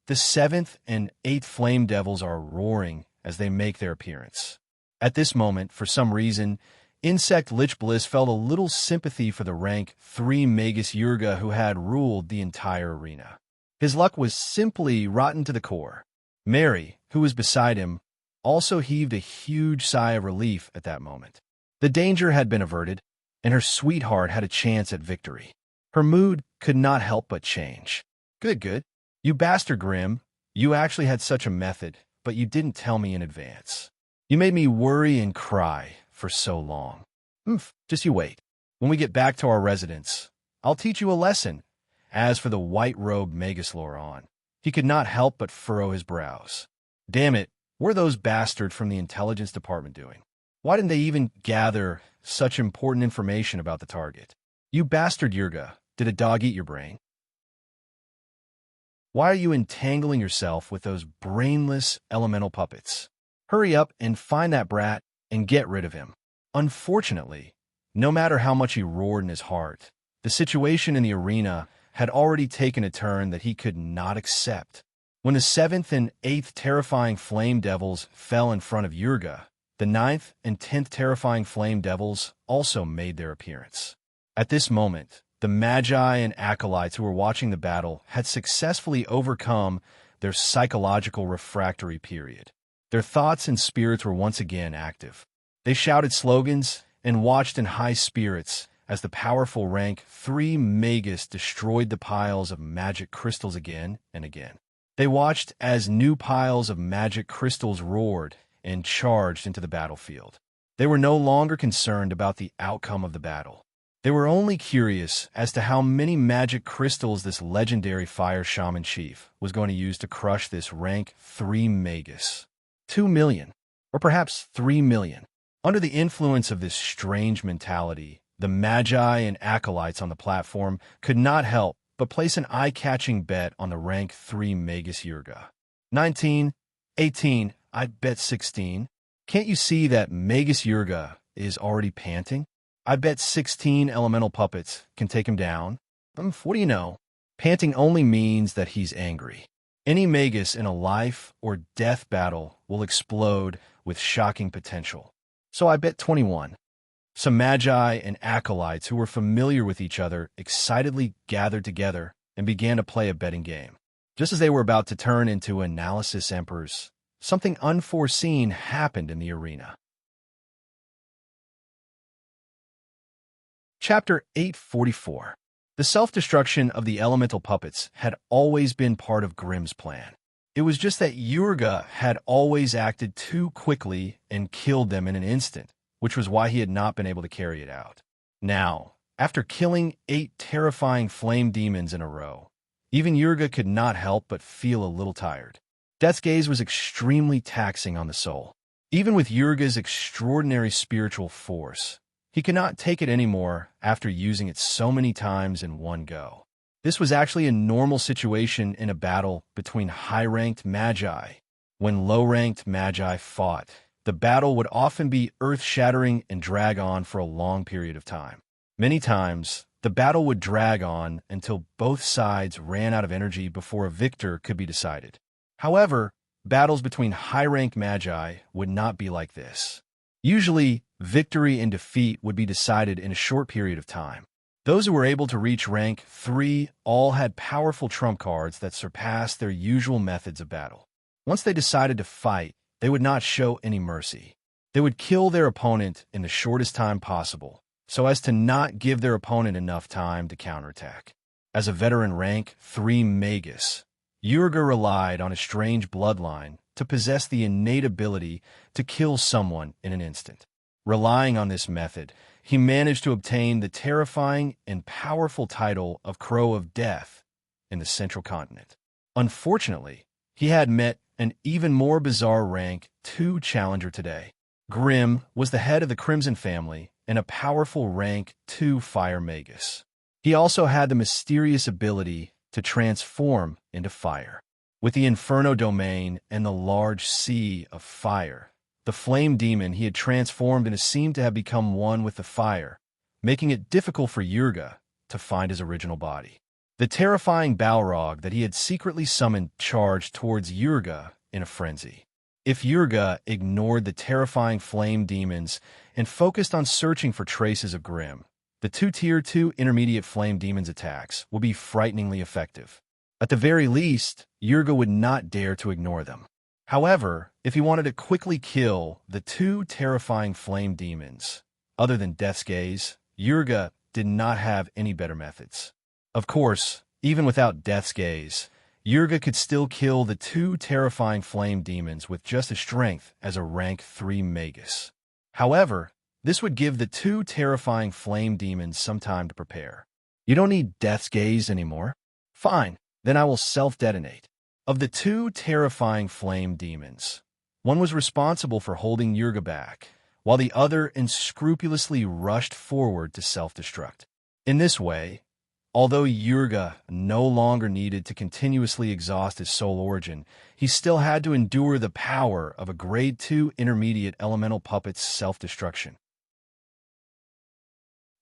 The 7th and 8th flame devils are roaring as they make their appearance. At this moment, for some reason, Insect Lich Bliss felt a little sympathy for the rank 3 Magus Yurga who had ruled the entire arena. His luck was simply rotten to the core. Mary, who was beside him, also heaved a huge sigh of relief at that moment. The danger had been averted, and her sweetheart had a chance at victory. Her mood could not help but change. Good. You bastard Grim, you actually had such a method, but you didn't tell me in advance. You made me worry and cry for so long. Just you wait. When we get back to our residence, I'll teach you a lesson. As for the white-robed Magus Loron, he could not help but furrow his brows. Damn it, what are those bastards from the intelligence department doing? Why didn't they even gather such important information about the target? You bastard Yurga, did a dog eat your brain? Why are you entangling yourself with those brainless elemental puppets? Hurry up and find that brat and get rid of him. Unfortunately, no matter how much he roared in his heart, the situation in the arena had already taken a turn that he could not accept. When the 7th and 8th terrifying flame devils fell in front of Yurga, the 9th and 10th terrifying flame devils also made their appearance. At this moment, The Magi and acolytes who were watching the battle had successfully overcome their psychological refractory period. Their thoughts and spirits were once again active. They shouted slogans and watched in high spirits as the powerful rank 3 Magus destroyed the piles of magic crystals again and again. They watched as new piles of magic crystals roared and charged into the battlefield. They were no longer concerned about the outcome of the battle. They were only curious as to how many magic crystals this legendary fire shaman chief was going to use to crush this rank 3 Magus. 2 million, or perhaps 3 million. Under the influence of this strange mentality, the Magi and acolytes on the platform could not help but place an eye-catching bet on the rank 3 Magus Yurga. 19, 18, I'd bet 16. Can't you see that Magus Yurga is already panting? I bet 16 elemental puppets can take him down. What do you know? Panting only means that he's angry. Any Magus in a life or death battle will explode with shocking potential. So I bet 21. Some Magi and acolytes who were familiar with each other excitedly gathered together and began to play a betting game. Just as they were about to turn into analysis emperors, something unforeseen happened in the arena. Chapter 844. The self-destruction of the elemental puppets had always been part of Grimm's plan. It was just that Yurga had always acted too quickly and killed them in an instant, which was why he had not been able to carry it out. Now, after killing 8 terrifying flame demons in a row, even Yurga could not help but feel a little tired. Death's gaze was extremely taxing on the soul. Even with Yurga's extraordinary spiritual force, he could not take it anymore after using it so many times in one go. This was actually a normal situation in a battle between high-ranked Magi. When low-ranked Magi fought, the battle would often be earth-shattering and drag on for a long period of time. Many times, the battle would drag on until both sides ran out of energy before a victor could be decided. However, battles between high-ranked Magi would not be like this. Usually, victory and defeat would be decided in a short period of time. Those who were able to reach rank 3 all had powerful trump cards that surpassed their usual methods of battle. Once they decided to fight, they would not show any mercy. They would kill their opponent in the shortest time possible, so as to not give their opponent enough time to counterattack. As a veteran rank 3 Magus, Yurga relied on a strange bloodline to possess the innate ability to kill someone in an instant. Relying on this method, he managed to obtain the terrifying and powerful title of Crow of Death in the Central Continent. Unfortunately, he had met an even more bizarre rank 2 challenger today. Grimm was the head of the Crimson family and a powerful rank 2 Fire Magus. He also had the mysterious ability to transform into fire. With the Inferno domain and the large sea of fire, the flame demon he had transformed into seemed to have become one with the fire, making it difficult for Yurga to find his original body. The terrifying Balrog that he had secretly summoned charged towards Yurga in a frenzy. If Yurga ignored the terrifying flame demons and focused on searching for traces of Grimm, the 2 Tier 2 intermediate flame demons' attacks would be frighteningly effective. At the very least, Yurga would not dare to ignore them. However, if he wanted to quickly kill the 2 terrifying flame demons, other than Death's Gaze, Yurga did not have any better methods. Of course, even without Death's Gaze, Yurga could still kill the 2 terrifying flame demons with just as strength as a rank 3 Magus. However, this would give the 2 terrifying flame demons some time to prepare. You don't need Death's Gaze anymore? Fine, then I will self-detonate. Of the 2 terrifying flame demons, one was responsible for holding Yurga back, while the other unscrupulously rushed forward to self-destruct. In this way, although Yurga no longer needed to continuously exhaust his soul origin, he still had to endure the power of a Grade 2 intermediate elemental puppet's self-destruction.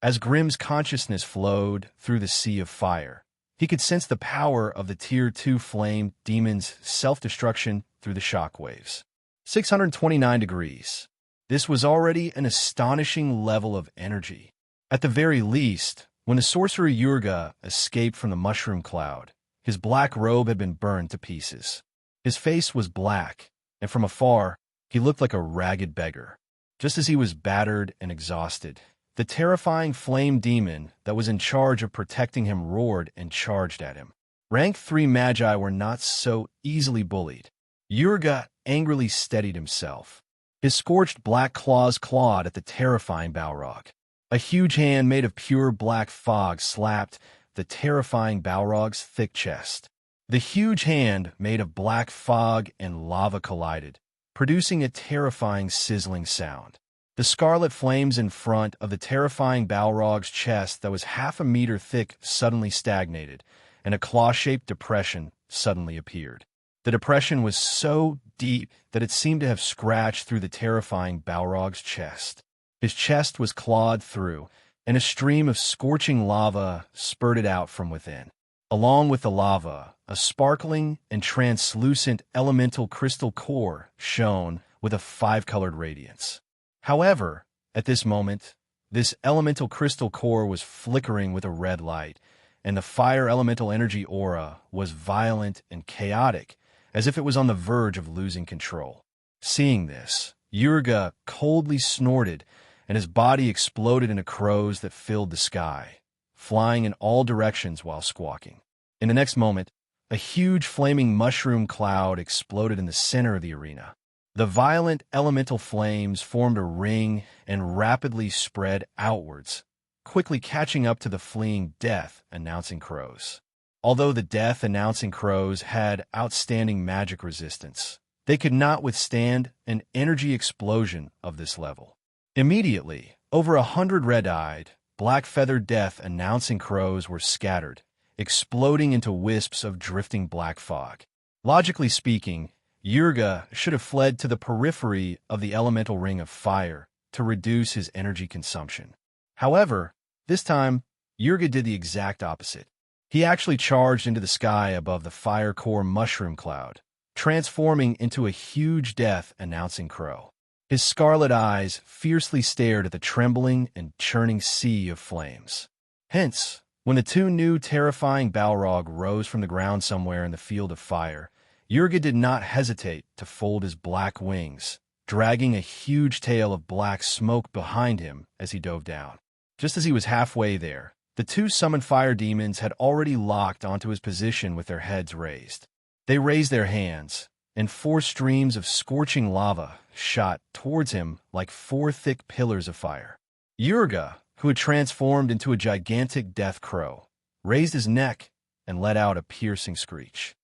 As Grimm's consciousness flowed through the sea of fire, he could sense the power of the Tier 2 flame demon's self-destruction through the shockwaves. 629 degrees. This was already an astonishing level of energy. At the very least, When the sorcerer Yurga escaped from the mushroom cloud, his black robe had been burned to pieces. His face was black, and from afar, he looked like a ragged beggar. Just as he was battered and exhausted, the terrifying flame demon that was in charge of protecting him roared and charged at him. Rank 3 magi were not so easily bullied. Yurga angrily steadied himself. His scorched black claws clawed at the terrifying Balrog. A huge hand made of pure black fog slapped the terrifying Balrog's thick chest. The huge hand made of black fog and lava collided, producing a terrifying sizzling sound. The scarlet flames in front of the terrifying Balrog's chest that was half a meter thick suddenly stagnated, and a claw-shaped depression suddenly appeared. The depression was so deep that it seemed to have scratched through the terrifying Balrog's chest. His chest was clawed through, and a stream of scorching lava spurted out from within. Along with the lava, a sparkling and translucent elemental crystal core shone with a 5-colored radiance. However, at this moment, this elemental crystal core was flickering with a red light, and the fire elemental energy aura was violent and chaotic, as if it was on the verge of losing control. Seeing this, Yurga coldly snorted, and his body exploded into crows that filled the sky, flying in all directions while squawking. In the next moment, a huge flaming mushroom cloud exploded in the center of the arena. The violent elemental flames formed a ring and rapidly spread outwards, quickly catching up to the fleeing death-announcing crows. Although the death-announcing crows had outstanding magic resistance, they could not withstand an energy explosion of this level. Immediately, over 100 red-eyed, black-feathered death-announcing crows were scattered, exploding into wisps of drifting black fog. Logically speaking, Yurga should have fled to the periphery of the elemental ring of fire to reduce his energy consumption. However, this time, Yurga did the exact opposite. He actually charged into the sky above the fire core mushroom cloud, transforming into a huge death-announcing crow. His scarlet eyes fiercely stared at the trembling and churning sea of flames. Hence, when the two new terrifying Balrog rose from the ground somewhere in the field of fire, Yurga did not hesitate to fold his black wings, dragging a huge tail of black smoke behind him as he dove down. Just as he was halfway there, the two summoned fire demons had already locked onto his position with their heads raised. They raised their hands, and 4 streams of scorching lava shot towards him like 4 thick pillars of fire. Yurga, who had transformed into a gigantic death crow, raised his neck and let out a piercing screech.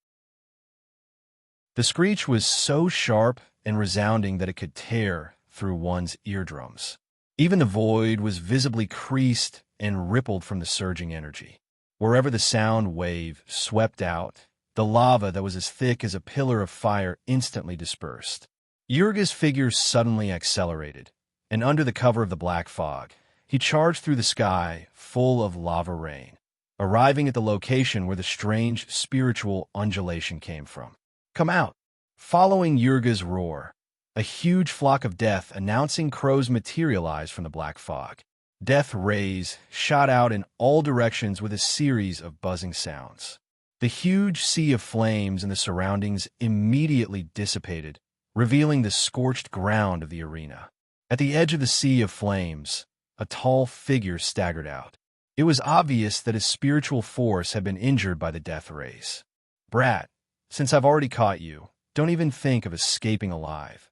The screech was so sharp and resounding that it could tear through one's eardrums. Even the void was visibly creased and rippled from the surging energy. Wherever the sound wave swept out, the lava that was as thick as a pillar of fire instantly dispersed. Yurga's figure suddenly accelerated, and under the cover of the black fog, he charged through the sky full of lava rain, arriving at the location where the strange spiritual undulation came from. "Come out!" Following Yurga's roar, a huge flock of death-announcing crows materialized from the black fog. Death rays shot out in all directions with a series of buzzing sounds. The huge sea of flames in the surroundings immediately dissipated, revealing the scorched ground of the arena. At the edge of the sea of flames, a tall figure staggered out. It was obvious that his spiritual force had been injured by the death rays. "Brat, since I've already caught you, don't even think of escaping alive."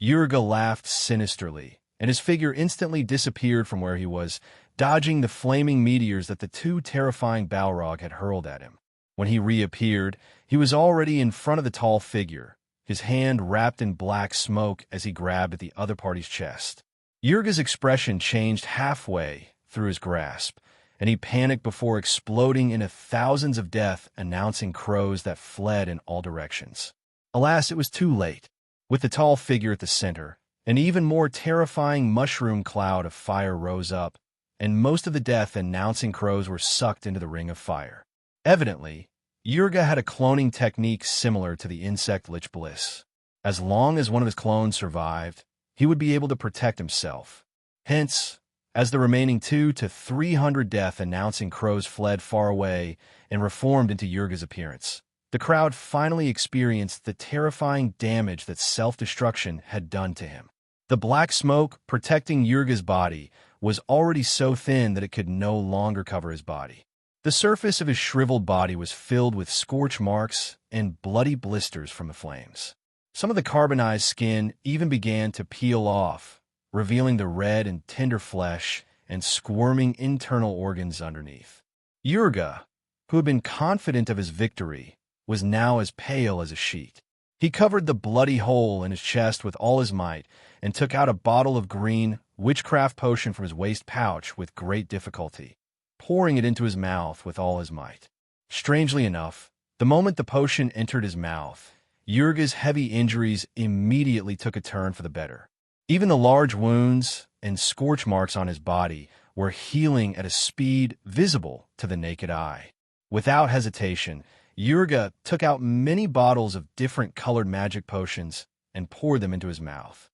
Yurga laughed sinisterly, and his figure instantly disappeared from where he was, dodging the flaming meteors that the two terrifying Balrog had hurled at him. When he reappeared, he was already in front of the tall figure, his hand wrapped in black smoke as he grabbed at the other party's chest. Yurga's expression changed halfway through his grasp, and he panicked before exploding into thousands of death-announcing crows that fled in all directions. Alas, it was too late. With the tall figure at the center, an even more terrifying mushroom cloud of fire rose up, and most of the death-announcing crows were sucked into the ring of fire. Evidently, Yurga had a cloning technique similar to the insect Lich Bliss. As long as one of his clones survived, he would be able to protect himself. Hence, As the remaining 200 to 300 death-announcing crows fled far away and reformed into Yurga's appearance, the crowd finally experienced the terrifying damage that self-destruction had done to him. The black smoke protecting Yurga's body was already so thin that it could no longer cover his body. The surface of his shriveled body was filled with scorch marks and bloody blisters from the flames. Some of the carbonized skin even began to peel off, revealing the red and tender flesh and squirming internal organs underneath. Yurga, who had been confident of his victory, was now as pale as a sheet. He covered the bloody hole in his chest with all his might and took out a bottle of green witchcraft potion from his waist pouch with great difficulty, pouring it into his mouth with all his might. Strangely enough, the moment the potion entered his mouth, Yurga's heavy injuries immediately took a turn for the better. Even the large wounds and scorch marks on his body were healing at a speed visible to the naked eye. Without hesitation, Yurga took out many bottles of different colored magic potions and poured them into his mouth.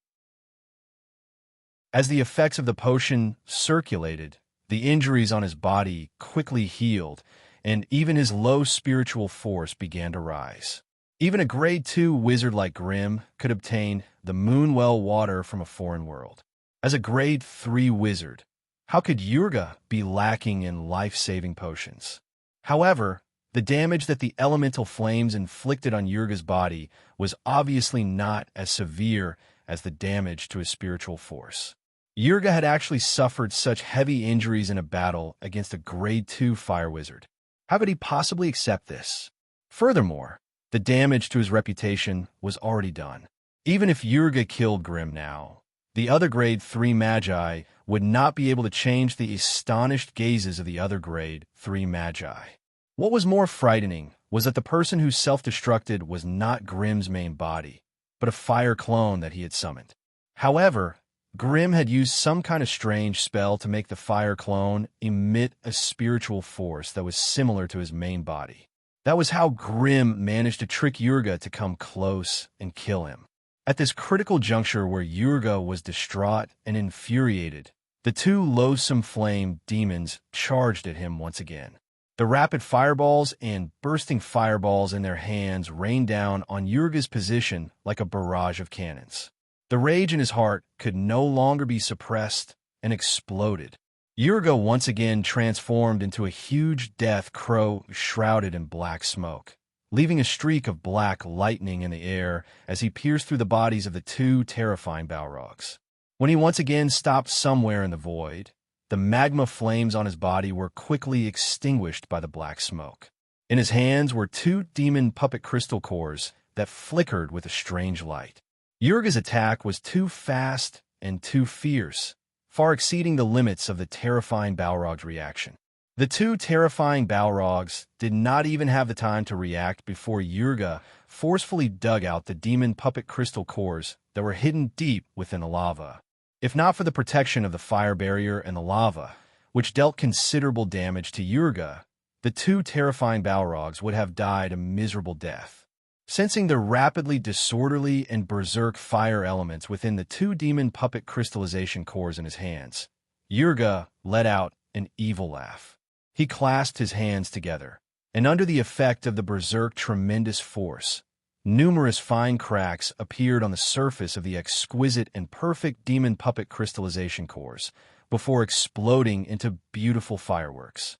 As the effects of the potion circulated, the injuries on his body quickly healed, and even his low spiritual force began to rise. Even a grade 2 wizard like Grimm could obtain the Moonwell water from a foreign world. As a grade 3 wizard, how could Yurga be lacking in life-saving potions? However, the damage that the elemental flames inflicted on Yurga's body was obviously not as severe as the damage to his spiritual force. Yurga had actually suffered such heavy injuries in a battle against a grade 2 fire wizard. How could he possibly accept this? Furthermore, the damage to his reputation was already done. Even if Yurga killed Grimm now, the other grade 3 magi would not be able to change the astonished gazes of the other grade 3 magi. What was more frightening was that the person who self-destructed was not Grimm's main body, but a fire clone that he had summoned. However, Grimm had used some kind of strange spell to make the fire clone emit a spiritual force that was similar to his main body. That was how Grimm managed to trick Yurga to come close and kill him. At this critical juncture where Yurga was distraught and infuriated, the 2 loathsome flame demons charged at him once again. The rapid fireballs and bursting fireballs in their hands rained down on Yurga's position like a barrage of cannons. The rage in his heart could no longer be suppressed and exploded. Yurga once again transformed into a huge death crow shrouded in black smoke, leaving a streak of black lightning in the air as he pierced through the bodies of the 2 terrifying Balrogs. When he once again stopped somewhere in the void, the magma flames on his body were quickly extinguished by the black smoke. In his hands were 2 demon puppet crystal cores that flickered with a strange light. Yurga's attack was too fast and too fierce, far exceeding the limits of the terrifying Balrog's reaction. The 2 terrifying Balrogs did not even have the time to react before Yurga forcefully dug out the demon puppet crystal cores that were hidden deep within the lava. If not for the protection of the fire barrier and the lava, which dealt considerable damage to Yurga, the 2 terrifying Balrogs would have died a miserable death. Sensing the rapidly disorderly and berserk fire elements within the 2 demon puppet crystallization cores in his hands, Yurga let out an evil laugh. He clasped his hands together, and under the effect of the berserk tremendous force, numerous fine cracks appeared on the surface of the exquisite and perfect demon puppet crystallization cores before exploding into beautiful fireworks.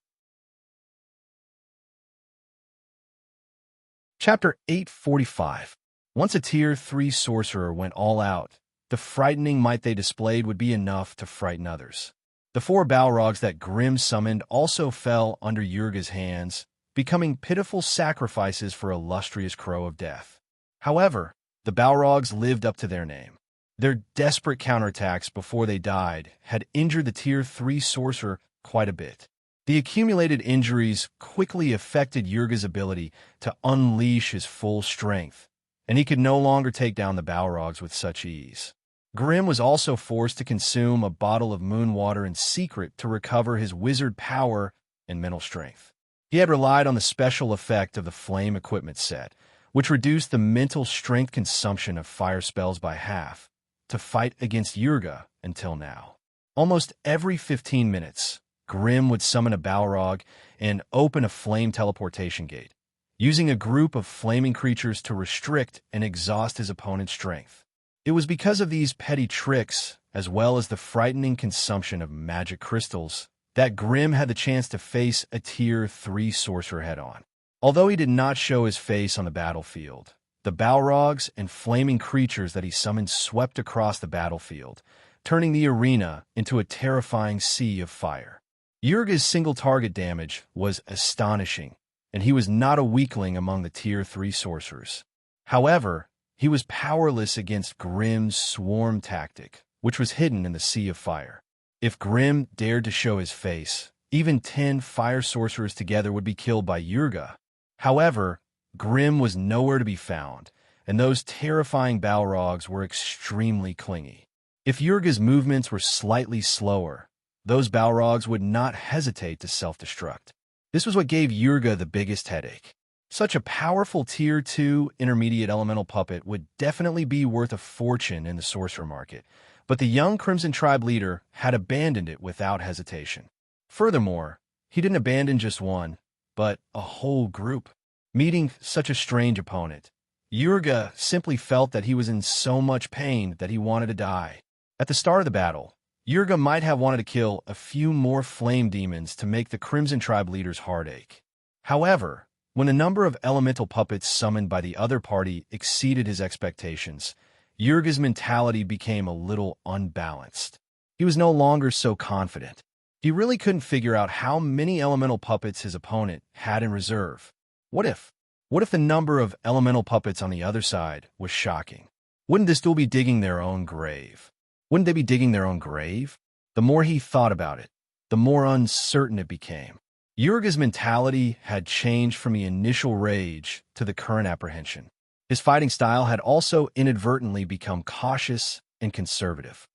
Chapter 845. Once a Tier 3 sorcerer went all out, the frightening might they displayed would be enough to frighten others. The 4 Balrogs that Grimm summoned also fell under Yurga's hands, becoming pitiful sacrifices for illustrious Crow of Death. However, the Balrogs lived up to their name. Their desperate counterattacks before they died had injured the Tier 3 sorcerer quite a bit. The accumulated injuries quickly affected Yurga's ability to unleash his full strength, and he could no longer take down the Balrogs with such ease. Grimm was also forced to consume a bottle of moon water in secret to recover his wizard power and mental strength. He had relied on the special effect of the flame equipment set, which reduced the mental strength consumption of fire spells by half, to fight against Yurga until now. Almost every 15 minutes, Grim would summon a Balrog and open a flame teleportation gate, using a group of flaming creatures to restrict and exhaust his opponent's strength. It was because of these petty tricks, as well as the frightening consumption of magic crystals, that Grim had the chance to face a Tier 3 sorcerer head-on. Although he did not show his face on the battlefield, the Balrogs and flaming creatures that he summoned swept across the battlefield, turning the arena into a terrifying sea of fire. Yurga's single target damage was astonishing, and he was not a weakling among the Tier 3 sorcerers. However, he was powerless against Grim's swarm tactic, which was hidden in the sea of fire. If Grim dared to show his face, even 10 fire sorcerers together would be killed by Yurga. However, Grim was nowhere to be found, and those terrifying Balrogs were extremely clingy. If Yurga's movements were slightly slower, those Balrogs would not hesitate to self-destruct. This was what gave Yurga the biggest headache. Such a powerful Tier 2 intermediate elemental puppet would definitely be worth a fortune in the sorcerer market, but the young Crimson Tribe leader had abandoned it without hesitation. Furthermore, he didn't abandon just one, but a whole group. Meeting such a strange opponent, Yurga simply felt that he was in so much pain that he wanted to die. At the start of the battle, Yurga might have wanted to kill a few more flame demons to make the Crimson Tribe leader's heart ache. However, when the number of elemental puppets summoned by the other party exceeded his expectations, Yurga's mentality became a little unbalanced. He was no longer so confident. He really couldn't figure out how many elemental puppets his opponent had in reserve. What if the number of elemental puppets on the other side was shocking? Wouldn't this duel be digging their own grave? Wouldn't they be digging their own grave? The more he thought about it, the more uncertain it became. Yurga's mentality had changed from the initial rage to the current apprehension. His fighting style had also inadvertently become cautious and conservative.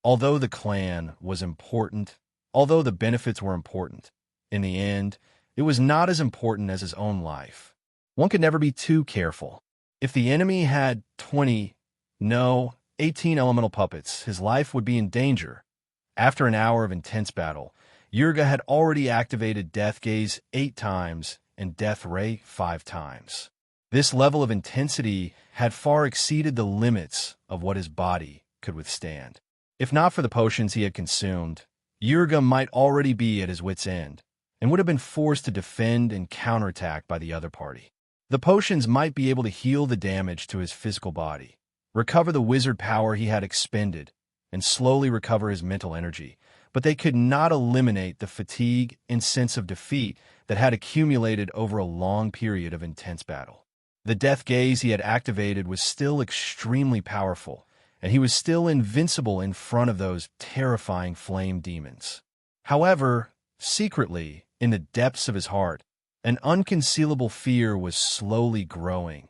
Although the clan was important, although the benefits were important, in the end, it was not as important as his own life. One could never be too careful. If the enemy had 18 elemental puppets, his life would be in danger. After an hour of intense battle, Yurga had already activated Death Gaze 8 times and Death Ray 5 times. This level of intensity had far exceeded the limits of what his body could withstand. If not for the potions he had consumed, Yurga might already be at his wit's end and would have been forced to defend and counterattack by the other party. The potions might be able to heal the damage to his physical body, recover the wizard power he had expended, and slowly recover his mental energy, but they could not eliminate the fatigue and sense of defeat that had accumulated over a long period of intense battle. The Death Gaze he had activated was still extremely powerful, and he was still invincible in front of those terrifying flame demons. However, secretly, in the depths of his heart, an unconcealable fear was slowly growing.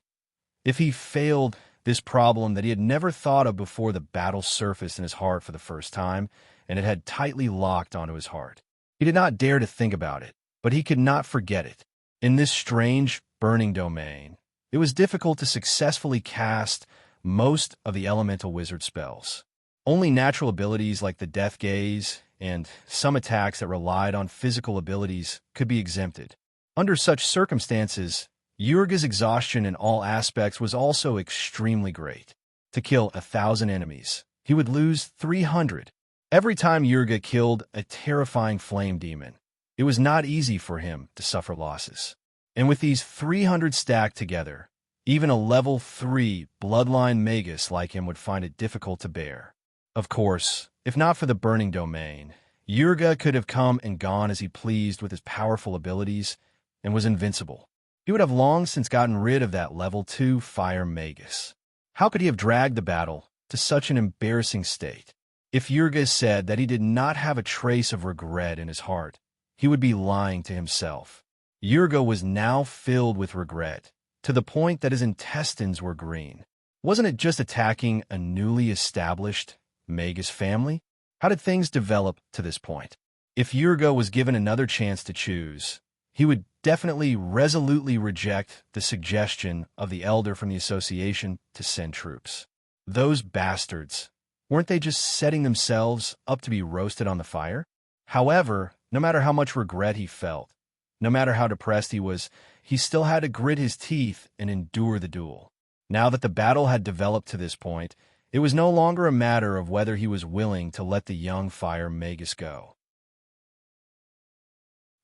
If he failed this problem that he had never thought of before, the battle surfaced in his heart for the first time, and it had tightly locked onto his heart. He did not dare to think about it, but he could not forget it. In this strange, burning domain, it was difficult to successfully cast most of the elemental wizard spells. Only natural abilities like the Death Gaze and some attacks that relied on physical abilities could be exempted. Under such circumstances, Yurga's exhaustion in all aspects was also extremely great. To kill 1,000 enemies, he would lose 300. Every time Yurga killed a terrifying flame demon, it was not easy for him to suffer losses. And with these 300 stacked together, even a level 3 bloodline magus like him would find it difficult to bear. Of course, if not for the burning domain, Yurga could have come and gone as he pleased with his powerful abilities and was invincible. He would have long since gotten rid of that level 2 fire magus. How could he have dragged the battle to such an embarrassing state? If Yurga said that he did not have a trace of regret in his heart, he would be lying to himself. Yurga was now filled with regret, to the point that his intestines were green. Wasn't it just attacking a newly established magus family? How did things develop to this point? If Yurga was given another chance to choose, he would definitely resolutely reject the suggestion of the elder from the association to send troops. Those bastards Weren't they just setting themselves up to be roasted on the fire? However, no matter how much regret he felt, no matter how depressed he was, he still had to grit his teeth and endure the duel. Now that the battle had developed to this point, it was no longer a matter of whether he was willing to let the young fire magus go.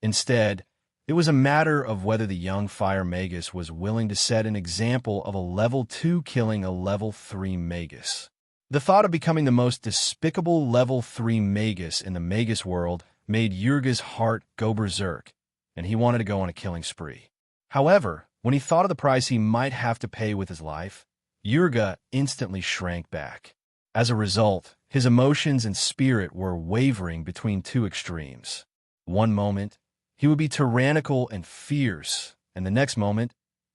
Instead, it was a matter of whether the young fire magus was willing to set an example of a level 2 killing a level 3 magus. The thought of becoming the most despicable level 3 magus in the magus world made Yurga's heart go berserk, and he wanted to go on a killing spree. However, when he thought of the price he might have to pay with his life, Yurga instantly shrank back. As a result, his emotions and spirit were wavering between two extremes. One moment, he would be tyrannical and fierce, and the next moment,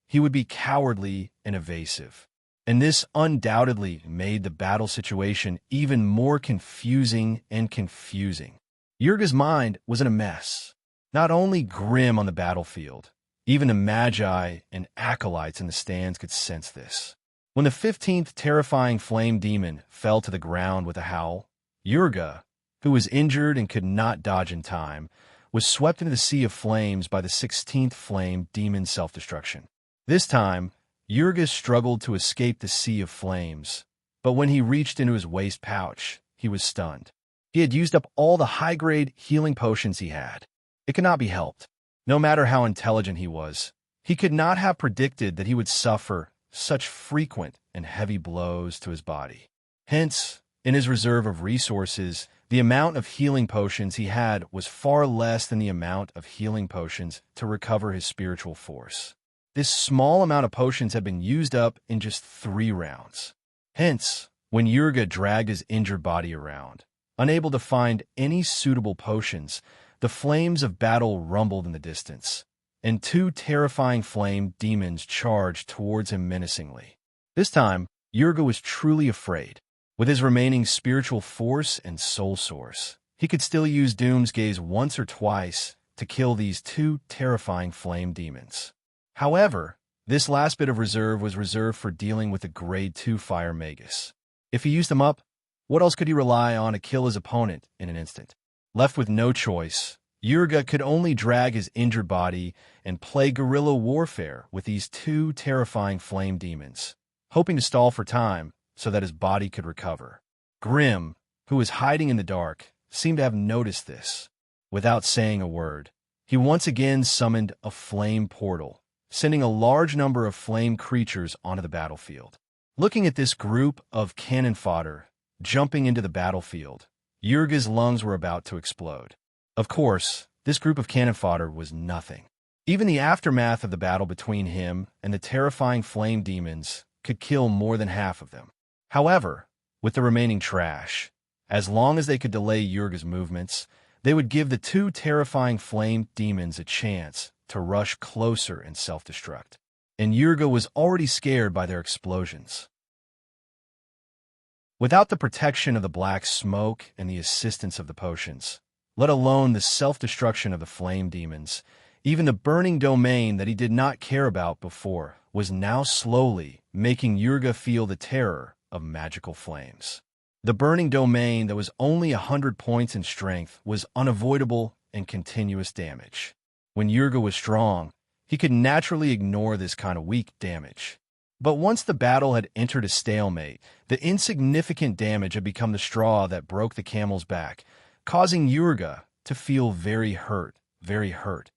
he would be cowardly and evasive. And this undoubtedly made the battle situation even more confusing and confusing. Yurga's mind was in a mess. Not only Grim on the battlefield, even the Magi and Acolytes in the stands could sense this. When the 15th terrifying flame demon fell to the ground with a howl, Yurga, who was injured and could not dodge in time, was swept into the sea of flames by the 16th flame demon's self-destruction. This time, Yurga struggled to escape the sea of flames, but when he reached into his waist pouch, he was stunned. He had used up all the high-grade healing potions he had. It could not be helped. No matter how intelligent he was, he could not have predicted that he would suffer such frequent and heavy blows to his body. Hence, in his reserve of resources, the amount of healing potions he had was far less than the amount of healing potions to recover his spiritual force. This small amount of potions had been used up in just 3 rounds. Hence, when Yurga dragged his injured body around, unable to find any suitable potions, the flames of battle rumbled in the distance, and 2 terrifying flame demons charged towards him menacingly. This time, Yurga was truly afraid. With his remaining spiritual force and soul source, he could still use Doom's Gaze once or twice to kill these 2 terrifying flame demons. However, this last bit of reserve was reserved for dealing with a Grade 2 Fire Magus. If he used them up, what else could he rely on to kill his opponent in an instant? Left with no choice, Yurga could only drag his injured body and play guerrilla warfare with these 2 terrifying flame demons, hoping to stall for time so that his body could recover. Grim, who was hiding in the dark, seemed to have noticed this. Without saying a word, he once again summoned a flame portal, sending a large number of flame creatures onto the battlefield. Looking at this group of cannon fodder jumping into the battlefield, Yurga's lungs were about to explode. Of course, this group of cannon fodder was nothing. Even the aftermath of the battle between him and the terrifying flame demons could kill more than half of them. However, with the remaining trash, as long as they could delay Yurga's movements, they would give the 2 terrifying flame demons a chance to rush closer and self-destruct. And Yurga was already scared by their explosions. Without the protection of the black smoke and the assistance of the potions, let alone the self-destruction of the flame demons, even the burning domain that he did not care about before was now slowly making Yurga feel the terror of magical flames. The burning domain that was only 100 points in strength was unavoidable and continuous damage. When Yurga was strong, he could naturally ignore this kind of weak damage. But once the battle had entered a stalemate, the insignificant damage had become the straw that broke the camel's back, causing Yurga to feel very hurt, very hurt.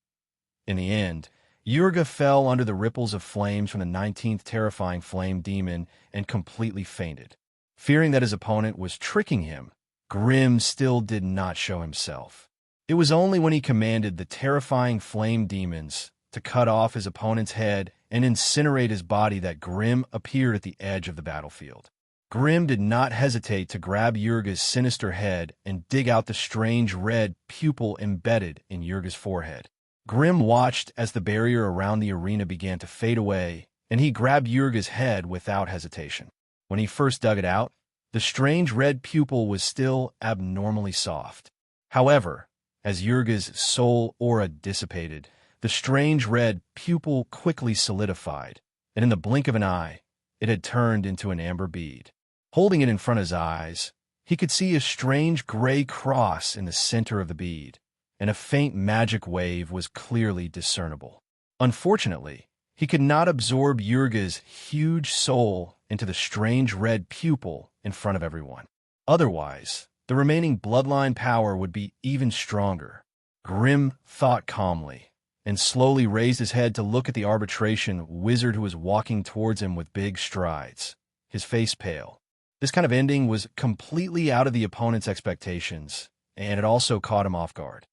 In the end, Yurga fell under the ripples of flames from the 19th terrifying flame demon and completely fainted. Fearing that his opponent was tricking him, Grim still did not show himself. It was only when he commanded the terrifying flame demons to cut off his opponent's head and incinerate his body that Grim appeared at the edge of the battlefield. Grim did not hesitate to grab Yurga's sinister head and dig out the strange red pupil embedded in Yurga's forehead. Grim watched as the barrier around the arena began to fade away, and he grabbed Yurga's head without hesitation. When he first dug it out, the strange red pupil was still abnormally soft. However, as Yurga's soul aura dissipated, the strange red pupil quickly solidified, and in the blink of an eye, it had turned into an amber bead. Holding it in front of his eyes, He could see a strange gray cross in the center of the bead, and a faint magic wave was clearly discernible. Unfortunately, he could not absorb Yurga's huge soul into the strange red pupil in front of everyone. Otherwise, the remaining bloodline power would be even stronger. Grim thought calmly, and slowly raised his head to look at the arbitration wizard who was walking towards him with big strides, his face pale. This kind of ending was completely out of the opponent's expectations, and it also caught him off guard.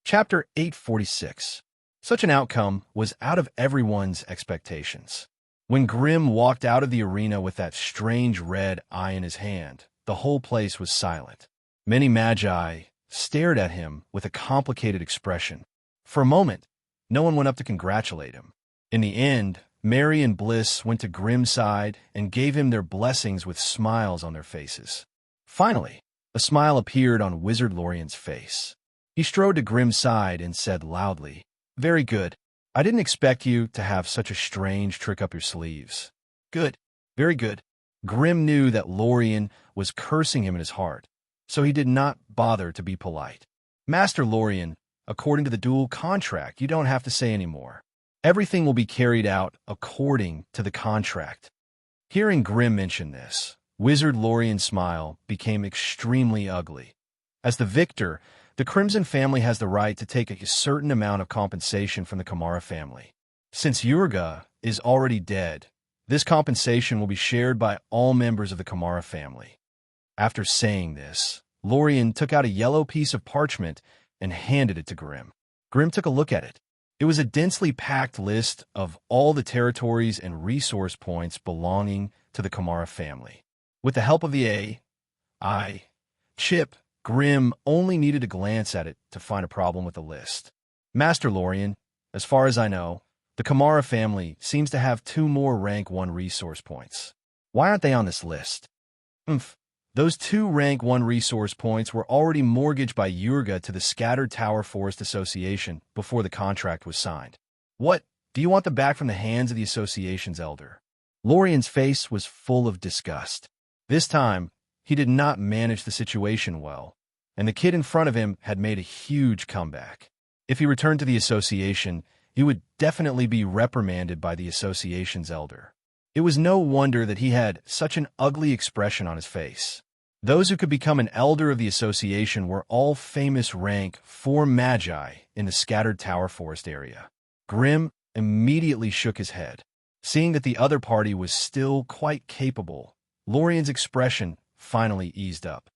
Chapter 846. Such an outcome was out of everyone's expectations. When Grim walked out of the arena with that strange red eye in his hand, the whole place was silent. Many magi stared at him with a complicated expression. For a moment, no one went up to congratulate him. In the end, Mary and Bliss went to Grim's side and gave him their blessings with smiles on their faces. Finally, a smile appeared on Wizard Lorien's face. He strode to Grim's side and said loudly, "Very good. I didn't expect you to have such a strange trick up your sleeves." "Good. Very good." Grim knew that Lorien was cursing him in his heart, so he did not bother to be polite. "Master Lorien, according to the duel contract, you don't have to say any more. Everything will be carried out according to the contract." Hearing Grim mention this, Wizard Lorien's smile became extremely ugly. As the victor, the Crimson family has the right to take a certain amount of compensation from the Kamara family. Since Yurga is already dead, this compensation will be shared by all members of the Kamara family. After saying this, Lorien took out a yellow piece of parchment and handed it to Grim. Grim took a look at it. It was a densely packed list of all the territories and resource points belonging to the Kamara family. With the help of the AI chip, Grim only needed to glance at it to find a problem with the list. "Master Lorien, as far as I know, the Kamara family seems to have 2 more rank 1 resource points. Why aren't they on this list?" Those 2 rank 1 resource points were already mortgaged by Yurga to the Scattered Tower Forest Association before the contract was signed. "What? Do you want them back from the hands of the association's elder?" Lorien's face was full of disgust. This time, he did not manage the situation well, and the kid in front of him had made a huge comeback. If he returned to the association, he would definitely be reprimanded by the association's elder. It was no wonder that he had such an ugly expression on his face. Those who could become an elder of the association were all famous rank 4 magi in the Scattered Tower Forest area. Grim immediately shook his head. Seeing that the other party was still quite capable, Lorien's expression finally eased up.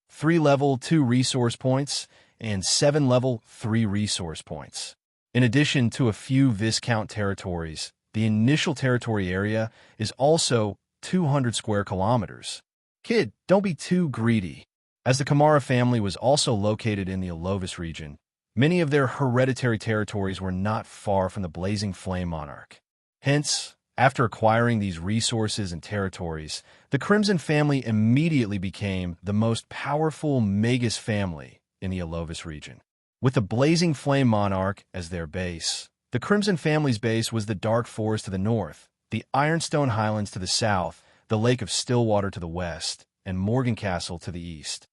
3 level 2 resource points and 7 level 3 resource points. In addition to a few Viscount territories, the initial territory area is also 200 square kilometers. Kid, don't be too greedy. As the Kamara family was also located in the Alovis region, many of their hereditary territories were not far from the Blazing Flame Monarch. Hence, after acquiring these resources and territories, the Crimson family immediately became the most powerful Magus family in the Alovis region. With the Blazing Flame Monarch as their base, the Crimson family's base was the Dark Forest to the north, the Ironstone Highlands to the south, the Lake of Stillwater to the west, and Morgan Castle to the east.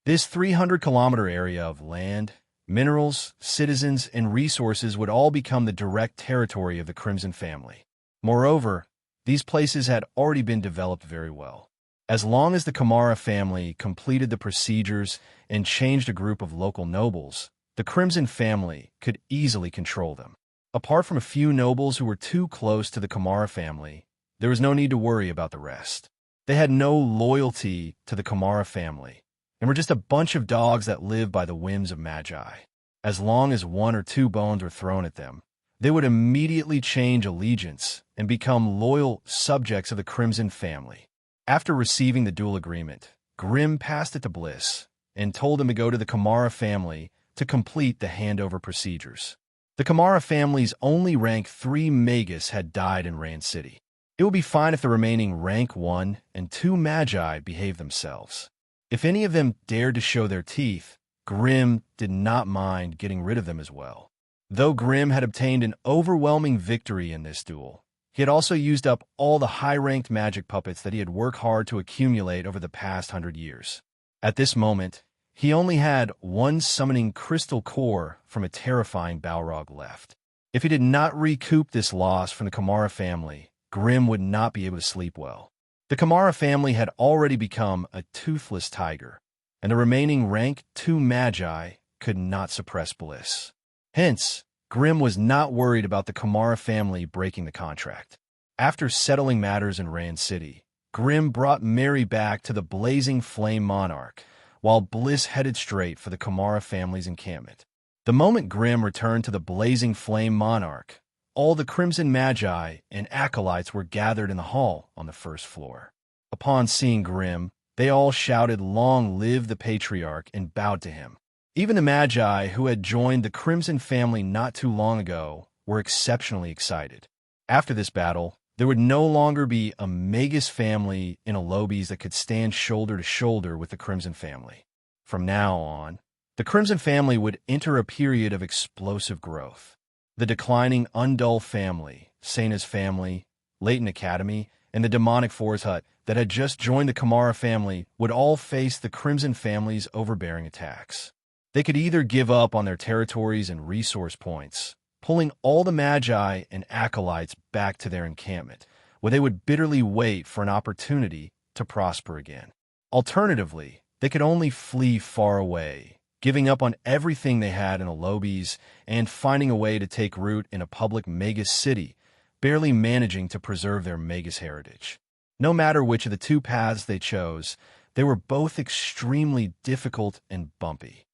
This 300-kilometer area of land, minerals, citizens, and resources would all become the direct territory of the Crimson family. Moreover, these places had already been developed very well. As long as the Kamara family completed the procedures and changed a group of local nobles, the Crimson family could easily control them. Apart from a few nobles who were too close to the Kamara family, there was no need to worry about the rest. They had no loyalty to the Kamara family, and were just a bunch of dogs that lived by the whims of magi. As long as 1 or 2 bones were thrown at them, they would immediately change allegiance and become loyal subjects of the Crimson family. After receiving the duel agreement, Grim passed it to Bliss and told him to go to the Kamara family to complete the handover procedures. The Kamara family's only rank 3 Magus had died in Rand City. It would be fine if the remaining rank 1 and 2 magi behaved themselves. If any of them dared to show their teeth, Grim did not mind getting rid of them as well. Though Grim had obtained an overwhelming victory in this duel, He had also used up all the high-ranked magic puppets that he had worked hard to accumulate over the past 100 years. At this moment, he only had one summoning crystal core from a terrifying Balrog left. If he did not recoup this loss from the Kamara family, Grim would not be able to sleep well. The Kamara family had already become a toothless tiger, and the remaining rank 2 magi could not suppress bliss. Hence, Grim was not worried about the Kamara family breaking the contract. After settling matters in Rand City, Grim brought Mary back to the Blazing Flame Monarch, while Bliss headed straight for the Kamara family's encampment. The moment Grim returned to the Blazing Flame Monarch, all the Crimson Magi and Acolytes were gathered in the hall on the first floor. Upon seeing Grim, they all shouted, "Long live the Patriarch," and bowed to him. Even the Magi, who had joined the Crimson family not too long ago, were exceptionally excited. After this battle, there would no longer be a Magus family in Alobis that could stand shoulder to shoulder with the Crimson family. From now on, the Crimson family would enter a period of explosive growth. The declining Undull family, Sena's family, Leighton Academy, and the demonic Forest Hut that had just joined the Kamara family would all face the Crimson family's overbearing attacks. They could either give up on their territories and resource points, pulling all the Magi and Acolytes back to their encampment, where they would bitterly wait for an opportunity to prosper again. Alternatively, they could only flee far away, giving up on everything they had in Alobis and finding a way to take root in a public Magus city, barely managing to preserve their Magus heritage. No matter which of the two paths they chose, they were both extremely difficult and bumpy.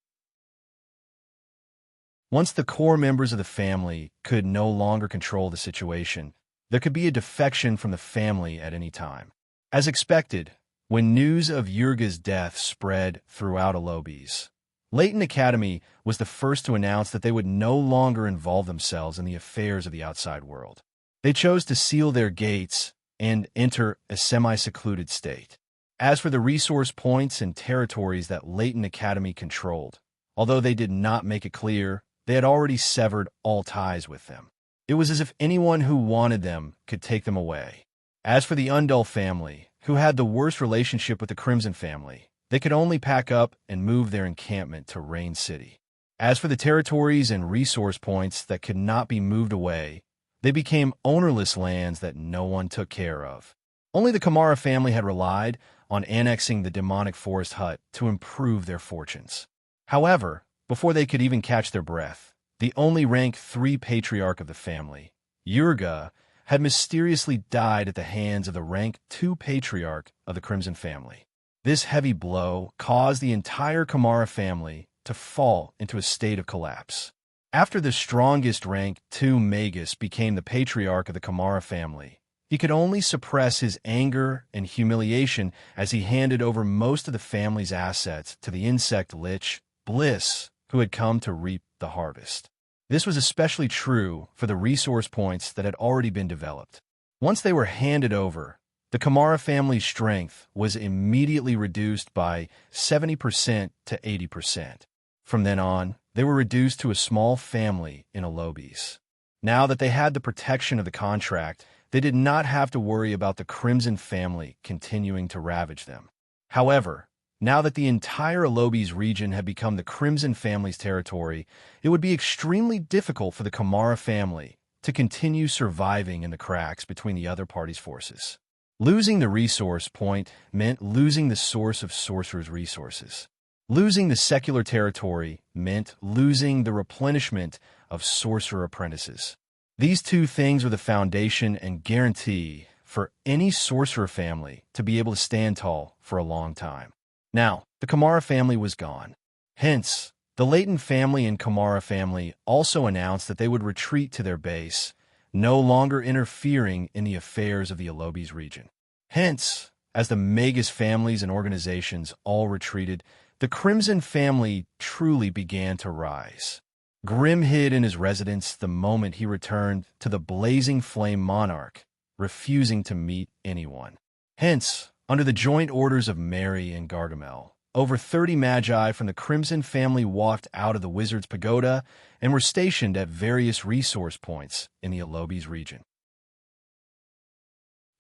Once the core members of the family could no longer control the situation, there could be a defection from the family at any time. As expected, when news of Yurga's death spread throughout Alobis, Leighton Academy was the first to announce that they would no longer involve themselves in the affairs of the outside world. They chose to seal their gates and enter a semi-secluded state. As for the resource points and territories that Leighton Academy controlled, although they did not make it clear, they had already severed all ties with them. It was as if anyone who wanted them could take them away. As for the Undull family, who had the worst relationship with the Crimson family, they could only pack up and move their encampment to Rain City. As for the territories and resource points that could not be moved away, they became ownerless lands that no one took care of. Only the Kamara family had relied on annexing the demonic Forest Hut to improve their fortunes. However, before they could even catch their breath, the only rank 3 patriarch of the family, Yurga, had mysteriously died at the hands of the rank 2 patriarch of the Crimson family. This heavy blow caused the entire Kamara family to fall into a state of collapse. After the strongest rank 2 Magus became the patriarch of the Kamara family, he could only suppress his anger and humiliation as he handed over most of the family's assets to the insect lich, Bliss, who had come to reap the harvest. This was especially true for the resource points that had already been developed. Once they were handed over, the Kamara family's strength was immediately reduced by 70% to 80%. From then on, they were reduced to a small family in Alobis. Now that they had the protection of the contract, they did not have to worry about the Crimson family continuing to ravage them. However, now that the entire Alobis region had become the Crimson family's territory, it would be extremely difficult for the Kamara family to continue surviving in the cracks between the other party's forces. Losing the resource point meant losing the source of sorcerers' resources. Losing the secular territory meant losing the replenishment of sorcerer apprentices. These two things were the foundation and guarantee for any sorcerer family to be able to stand tall for a long time. Now, the Kamara family was gone. Hence, the Leighton family and Kamara family also announced that they would retreat to their base, no longer interfering in the affairs of the Alobis region. Hence, as the Magus families and organizations all retreated, the Crimson family truly began to rise. Grim hid in his residence the moment he returned to the Blazing Flame Monarch, refusing to meet anyone. Hence, under the joint orders of Mary and Gargamel, over 30 Magi from the Crimson family walked out of the Wizard's Pagoda and were stationed at various resource points in the Alobis region.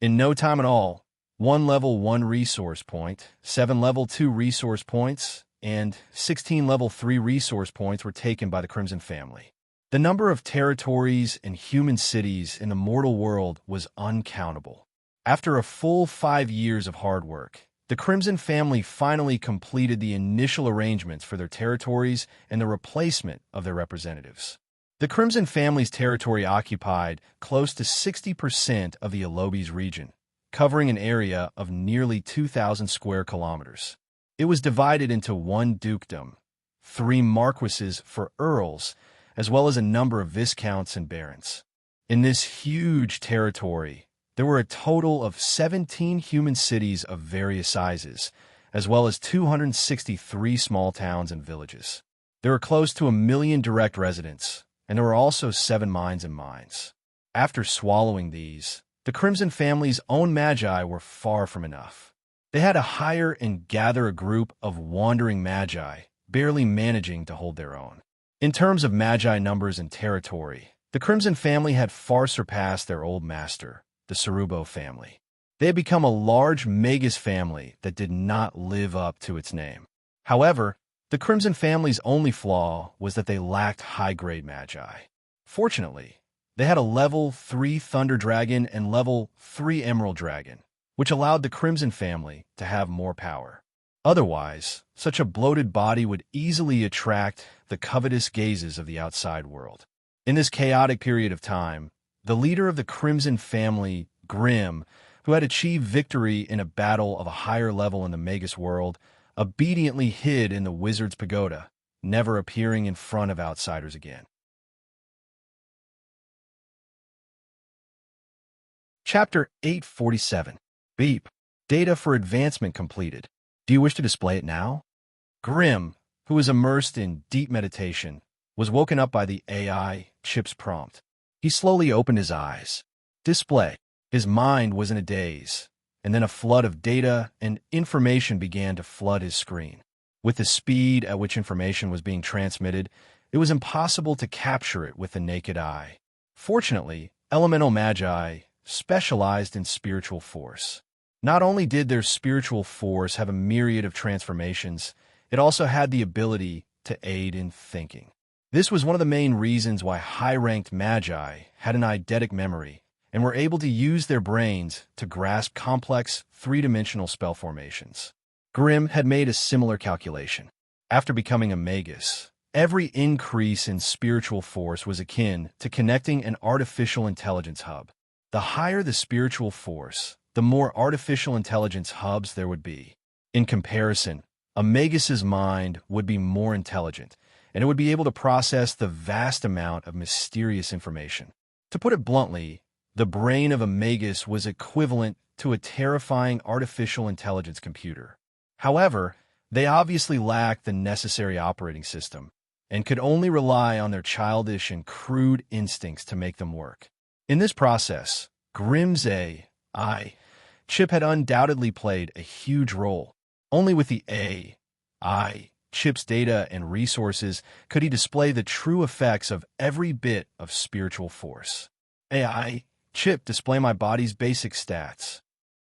In no time at all, 1 level 1 resource point, 7 level 2 resource points, and 16 level 3 resource points were taken by the Crimson family. The number of territories and human cities in the mortal world was uncountable. After a full 5 years of hard work, the Crimson family finally completed the initial arrangements for their territories and the replacement of their representatives. The Crimson family's territory occupied close to 60% of the Alobis region, covering an area of nearly 2,000 square kilometers. It was divided into 1 dukedom, 3 marquises for earls, as well as a number of viscounts and barons. In this huge territory, there were a total of 17 human cities of various sizes, as well as 263 small towns and villages. There were close to 1 million direct residents, and there were also 7 mines and mines. After swallowing these, the Crimson family's own magi were far from enough. They had to hire and gather a group of wandering magi, barely managing to hold their own. In terms of magi numbers and territory, the Crimson family had far surpassed their old master, the Cerubo family. They had become a large magus family that did not live up to its name. However, the Crimson family's only flaw was that they lacked high-grade magi. Fortunately, they had a level 3 Thunder Dragon and level 3 Emerald Dragon, which allowed the Crimson family to have more power. Otherwise, such a bloated body would easily attract the covetous gazes of the outside world. In this chaotic period of time, the leader of the Crimson family, Grim, who had achieved victory in a battle of a higher level in the Magus world, obediently hid in the Wizard's Pagoda, never appearing in front of outsiders again. Chapter 847. Beep. Data for advancement completed. Do you wish to display it now? Grim, who was immersed in deep meditation, was woken up by the AI chip's prompt. He slowly opened his eyes. Display. His mind was in a daze, and then a flood of data and information began to flood his screen. With the speed at which information was being transmitted, it was impossible to capture it with the naked eye. Fortunately, elemental magi specialized in spiritual force. Not only did their spiritual force have a myriad of transformations, it also had the ability to aid in thinking. This was one of the main reasons why high-ranked magi had an eidetic memory and were able to use their brains to grasp complex, three-dimensional spell formations. Grim had made a similar calculation. After becoming a magus, every increase in spiritual force was akin to connecting an artificial intelligence hub. The higher the spiritual force, the more artificial intelligence hubs there would be. In comparison, a magus's mind would be more intelligent, and it would be able to process the vast amount of mysterious information. To put it bluntly, the brain of a magus was equivalent to a terrifying artificial intelligence computer. However, they obviously lacked the necessary operating system and could only rely on their childish and crude instincts to make them work. In this process, Grim's AI chip had undoubtedly played a huge role. Only with the AI chip's data and resources could he display the true effects of every bit of spiritual force. AI chip, display my body's basic stats.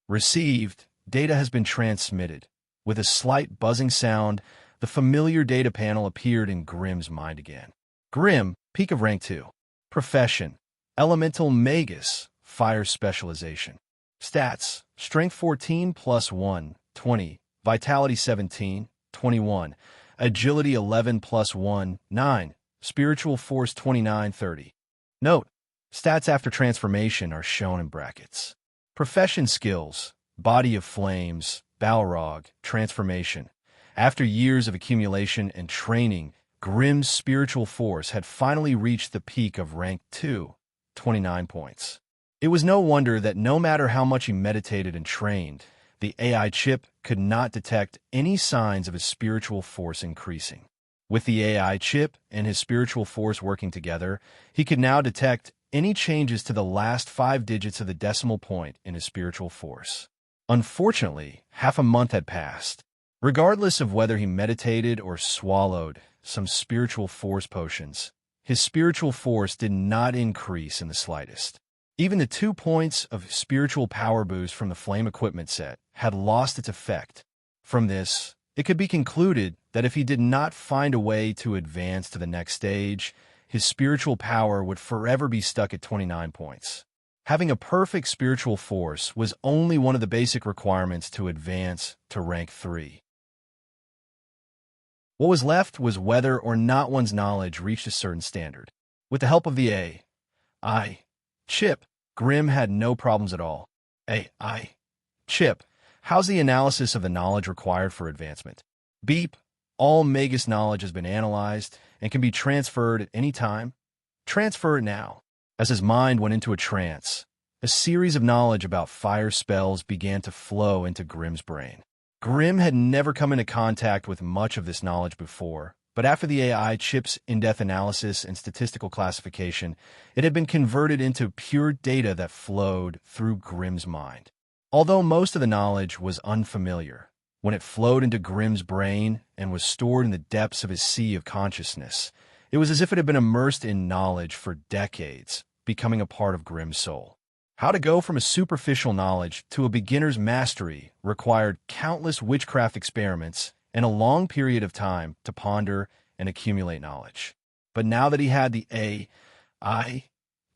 Received, data has been transmitted. With a slight buzzing sound, the familiar data panel appeared in Grim's mind again. Grim, peak of rank 2. Profession, Elemental Magus, Fire Specialization. Stats, Strength 14 plus 1, 20. Vitality 17, 21. Agility 11 plus 1, 9. Spiritual Force 29, 30. Note, stats after transformation are shown in brackets. Profession skills, Body of Flames, Balrog, Transformation. After years of accumulation and training, Grim's spiritual force had finally reached the peak of rank 2, 29 points. It was no wonder that no matter how much he meditated and trained, the AI chip could not detect any signs of his spiritual force increasing. With the AI chip and his spiritual force working together, he could now detect any changes to the last 5 digits of the decimal point in his spiritual force. Unfortunately, half a month had passed. Regardless of whether he meditated or swallowed some spiritual force potions, his spiritual force did not increase in the slightest. Even the 2 points of spiritual power boost from the flame equipment set had lost its effect. From this, it could be concluded that if he did not find a way to advance to the next stage, his spiritual power would forever be stuck at 29 points. Having a perfect spiritual force was only one of the basic requirements to advance to rank 3. What was left was whether or not one's knowledge reached a certain standard. With the help of the AI chip, Grimm had no problems at all. AI chip, how's the analysis of the knowledge required for advancement? Beep, all Magus knowledge has been analyzed and can be transferred at any time. Transfer it now. As his mind went into a trance, a series of knowledge about fire spells began to flow into Grimm's brain. Grimm had never come into contact with much of this knowledge before, but after the AI chip's in-depth analysis and statistical classification, it had been converted into pure data that flowed through Grimm's mind. Although most of the knowledge was unfamiliar, when it flowed into Grimm's brain and was stored in the depths of his sea of consciousness, it was as if it had been immersed in knowledge for decades, becoming a part of Grimm's soul. How to go from a superficial knowledge to a beginner's mastery required countless witchcraft experiments and a long period of time to ponder and accumulate knowledge. But now that he had the AI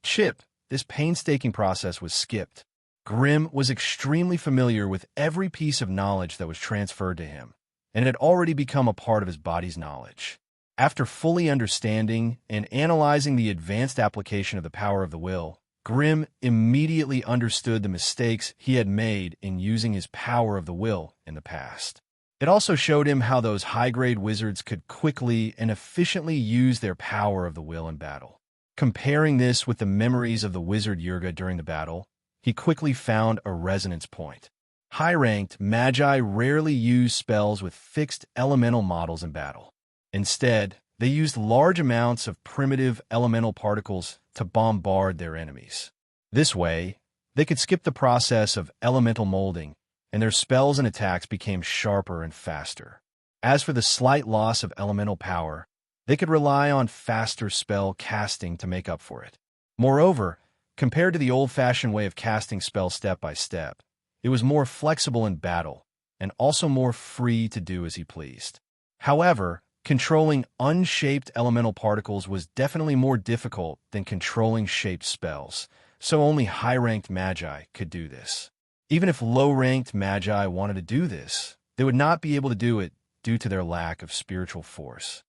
chip, this painstaking process was skipped. Grimm was extremely familiar with every piece of knowledge that was transferred to him, and it had already become a part of his body's knowledge. After fully understanding and analyzing the advanced application of the power of the will, Grimm immediately understood the mistakes he had made in using his power of the will in the past. It also showed him how those high-grade wizards could quickly and efficiently use their power of the will in battle. Comparing this with the memories of the wizard Yurga during the battle, he quickly found a resonance point. High-ranked magi rarely use spells with fixed elemental models in battle. Instead, they used large amounts of primitive elemental particles to bombard their enemies. This way, they could skip the process of elemental molding, and their spells and attacks became sharper and faster. As for the slight loss of elemental power, they could rely on faster spell casting to make up for it. Moreover, compared to the old-fashioned way of casting spells step by step, it was more flexible in battle, and also more free to do as he pleased. However, controlling unshaped elemental particles was definitely more difficult than controlling shaped spells, so only high-ranked magi could do this. Even if low-ranked magi wanted to do this, they would not be able to do it due to their lack of spiritual force.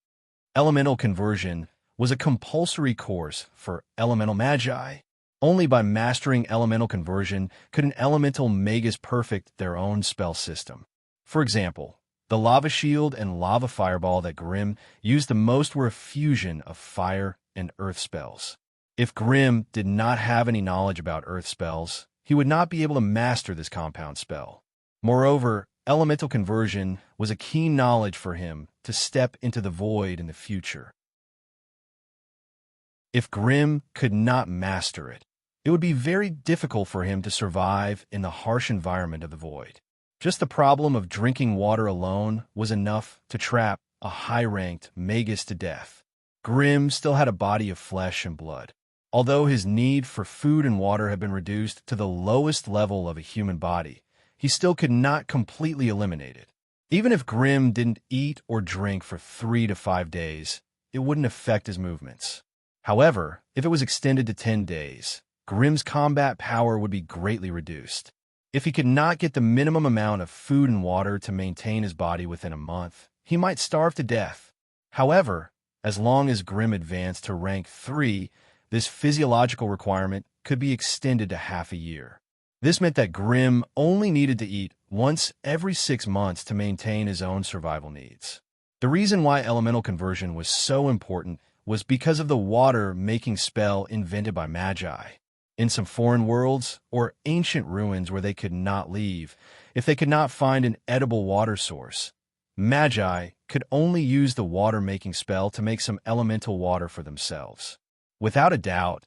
Elemental conversion was a compulsory course for elemental magi. Only by mastering elemental conversion could an elemental magus perfect their own spell system. For example, the lava shield and lava fireball that Grimm used the most were a fusion of fire and earth spells. If Grimm did not have any knowledge about earth spells, he would not be able to master this compound spell. Moreover, elemental conversion was a keen knowledge for him to step into the void in the future. If Grimm could not master it, it would be very difficult for him to survive in the harsh environment of the void. Just the problem of drinking water alone was enough to trap a high-ranked magus to death. Grimm still had a body of flesh and blood. Although his need for food and water had been reduced to the lowest level of a human body, he still could not completely eliminate it. Even if Grimm didn't eat or drink for 3 to 5 days, it wouldn't affect his movements. However, if it was extended to 10 days, Grimm's combat power would be greatly reduced. If he could not get the minimum amount of food and water to maintain his body within a month, he might starve to death. However, as long as Grimm advanced to rank 3, this physiological requirement could be extended to half a year. This meant that Grimm only needed to eat once every 6 months to maintain his own survival needs. The reason why elemental conversion was so important was because of the water-making spell invented by Magi. In some foreign worlds or ancient ruins where they could not leave, if they could not find an edible water source, Magi could only use the water-making spell to make some elemental water for themselves. Without a doubt,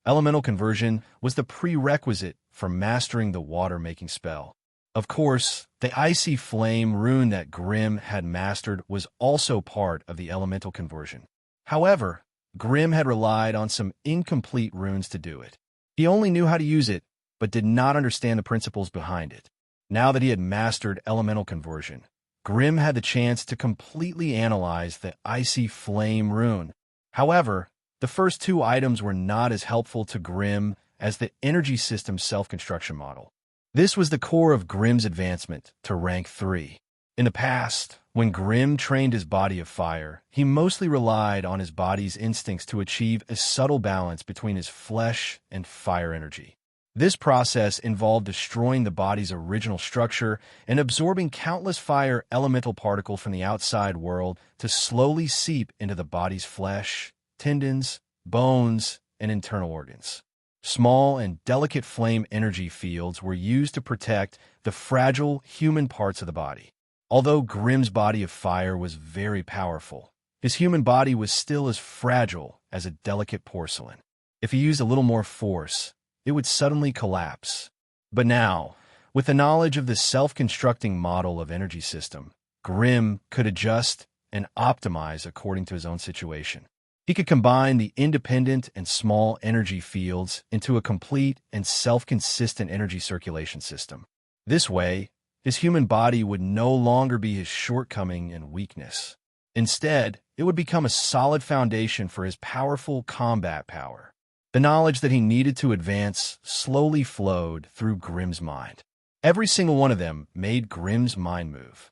elemental conversion was the prerequisite for mastering the water-making spell. Of course, the icy flame rune that Grimm had mastered was also part of the elemental conversion. However, Grimm had relied on some incomplete runes to do it. He only knew how to use it, but did not understand the principles behind it. Now that he had mastered elemental conversion, Grimm had the chance to completely analyze the icy flame rune. However, the first two items were not as helpful to Grimm as the energy system self-construction model. This was the core of Grimm's advancement to rank 3. In the past, when Grimm trained his body of fire, he mostly relied on his body's instincts to achieve a subtle balance between his flesh and fire energy. This process involved destroying the body's original structure and absorbing countless fire elemental particles from the outside world to slowly seep into the body's flesh, tendons, bones, and internal organs. Small and delicate flame energy fields were used to protect the fragile human parts of the body. Although Grimm's body of fire was very powerful, his human body was still as fragile as a delicate porcelain. If he used a little more force, it would suddenly collapse. But now, with the knowledge of the self-constructing model of energy system, Grimm could adjust and optimize according to his own situation. He could combine the independent and small energy fields into a complete and self-consistent energy circulation system. This way, his human body would no longer be his shortcoming and weakness. Instead, it would become a solid foundation for his powerful combat power. The knowledge that he needed to advance slowly flowed through Grimm's mind. Every single one of them made Grimm's mind move.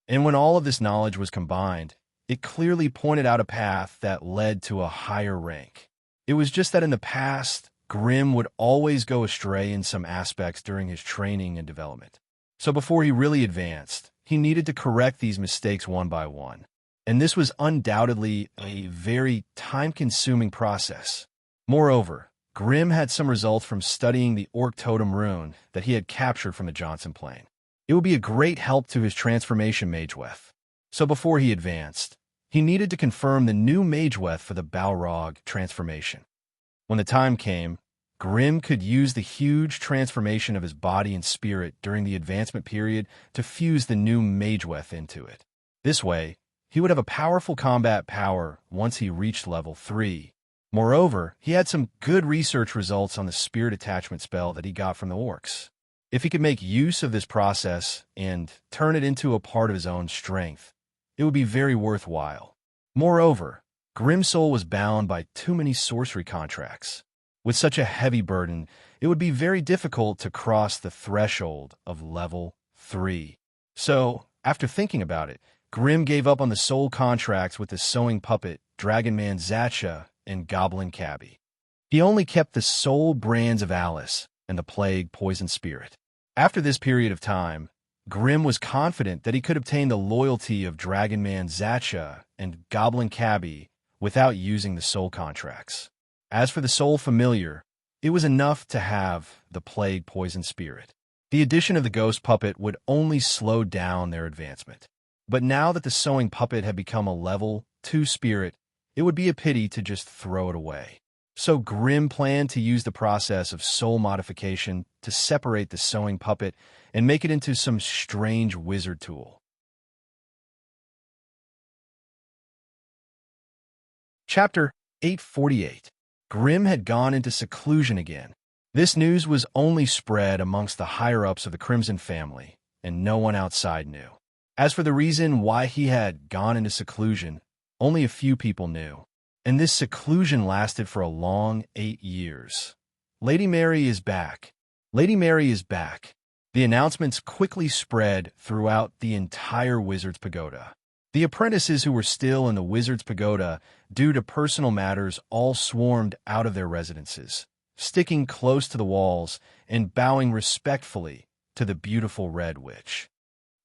And when all of this knowledge was combined, it clearly pointed out a path that led to a higher rank. It was just that in the past, Grimm would always go astray in some aspects during his training and development. So before he really advanced, he needed to correct these mistakes one by one. And this was undoubtedly a very time-consuming process. Moreover, Grimm had some results from studying the Orc Totem rune that he had captured from the Johnson Plain. It would be a great help to his transformation Mageweth. So before he advanced, he needed to confirm the new Mageweth for the Balrog transformation. When the time came, Grimm could use the huge transformation of his body and spirit during the advancement period to fuse the new Mageweth into it. This way, he would have a powerful combat power once he reached level 3. Moreover, he had some good research results on the spirit attachment spell that he got from the orcs. If he could make use of this process and turn it into a part of his own strength, it would be very worthwhile. Moreover, Grimm's soul was bound by too many sorcery contracts. With such a heavy burden, it would be very difficult to cross the threshold of level 3. So, after thinking about it, Grimm gave up on the soul contracts with the sewing puppet, Dragon Man Zacha, and Goblin Cabby. He only kept the soul brands of Alice and the plague poison spirit. After this period of time, Grimm was confident that he could obtain the loyalty of Dragon Man Zacha and Goblin Cabby without using the soul contracts. As for the soul familiar, it was enough to have the plague poison spirit. The addition of the ghost puppet would only slow down their advancement. But now that the sewing puppet had become a level 2 spirit, it would be a pity to just throw it away. So Grimm planned to use the process of soul modification to separate the sewing puppet and make it into some strange wizard tool. Chapter 848. Grimm had gone into seclusion again. This news was only spread amongst the higher-ups of the Crimson family, and no one outside knew. As for the reason why he had gone into seclusion, only a few people knew. And this seclusion lasted for a long 8 years. Lady Mary is back. Lady Mary is back. The announcements quickly spread throughout the entire Wizard's Pagoda. The apprentices who were still in the Wizard's Pagoda, due to personal matters, all swarmed out of their residences, sticking close to the walls and bowing respectfully to the beautiful Red Witch.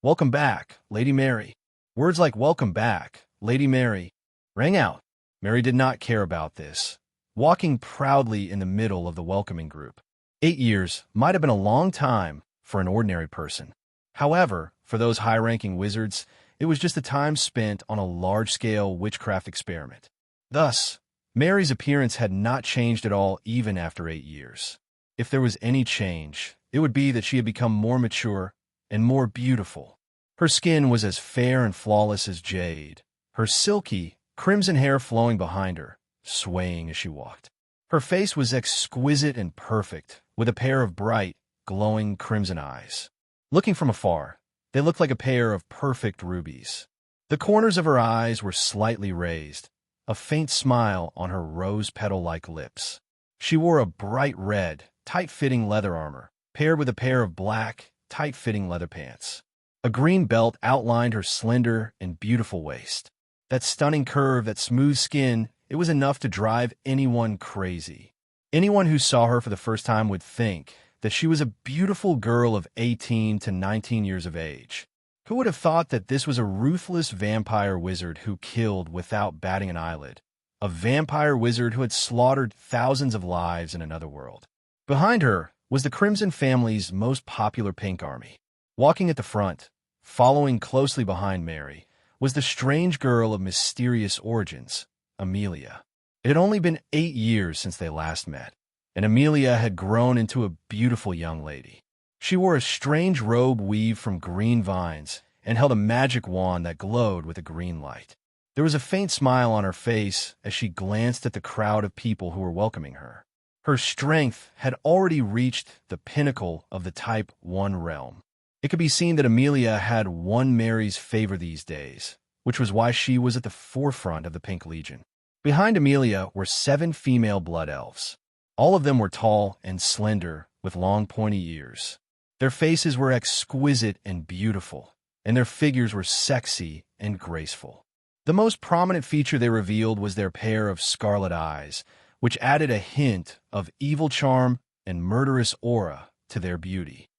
"Welcome back, Lady Mary." Words like "welcome back, Lady Mary" rang out. Mary did not care about this, walking proudly in the middle of the welcoming group. 8 years might have been a long time for an ordinary person. However, for those high-ranking wizards, it was just a time spent on a large-scale witchcraft experiment. Thus, Mary's appearance had not changed at all even after 8 years. If there was any change, it would be that she had become more mature and more beautiful. Her skin was as fair and flawless as jade, her silky, crimson hair flowing behind her, swaying as she walked. Her face was exquisite and perfect, with a pair of bright, glowing crimson eyes. Looking from afar, they looked like a pair of perfect rubies. The corners of her eyes were slightly raised, a faint smile on her rose petal-like lips. She wore a bright red, tight-fitting leather armor, paired with a pair of black, tight-fitting leather pants. A green belt outlined her slender and beautiful waist. That stunning curve, that smooth skin, it was enough to drive anyone crazy. Anyone who saw her for the first time would think that she was a beautiful girl of 18 to 19 years of age. Who would have thought that this was a ruthless vampire wizard who killed without batting an eyelid? A vampire wizard who had slaughtered thousands of lives in another world. Behind her was the Crimson family's most popular pink army. Walking at the front, following closely behind Mary, was the strange girl of mysterious origins, Amelia. It had only been 8 years since they last met, and Amelia had grown into a beautiful young lady. She wore a strange robe weaved from green vines and held a magic wand that glowed with a green light. There was a faint smile on her face as she glanced at the crowd of people who were welcoming her. Her strength had already reached the pinnacle of the Type 1 realm. It could be seen that Amelia had won Mary's favor these days, which was why she was at the forefront of the Pink Legion. Behind Amelia were 7 female blood elves. All of them were tall and slender, with long pointy ears. Their faces were exquisite and beautiful, and their figures were sexy and graceful. The most prominent feature they revealed was their pair of scarlet eyes, which added a hint of evil charm and murderous aura to their beauty.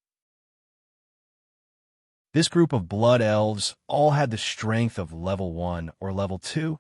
This group of blood elves all had the strength of level 1 or level 2,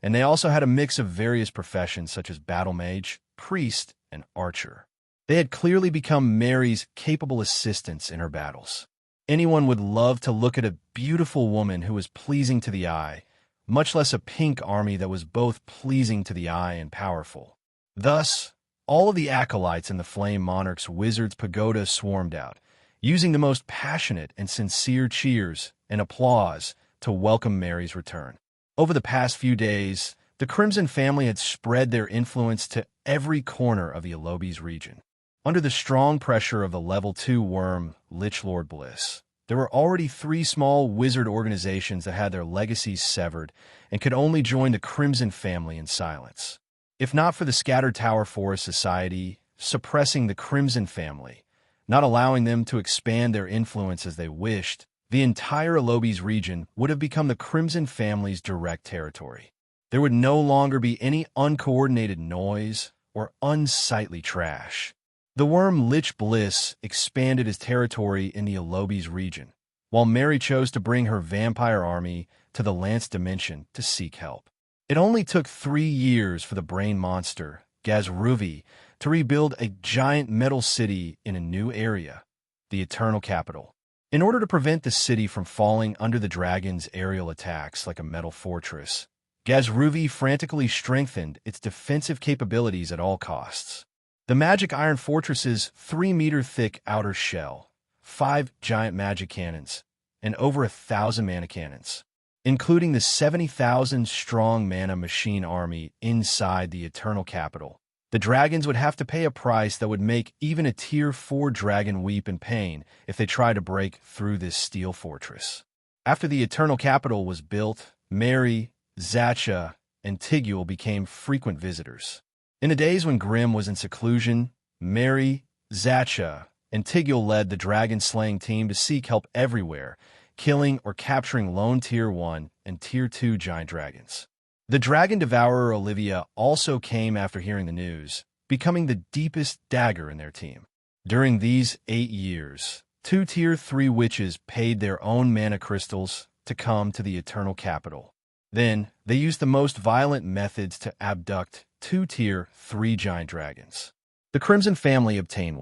and they also had a mix of various professions such as battle mage, priest, and archer. They had clearly become Mary's capable assistants in her battles. Anyone would love to look at a beautiful woman who was pleasing to the eye, much less a pink army that was both pleasing to the eye and powerful. Thus, all of the acolytes in the Flame Monarch's Wizard's Pagoda swarmed out, using the most passionate and sincere cheers and applause to welcome Mary's return. Over the past few days, the Crimson family had spread their influence to every corner of the Alobis region. Under the strong pressure of the Level 2 worm, Lich Lord Bliss, there were already 3 small wizard organizations that had their legacies severed and could only join the Crimson family in silence. If not for the Scattered Tower Forest Society suppressing the Crimson family, not allowing them to expand their influence as they wished, the entire Alobis region would have become the Crimson family's direct territory. There would no longer be any uncoordinated noise or unsightly trash. The worm Lich Bliss expanded his territory in the Alobis region, while Mary chose to bring her vampire army to the Lance Dimension to seek help. It only took 3 years for the brain monster, Gazruvi, to rebuild a giant metal city in a new area, the Eternal Capital. In order to prevent the city from falling under the dragon's aerial attacks like a metal fortress, Gazruvi frantically strengthened its defensive capabilities at all costs. The magic iron fortress's 3-meter-thick outer shell, 5 giant magic cannons, and over 1,000 mana cannons, including the 70,000-strong mana machine army inside the Eternal Capital. The dragons would have to pay a price that would make even a Tier 4 dragon weep in pain if they tried to break through this steel fortress. After the Eternal Capital was built, Mary, Zacha, and Tigul became frequent visitors. In the days when Grimm was in seclusion, Mary, Zacha, and Tigul led the dragon-slaying team to seek help everywhere, killing or capturing lone Tier 1 and Tier 2 giant dragons. The Dragon Devourer Olivia also came after hearing the news, becoming the deepest dagger in their team. During these 8 years, 2 Tier 3 witches paid their own mana crystals to come to the Eternal Capital. Then, they used the most violent methods to abduct 2 Tier 3 giant dragons. The Crimson family obtained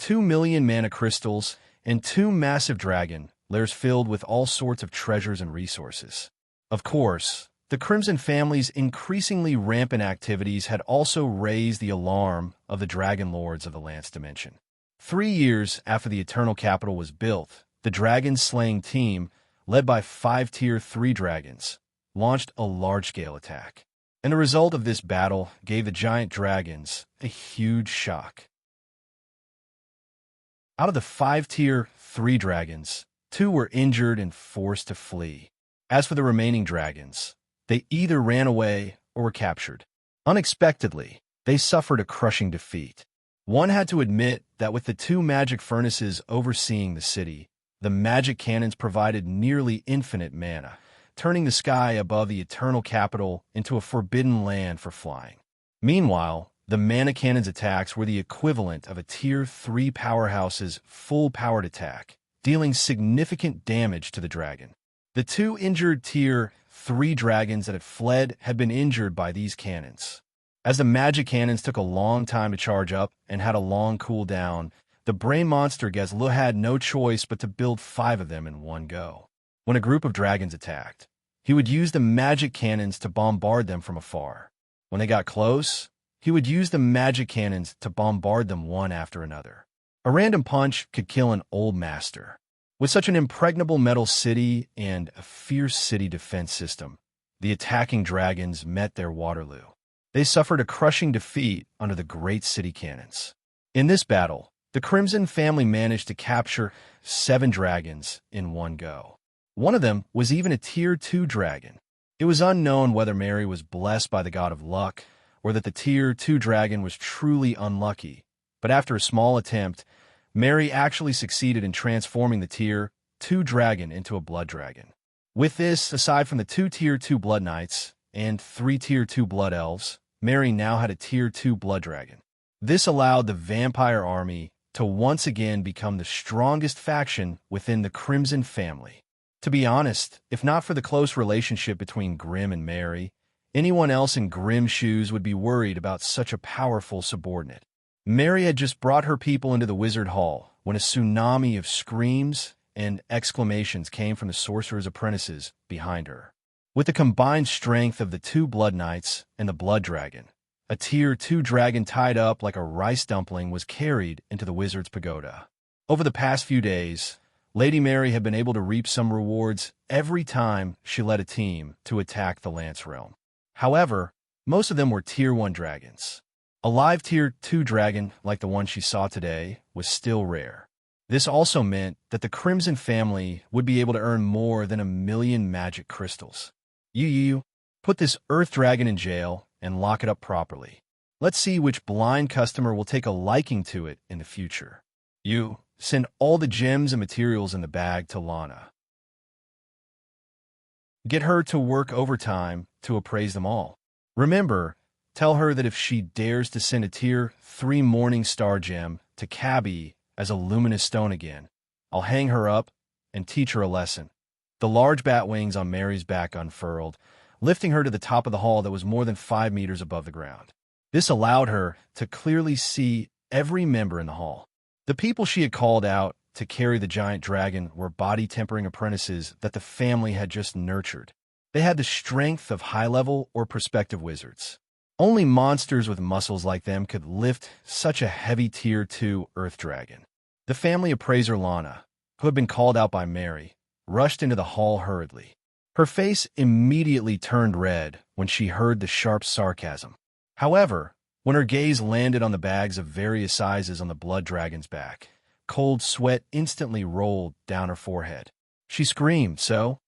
2 million mana crystals and 2 massive dragon lairs filled with all sorts of treasures and resources. Of course, the Crimson family's increasingly rampant activities had also raised the alarm of the Dragon Lords of the Lance Dimension. 3 years after the Eternal Capital was built, the dragon-slaying team, led by 5 Tier 3 dragons, launched a large-scale attack. And the result of this battle gave the giant dragons a huge shock. Out of the 5 tier 3 dragons, 2 were injured and forced to flee. As for the remaining dragons, they either ran away or were captured. Unexpectedly, they suffered a crushing defeat. One had to admit that with the 2 magic furnaces overseeing the city, the magic cannons provided nearly infinite mana, turning the sky above the eternal capital into a forbidden land for flying. Meanwhile, the mana cannon's attacks were the equivalent of a Tier 3 powerhouse's full-powered attack, dealing significant damage to the dragon. The 2 injured Tier 3 dragons that had fled had been injured by these cannons. As the magic cannons took a long time to charge up and had a long cooldown, the brain monster Gazlu had no choice but to build 5 of them in one go. When a group of dragons attacked, he would use the magic cannons to bombard them from afar. When they got close, he would use the magic cannons to bombard them one after another. A random punch could kill an old master. With such an impregnable metal city and a fierce city defense system, the attacking dragons met their Waterloo. They suffered a crushing defeat under the great city cannons. In this battle, the Crimson family managed to capture 7 dragons in one go. One of them was even a Tier 2 dragon. It was unknown whether Mary was blessed by the god of luck or that the Tier 2 dragon was truly unlucky, but after a small attempt, Mary actually succeeded in transforming the Tier 2 dragon into a blood dragon. With this, aside from the 2 Tier 2 blood knights and 3 Tier 2 blood elves, Mary now had a Tier 2 blood dragon. This allowed the vampire army to once again become the strongest faction within the Crimson family. To be honest, if not for the close relationship between Grimm and Mary, anyone else in Grimm's shoes would be worried about such a powerful subordinate. Mary had just brought her people into the wizard hall when a tsunami of screams and exclamations came from the sorcerer's apprentices behind her. With the combined strength of the 2 blood knights and the blood dragon, a Tier 2 dragon tied up like a rice dumpling was carried into the wizard's pagoda. Over the past few days, Lady Mary had been able to reap some rewards every time she led a team to attack the Lance Realm. However, most of them were Tier 1 dragons. A live Tier 2 dragon, like the one she saw today, was still rare. This also meant that the Crimson family would be able to earn more than 1,000,000 magic crystals. You put this Earth dragon in jail and lock it up properly. Let's see which blind customer will take a liking to it in the future. You send all the gems and materials in the bag to Lana. Get her to work overtime to appraise them all. Remember, tell her that if she dares to send a Tier 3 Morning Star gem to Cabby as a luminous stone again, I'll hang her up and teach her a lesson. The large bat wings on Mary's back unfurled, lifting her to the top of the hall that was more than 5 meters above the ground. This allowed her to clearly see every member in the hall. The people she had called out to carry the giant dragon were body-tempering apprentices that the family had just nurtured. They had the strength of high-level or prospective wizards. Only monsters with muscles like them could lift such a heavy Tier 2 Earth dragon. The family appraiser Lana, who had been called out by Mary, rushed into the hall hurriedly. Her face immediately turned red when she heard the sharp sarcasm. However, when her gaze landed on the bags of various sizes on the blood dragon's back, cold sweat instantly rolled down her forehead. She screamed, So,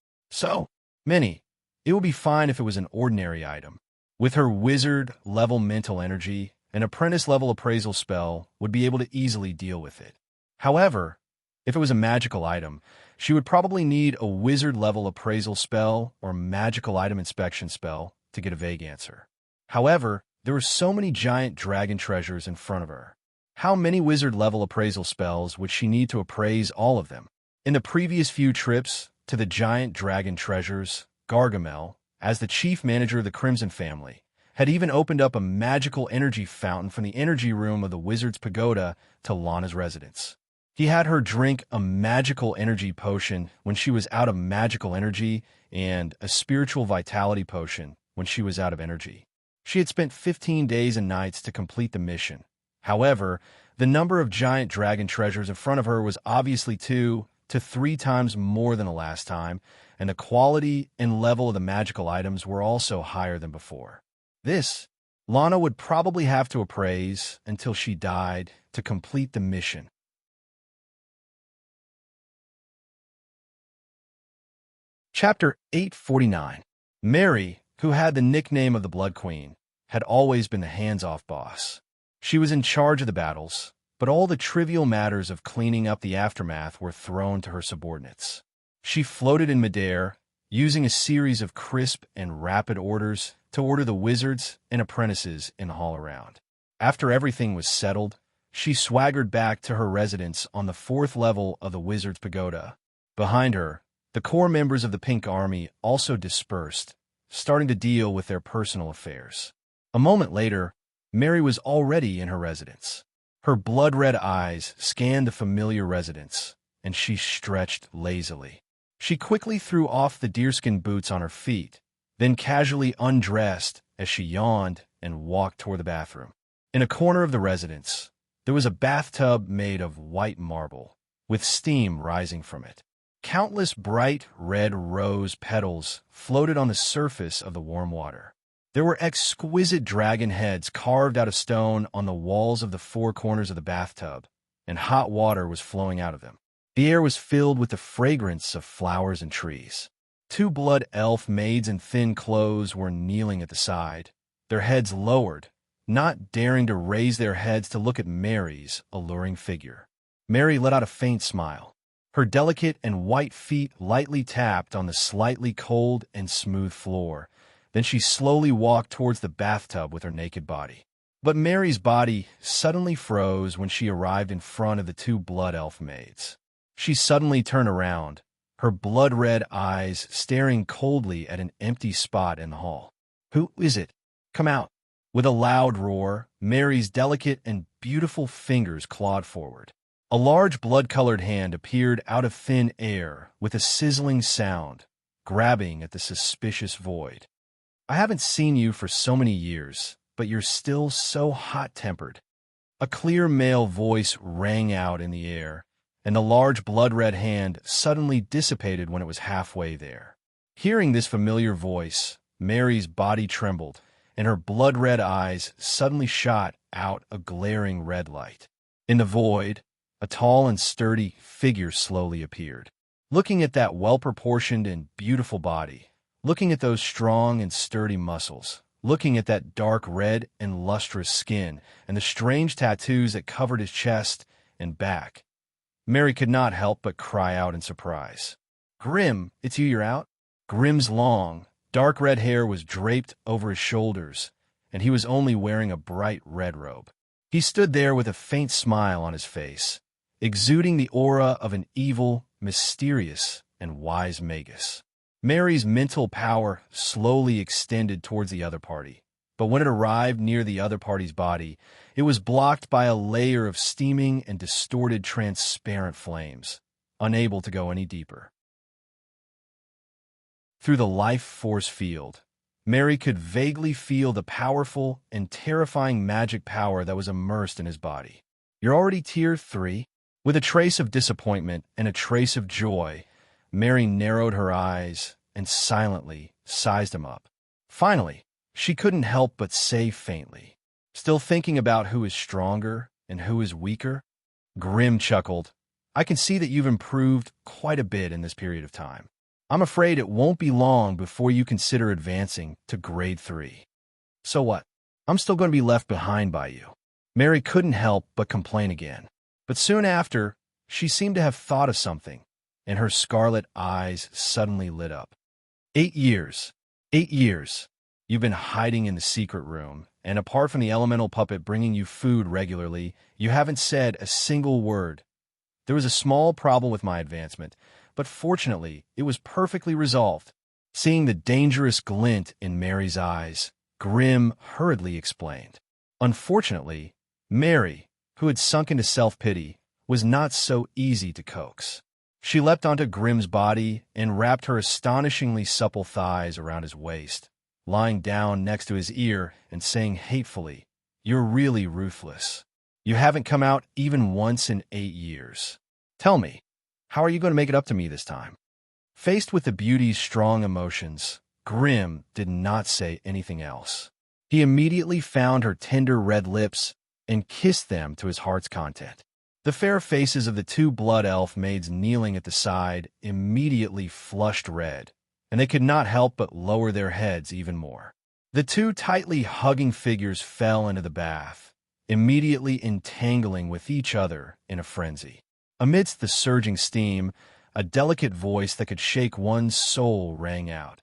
Minnie, it would be fine if it was an ordinary item. With her wizard-level mental energy, an apprentice-level appraisal spell would be able to easily deal with it. However, if it was a magical item, she would probably need a wizard-level appraisal spell or magical item inspection spell to get a vague answer. However, there were so many giant dragon treasures in front of her. How many wizard-level appraisal spells would she need to appraise all of them? In the previous few trips to the giant dragon treasures, Gargamel, as the chief manager of the Crimson family, had even opened up a magical energy fountain from the energy room of the wizard's pagoda to Lana's residence. He had her drink a magical energy potion when she was out of magical energy and a spiritual vitality potion when she was out of energy. She had spent 15 days and nights to complete the mission. However, the number of giant dragon treasures in front of her was obviously 2 to 3 times more than the last time, and the quality and level of the magical items were also higher than before. This, Lana would probably have to appraise until she died to complete the mission. Chapter 849. Mary, who had the nickname of the Blood Queen, had always been the hands-off boss. She was in charge of the battles, but all the trivial matters of cleaning up the aftermath were thrown to her subordinates. She floated in midair, using a series of crisp and rapid orders to order the wizards and apprentices in the hall around. After everything was settled, she swaggered back to her residence on the 4th level of the Wizard's Pagoda. Behind her, the core members of the Pink Army also dispersed, starting to deal with their personal affairs. A moment later, Mary was already in her residence. Her blood-red eyes scanned the familiar residence, and she stretched lazily. She quickly threw off the deerskin boots on her feet, then casually undressed as she yawned and walked toward the bathroom. In a corner of the residence, there was a bathtub made of white marble, with steam rising from it. Countless bright red rose petals floated on the surface of the warm water. There were exquisite dragon heads carved out of stone on the walls of the 4 corners of the bathtub, and hot water was flowing out of them. The air was filled with the fragrance of flowers and trees. 2 blood elf maids in thin clothes were kneeling at the side, their heads lowered, not daring to raise their heads to look at Mary's alluring figure. Mary let out a faint smile. Her delicate and white feet lightly tapped on the slightly cold and smooth floor. Then she slowly walked towards the bathtub with her naked body. But Mary's body suddenly froze when she arrived in front of the 2 blood elf maids. She suddenly turned around, her blood-red eyes staring coldly at an empty spot in the hall. "Who is it? Come out!" With a loud roar, Mary's delicate and beautiful fingers clawed forward. A large blood-colored hand appeared out of thin air with a sizzling sound, grabbing at the suspicious void. "I haven't seen you for so many years, but you're still so hot-tempered." A clear male voice rang out in the air, and the large blood-red hand suddenly dissipated when it was halfway there. Hearing this familiar voice, Mary's body trembled, and her blood-red eyes suddenly shot out a glaring red light. In the void, a tall and sturdy figure slowly appeared. Looking at that well-proportioned and beautiful body, looking at those strong and sturdy muscles, looking at that dark red and lustrous skin, and the strange tattoos that covered his chest and back, Mary could not help but cry out in surprise. "Grim, it's you're out?" Grim's long, dark red hair was draped over his shoulders, and he was only wearing a bright red robe. He stood there with a faint smile on his face, exuding the aura of an evil, mysterious, and wise magus. Mary's mental power slowly extended towards the other party, but when it arrived near the other party's body, it was blocked by a layer of steaming and distorted transparent flames, unable to go any deeper. Through the life force field, Mary could vaguely feel the powerful and terrifying magic power that was immersed in his body. "You're already tier 3? With a trace of disappointment and a trace of joy, Mary narrowed her eyes and silently sized him up. Finally, she couldn't help but say faintly, "Still thinking about who is stronger and who is weaker?" Grim chuckled. "I can see that you've improved quite a bit in this period of time. I'm afraid it won't be long before you consider advancing to grade 3. So what? I'm still going to be left behind by you." Mary couldn't help but complain again. But soon after, she seemed to have thought of something, and her scarlet eyes suddenly lit up. 8 years. 8 years. You've been hiding in the secret room, and apart from the elemental puppet bringing you food regularly, you haven't said a single word. There was a small problem with my advancement, but fortunately, it was perfectly resolved. Seeing the dangerous glint in Mary's eyes, Grim hurriedly explained. Unfortunately, Mary, who had sunk into self-pity, was not so easy to coax. She leapt onto Grim's body and wrapped her astonishingly supple thighs around his waist, lying down next to his ear and saying hatefully, "You're really ruthless. You haven't come out even once in 8 years. Tell me, how are you going to make it up to me this time?" Faced with the beauty's strong emotions, Grim did not say anything else. He immediately found her tender red lips and kissed them to his heart's content. The fair faces of the two blood elf maids kneeling at the side immediately flushed red, and they could not help but lower their heads even more. The two tightly hugging figures fell into the bath, immediately entangling with each other in a frenzy. Amidst the surging steam, a delicate voice that could shake one's soul rang out.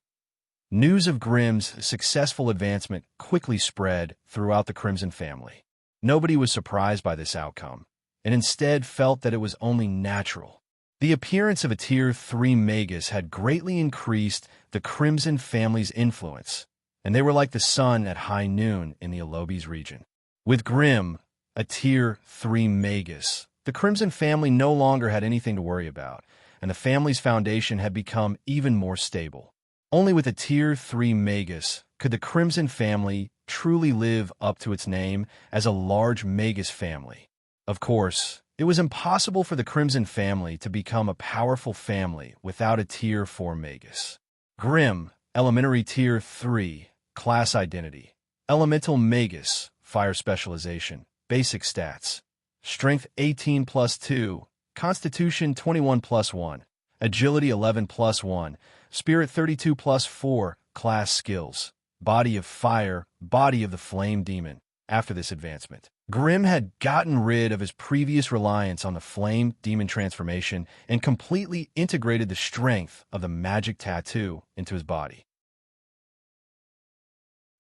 News of Grimm's successful advancement quickly spread throughout the Crimson family. Nobody was surprised by this outcome, and instead felt that it was only natural. The appearance of a Tier 3 Magus had greatly increased the Crimson family's influence, and they were like the sun at high noon in the Alobes region. With Grimm, a Tier 3 Magus, the Crimson family no longer had anything to worry about, and the family's foundation had become even more stable. Only with a Tier 3 Magus could the Crimson family truly live up to its name as a large Magus family. Of course, it was impossible for the Crimson family to become a powerful family without a Tier 4 Magus. Grimm, Elementary Tier 3, Class Identity. Elemental Magus, Fire Specialization, Basic Stats. Strength 18 plus 2, Constitution 21 plus 1, Agility 11 plus 1, Spirit 32 plus 4, Class Skills. Body of Fire, Body of the Flame Demon. After this advancement, Grimm had gotten rid of his previous reliance on the Flame Demon transformation and completely integrated the strength of the magic tattoo into his body.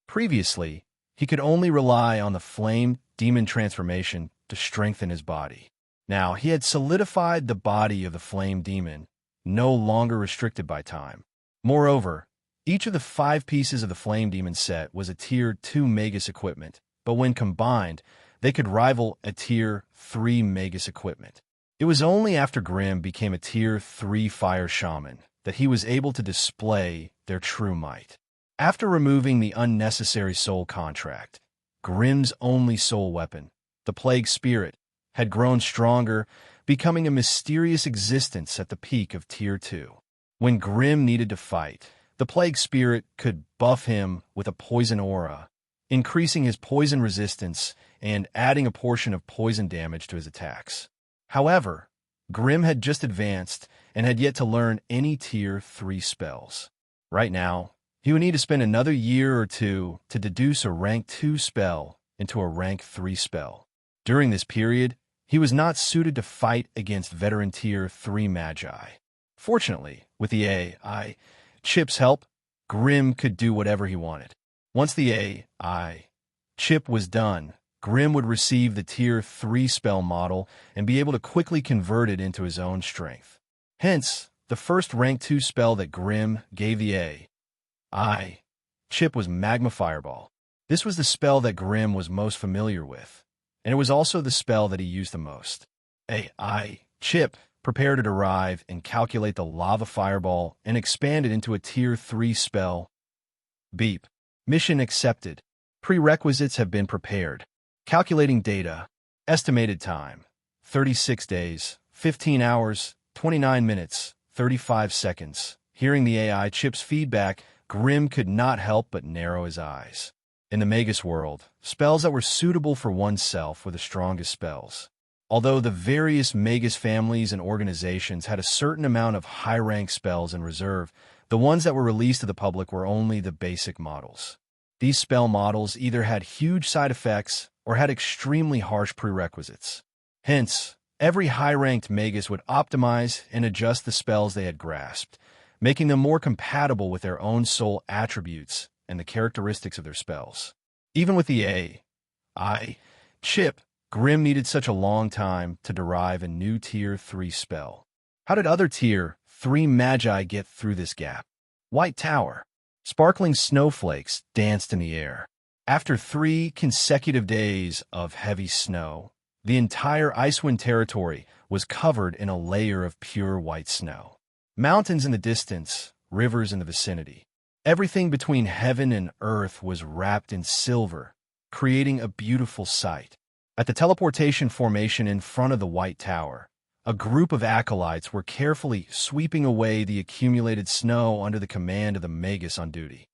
Previously, he could only rely on the Flame Demon transformation to strengthen his body. Now, he had solidified the body of the Flame Demon, no longer restricted by time. Moreover, each of the 5 pieces of the Flame Demon set was a Tier 2 Magus equipment, but when combined, they could rival a Tier 3 Magus equipment. It was only after Grimm became a Tier 3 Fire Shaman that he was able to display their true might. After removing the unnecessary soul contract, Grimm's only soul weapon, the Plague Spirit, had grown stronger, becoming a mysterious existence at the peak of Tier 2. When Grimm needed to fight, the Plague Spirit could buff him with a poison aura, increasing his poison resistance and adding a portion of poison damage to his attacks. However, Grimm had just advanced and had yet to learn any Tier 3 spells. Right now, he would need to spend another year or two to deduce a Rank 2 spell into a Rank 3 spell. During this period, he was not suited to fight against veteran Tier 3 Magi. Fortunately, with the AI chip's help, Grimm could do whatever he wanted. Once the AI chip was done, Grimm would receive the Tier 3 spell model and be able to quickly convert it into his own strength. Hence, the first Rank 2 spell that Grimm gave the AI chip was Magma Fireball. This was the spell that Grimm was most familiar with, and it was also the spell that he used the most. AI chip prepared to derive and calculate the Lava Fireball and expand it into a Tier 3 spell. Beep. Mission accepted. Prerequisites have been prepared. Calculating data. Estimated time: 36 days, 15 hours, 29 minutes, 35 seconds. Hearing the AI chip's feedback, Grimm could not help but narrow his eyes. In the Magus world, spells that were suitable for oneself were the strongest spells. Although the various Magus families and organizations had a certain amount of high-rank spells in reserve, the ones that were released to the public were only the basic models. These spell models either had huge side effects or had extremely harsh prerequisites. Hence, every high-ranked Magus would optimize and adjust the spells they had grasped, making them more compatible with their own soul attributes and the characteristics of their spells. Even with the AI chip, Grimm needed such a long time to derive a new Tier 3 spell. How did other Tier 3 Magi get through this gap? White Tower. Sparkling snowflakes danced in the air. After 3 consecutive days of heavy snow, the entire Icewind territory was covered in a layer of pure white snow. Mountains in the distance, rivers in the vicinity. Everything between heaven and earth was wrapped in silver, creating a beautiful sight. At the teleportation formation in front of the White Tower, a group of acolytes were carefully sweeping away the accumulated snow under the command of the Magus on duty.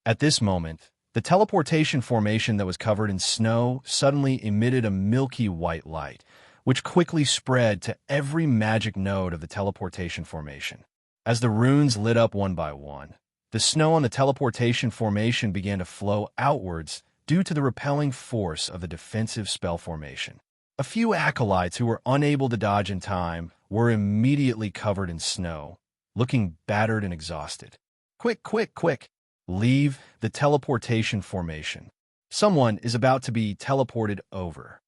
At this moment, the teleportation formation that was covered in snow suddenly emitted a milky white light, which quickly spread to every magic node of the teleportation formation. As the runes lit up one by one, the snow on the teleportation formation began to flow outwards due to the repelling force of the defensive spell formation. A few acolytes who were unable to dodge in time were immediately covered in snow, looking battered and exhausted. Quick, quick, quick! Leave the teleportation formation. Someone is about to be teleported over.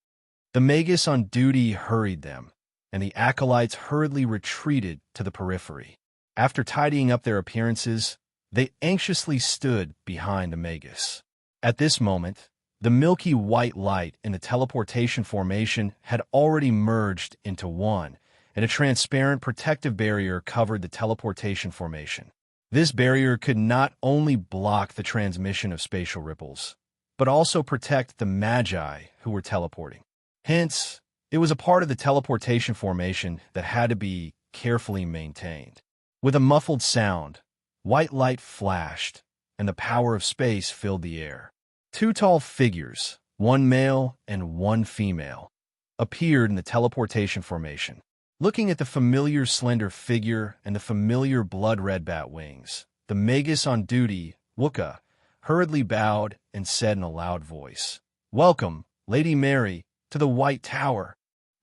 The magus on duty hurried them, and the acolytes hurriedly retreated to the periphery. After tidying up their appearances, they anxiously stood behind the magus. At this moment, the milky white light in the teleportation formation had already merged into one, and a transparent protective barrier covered the teleportation formation. This barrier could not only block the transmission of spatial ripples, but also protect the magi who were teleporting. Hence, it was a part of the teleportation formation that had to be carefully maintained. With a muffled sound, white light flashed, and the power of space filled the air. Two tall figures, one male and one female, appeared in the teleportation formation. Looking at the familiar slender figure and the familiar blood-red bat wings, the magus on duty, Wooka, hurriedly bowed and said in a loud voice, "Welcome, Lady Mary, to the White Tower."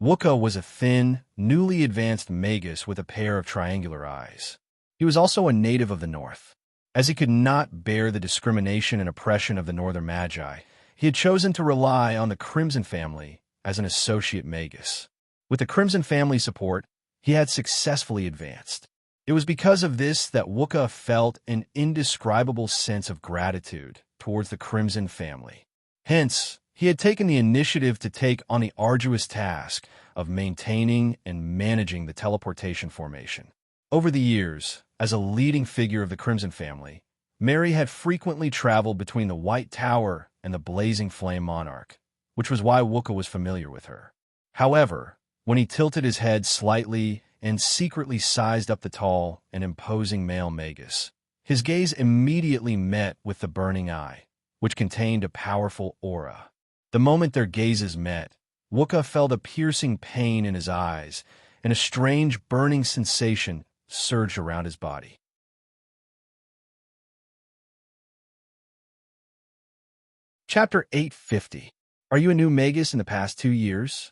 Wooka was a thin, newly advanced magus with a pair of triangular eyes. He was also a native of the north. As he could not bear the discrimination and oppression of the northern magi, he had chosen to rely on the Crimson family as an associate magus. With the Crimson family support, he had successfully advanced. It was because of this that Wooka felt an indescribable sense of gratitude towards the Crimson family. Hence, he had taken the initiative to take on the arduous task of maintaining and managing the teleportation formation. Over the years, as a leading figure of the Crimson family, Mary had frequently traveled between the White Tower and the Blazing Flame Monarch, which was why Wooka was familiar with her. However, when he tilted his head slightly and secretly sized up the tall and imposing male magus, his gaze immediately met with the burning eye, which contained a powerful aura. The moment their gazes met, Wooka felt a piercing pain in his eyes, and a strange burning sensation surged around his body. Chapter 850. Are you a new magus in the past 2 years?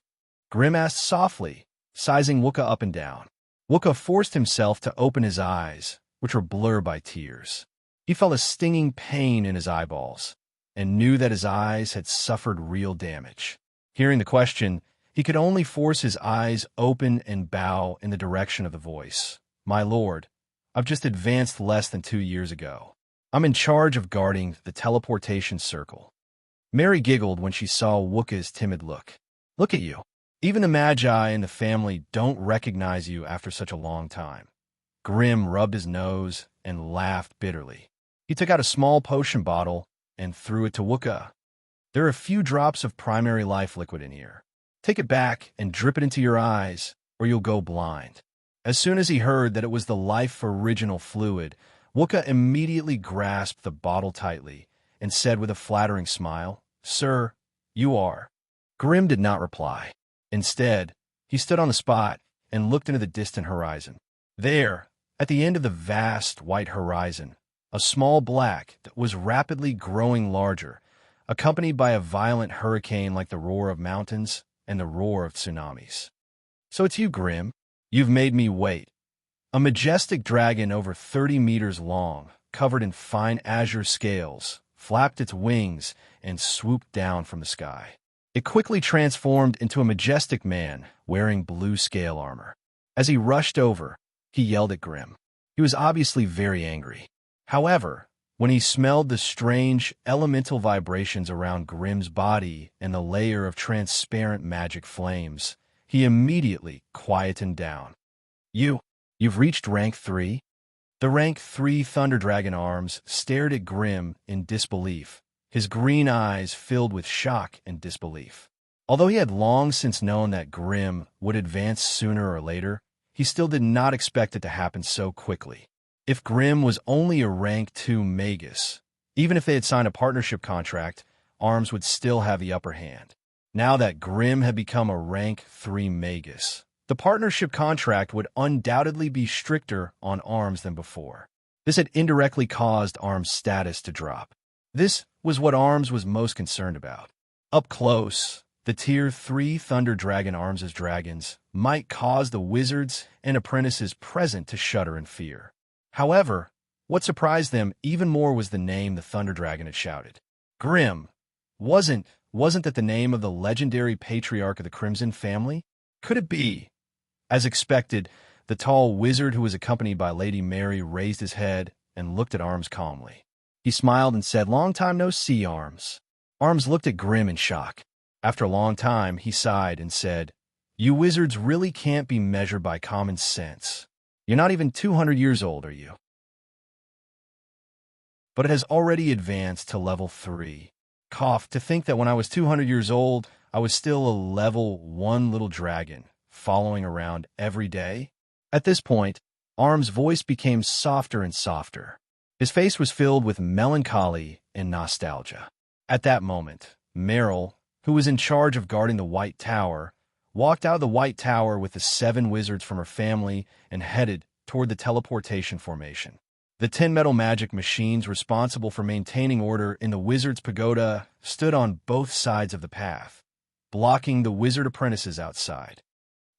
Grim asked softly, sizing Wooka up and down. Wooka forced himself to open his eyes, which were blurred by tears. He felt a stinging pain in his eyeballs, and knew that his eyes had suffered real damage. Hearing the question, he could only force his eyes open and bow in the direction of the voice. "My lord, I've just advanced less than 2 years ago. I'm in charge of guarding the teleportation circle." Mary giggled when she saw Wooka's timid look. "Look at you. Even the magi and the family don't recognize you after such a long time." Grim rubbed his nose and laughed bitterly. He took out a small potion bottle and threw it to Wooka. "There are a few drops of primary life liquid in here. Take it back and drip it into your eyes, or you'll go blind." As soon as he heard that it was the life original fluid, Wooka immediately grasped the bottle tightly and said with a flattering smile, "Sir, you are." Grim did not reply. Instead, he stood on the spot and looked into the distant horizon. There, at the end of the vast white horizon, a small black that was rapidly growing larger, accompanied by a violent hurricane like the roar of mountains and the roar of tsunamis. "So it's you, Grim. You've made me wait." A majestic dragon over 30 meters long, covered in fine azure scales, flapped its wings and swooped down from the sky. It quickly transformed into a majestic man wearing blue scale armor. As he rushed over, he yelled at Grim. He was obviously very angry. However, when he smelled the strange, elemental vibrations around Grim's body and the layer of transparent magic flames, he immediately quietened down. You've reached rank 3? The rank 3 Thunder Dragon arms stared at Grim in disbelief, his green eyes filled with shock and disbelief. Although he had long since known that Grim would advance sooner or later, he still did not expect it to happen so quickly. If Grim was only a rank 2 magus, Even if they had signed a partnership contract, Arms would still have the upper hand. Now that Grimm had become a rank 3 magus, the partnership contract would undoubtedly be stricter on Arms than before. This had indirectly caused Arms' status to drop. This was what Arms was most concerned about. Up close, the Tier 3 Thunder Dragon Arms as dragons might cause the wizards and apprentices present to shudder in fear. However, what surprised them even more was the name the Thunder Dragon had shouted. Grimm. Wasn't that the name of the legendary patriarch of the Crimson family? Could it be? As expected, the tall wizard who was accompanied by Lady Mary raised his head and looked at Arms calmly. He smiled and said, "Long time no see, Arms." Arms looked at Grimm in shock. After a long time, he sighed and said, "You wizards really can't be measured by common sense. You're not even 200 years old, are you?" But it has already advanced to level 3. Cough, to think that when I was 200 years old, I was still a level 1 little dragon, following around every day. At this point, Arm's voice became softer and softer. His face was filled with melancholy and nostalgia. At that moment, Meryl, who was in charge of guarding the White Tower, walked out of the White Tower with the 7 wizards from her family and headed toward the teleportation formation. The 10 metal magic machines responsible for maintaining order in the wizard's pagoda stood on both sides of the path, blocking the wizard apprentices outside.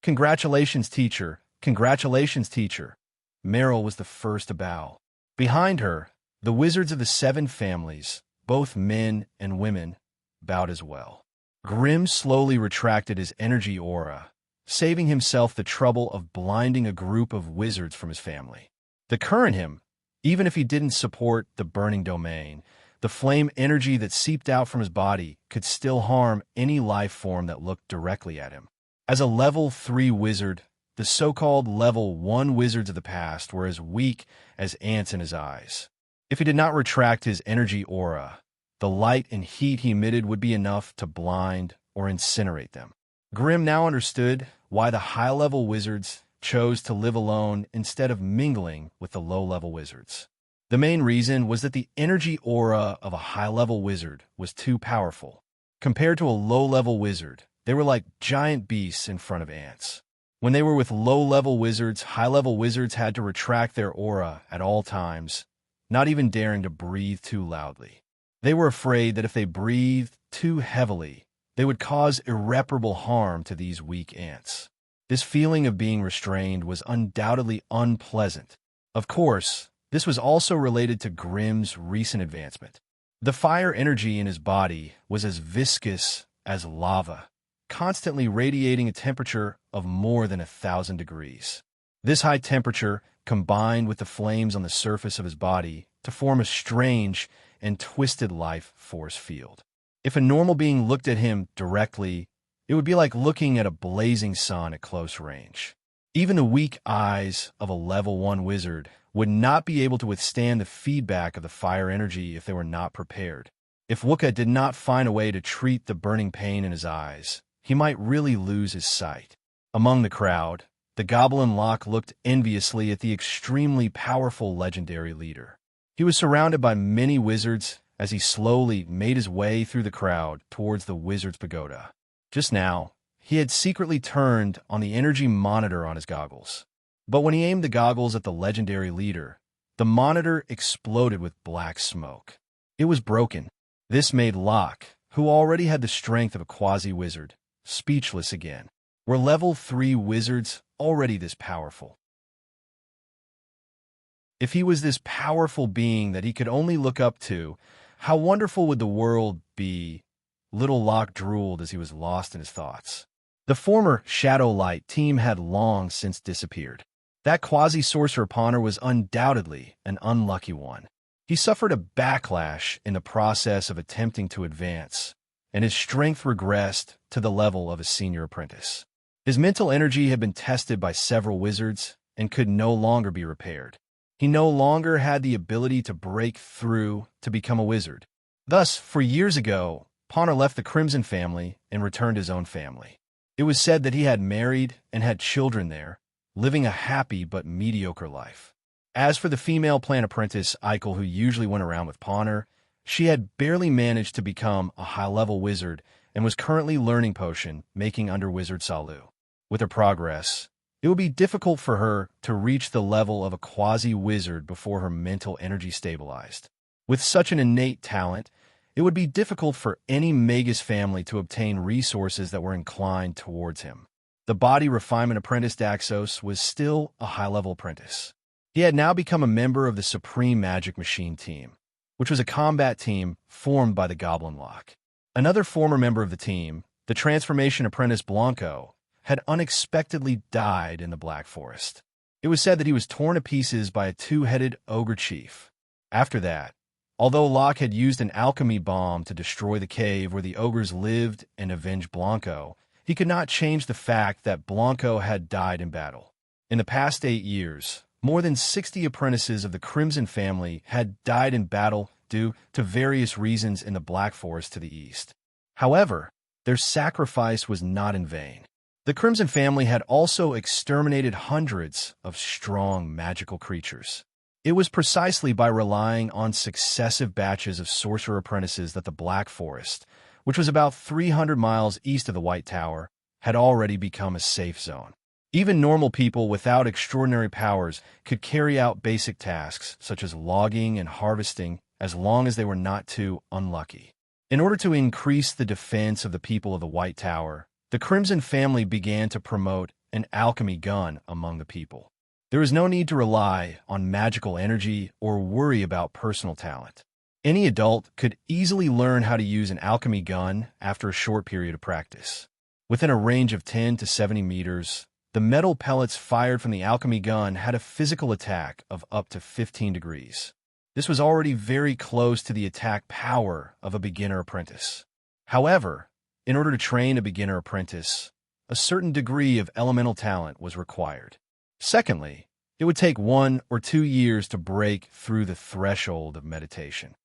"Congratulations, teacher. Congratulations, teacher." Meryl was the first to bow. Behind her, the wizards of the 7 families, both men and women, bowed as well. Grimm slowly retracted his energy aura, saving himself the trouble of blinding a group of wizards from his family. The current him, even if he didn't support the burning domain, the flame energy that seeped out from his body could still harm any life form that looked directly at him. As a level 3 wizard, the so-called level 1 wizards of the past were as weak as ants in his eyes. If he did not retract his energy aura, the light and heat he emitted would be enough to blind or incinerate them. Grimm now understood why the high-level wizards chose to live alone instead of mingling with the low-level wizards. The main reason was that the energy aura of a high-level wizard was too powerful. Compared to a low-level wizard, they were like giant beasts in front of ants. When they were with low-level wizards, high-level wizards had to retract their aura at all times, not even daring to breathe too loudly. They were afraid that if they breathed too heavily, they would cause irreparable harm to these weak ants. This feeling of being restrained was undoubtedly unpleasant. Of course, this was also related to Grimm's recent advancement. The fire energy in his body was as viscous as lava, constantly radiating a temperature of more than 1,000 degrees. This high temperature combined with the flames on the surface of his body to form a strange and twisted life force field. If a normal being looked at him directly, it would be like looking at a blazing sun at close range. Even the weak eyes of a level 1 wizard would not be able to withstand the feedback of the fire energy if they were not prepared. If Wooka did not find a way to treat the burning pain in his eyes, he might really lose his sight. Among the crowd, the Goblin Lock looked enviously at the extremely powerful legendary leader. He was surrounded by many wizards as he slowly made his way through the crowd towards the wizard's pagoda. Just now, he had secretly turned on the energy monitor on his goggles. But when he aimed the goggles at the legendary leader, the monitor exploded with black smoke. It was broken. This made Locke, who already had the strength of a quasi-wizard, speechless again. Were level 3 wizards already this powerful? If he was this powerful being that he could only look up to, how wonderful would the world be? Little Locke drooled as he was lost in his thoughts. The former Shadowlight team had long since disappeared. That quasi-sorcerer Pawner was undoubtedly an unlucky one. He suffered a backlash in the process of attempting to advance, and his strength regressed to the level of a senior apprentice. His mental energy had been tested by several wizards and could no longer be repaired. He no longer had the ability to break through to become a wizard. Thus, for years ago, Pawner left the Crimson family and returned to his own family. It was said that he had married and had children there, living a happy but mediocre life. As for the female plant apprentice, Eichel, who usually went around with Pawner, She had barely managed to become a high-level wizard and was currently learning potion making under Wizard Salu. With her progress, it would be difficult for her to reach the level of a quasi-wizard before her mental energy stabilized. With such an innate talent, it would be difficult for any Magus family to obtain resources that were inclined towards him. The body refinement apprentice Daxos was still a high-level apprentice. He had now become a member of the Supreme Magic Machine team, which was a combat team formed by the Goblin Lock. Another former member of the team, the transformation apprentice Blanco, had unexpectedly died in the Black Forest. It was said that he was torn to pieces by a two-headed ogre chief. After that, although Locke had used an alchemy bomb to destroy the cave where the ogres lived and avenge Blanco, he could not change the fact that Blanco had died in battle. In the past 8 years, more than 60 apprentices of the Crimson family had died in battle due to various reasons in the Black Forest to the east. However, their sacrifice was not in vain. The Crimson family had also exterminated hundreds of strong magical creatures. It was precisely by relying on successive batches of sorcerer apprentices that the Black Forest, which was about 300 miles east of the White Tower, had already become a safe zone. Even normal people without extraordinary powers could carry out basic tasks such as logging and harvesting as long as they were not too unlucky. In order to increase the defense of the people of the White Tower, the Crimson family began to promote an alchemy gun among the people. There is no need to rely on magical energy or worry about personal talent. Any adult could easily learn how to use an alchemy gun after a short period of practice. Within a range of 10 to 70 meters, the metal pellets fired from the alchemy gun had a physical attack of up to 15 degrees. This was already very close to the attack power of a beginner apprentice. However, in order to train a beginner apprentice, a certain degree of elemental talent was required. Secondly, it would take 1 or 2 years to break through the threshold of meditation.